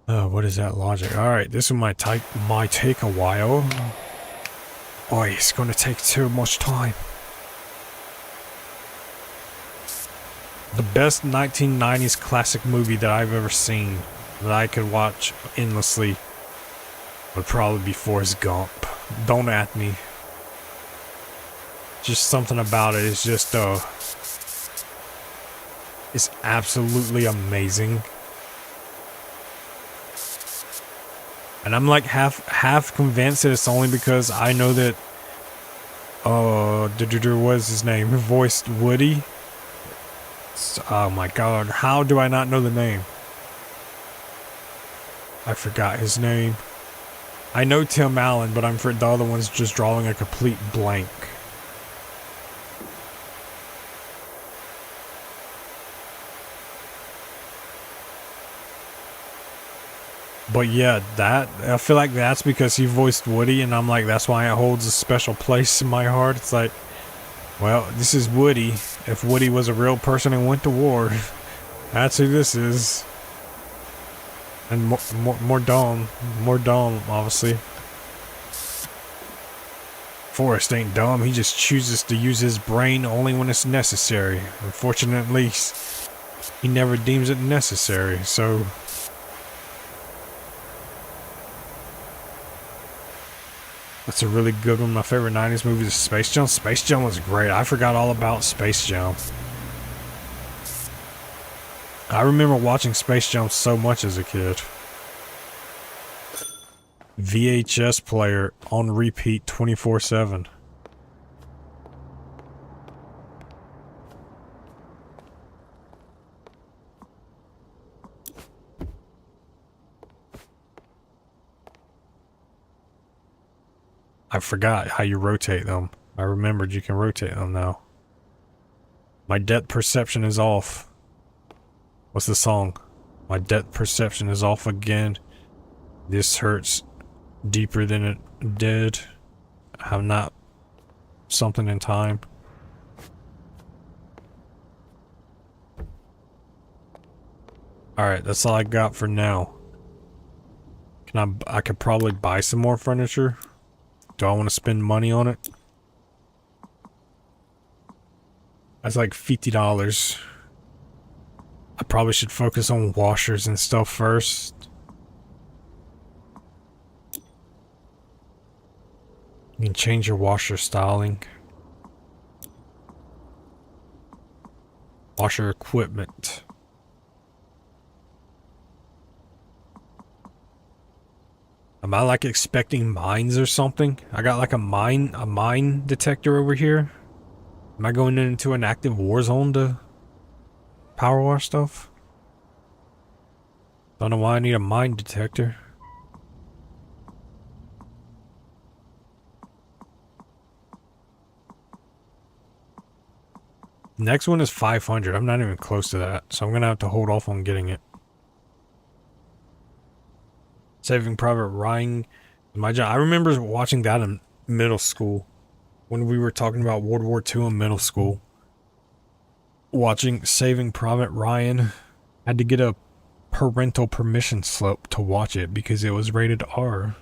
Oh, what is that logic? Alright, this might take a while. Oh, it's gonna take too much time. The best 1990s classic movie that I've ever seen that I could watch endlessly would probably be Forrest Gump. Don't at me. Just something about it is just it's absolutely amazing. And I'm like half convinced that it's only because I know that what's his name? Who voiced Woody? Oh my god, how do I not know the name? I forgot his name. I know Tim Allen, but I'm for the other one's just drawing a complete blank. But yeah, I feel like that's because he voiced Woody, and I'm like, that's why it holds a special place in my heart. It's like, well, this is Woody. If Woody was a real person and went to war, that's who this is. And more dumb, obviously. Forrest ain't dumb. He just chooses to use his brain only when it's necessary. Unfortunately, he never deems it necessary. So. That's a really good one. My favorite 90s movie is Space Jam. Space Jam was great. I forgot all about Space Jam. I remember watching Space Jam so much as a kid. VHS player on repeat 24/7. I forgot how you rotate them. I remembered you can rotate them now. My depth perception is off. What's the song? My depth perception is off again. This hurts deeper than it did. I'm not something in time. Alright, that's all I got for now. I could probably buy some more furniture. Do I want to spend money on it? That's like $50. I probably should focus on washers and stuff first. You can change your washer styling. Washer equipment. Am I like expecting mines or something? I got like a mine detector over here. Am I going into an active war zone to power wash stuff? Don't know why I need a mine detector. Next one is 500. I'm not even close to that, so I'm gonna have to hold off on getting it. Saving Private Ryan. My job. I remember watching that in middle school when we were talking about World War II in middle school. Watching Saving Private Ryan. Had to get a parental permission slip to watch it because it was rated R.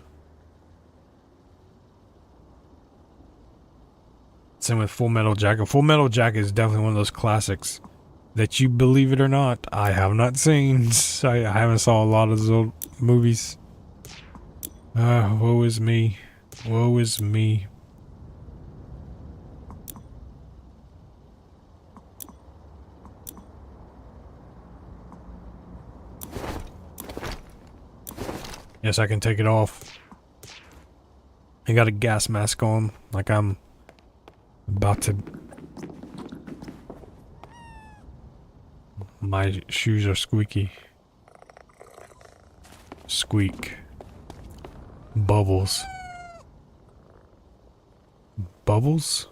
Same with Full Metal Jacket. Full Metal Jacket is definitely one of those classics that, you believe it or not, I have not seen. I haven't saw a lot of those old movies. Woe is me. Woe is me. Yes, I can take it off. I got a gas mask on, like I'm about to... My shoes are squeaky. Squeak. Bubbles. Bubbles?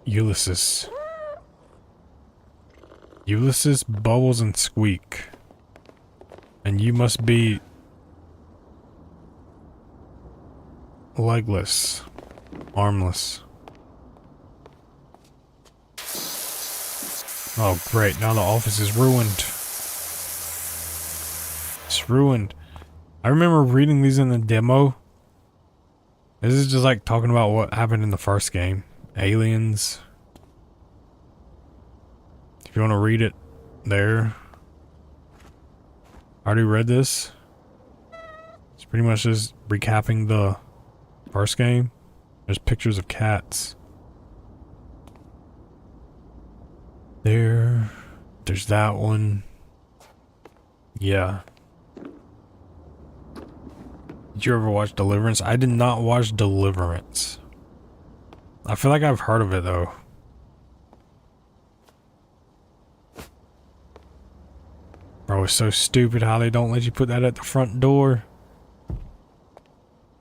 Ulysses. Ulysses, Bubbles, and Squeak. And you must be... legless. Armless. Oh great, now the office is ruined. It's ruined. I remember reading these in the demo. This is just like talking about what happened in the first game. Aliens. If you want to read it there. I already read this. It's pretty much just recapping the first game. There's pictures of cats. There's that one. Yeah. Did you ever watch Deliverance? I did not watch Deliverance. I feel like I've heard of it though. Bro, it's so stupid how they don't let you put that at the front door.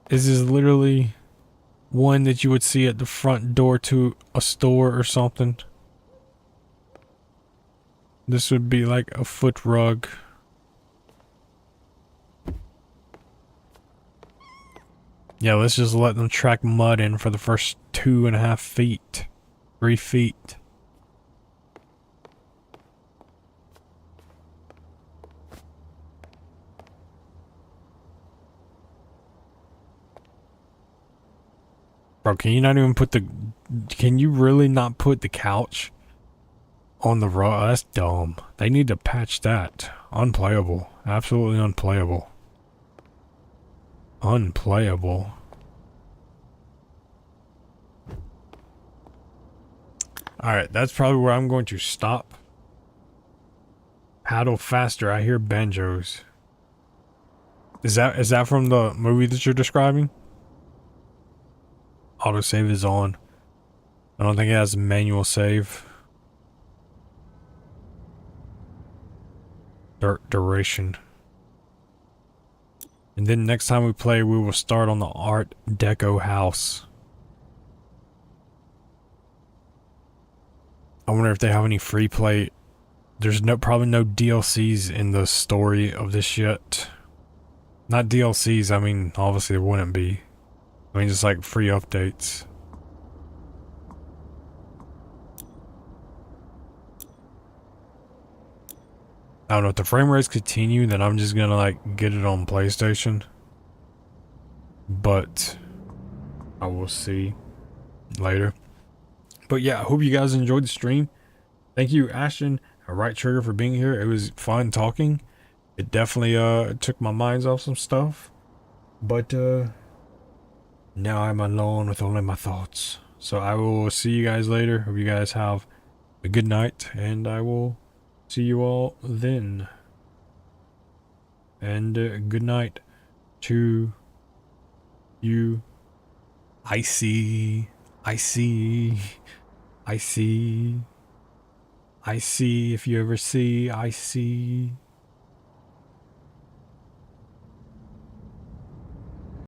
This is literally one that you would see at the front door to a store or something. This would be like a foot rug. Yeah, let's just let them track mud in for the first 2.5 feet. 3 feet. Bro, can you not even put the... Can you really not put the couch on the rug? That's dumb. They need to patch that. Unplayable. Absolutely unplayable. Unplayable. Alright, that's probably where I'm going to stop. Paddle faster. I hear banjos. Is that from the movie that you're describing? Autosave is on. I don't think it has a manual save. Duration. And then next time we play, we will start on the Art Deco house. I wonder if they have any free play. There's probably no DLCs in the story of this yet. Not DLCs, I mean, obviously there wouldn't be. I mean, just like free updates. I don't know, if the frame rates continue, then I'm just gonna like get it on PlayStation. But I will see later. But yeah, I hope you guys enjoyed the stream. Thank you, Ashton and Right Trigger, for being here. It was fun talking. It definitely took my minds off some stuff. But now I'm alone with only my thoughts. So I will see you guys later. Hope you guys have a good night, and I will see you all then. And good night to you. I see. I see. I see. I see. If you ever see, I see.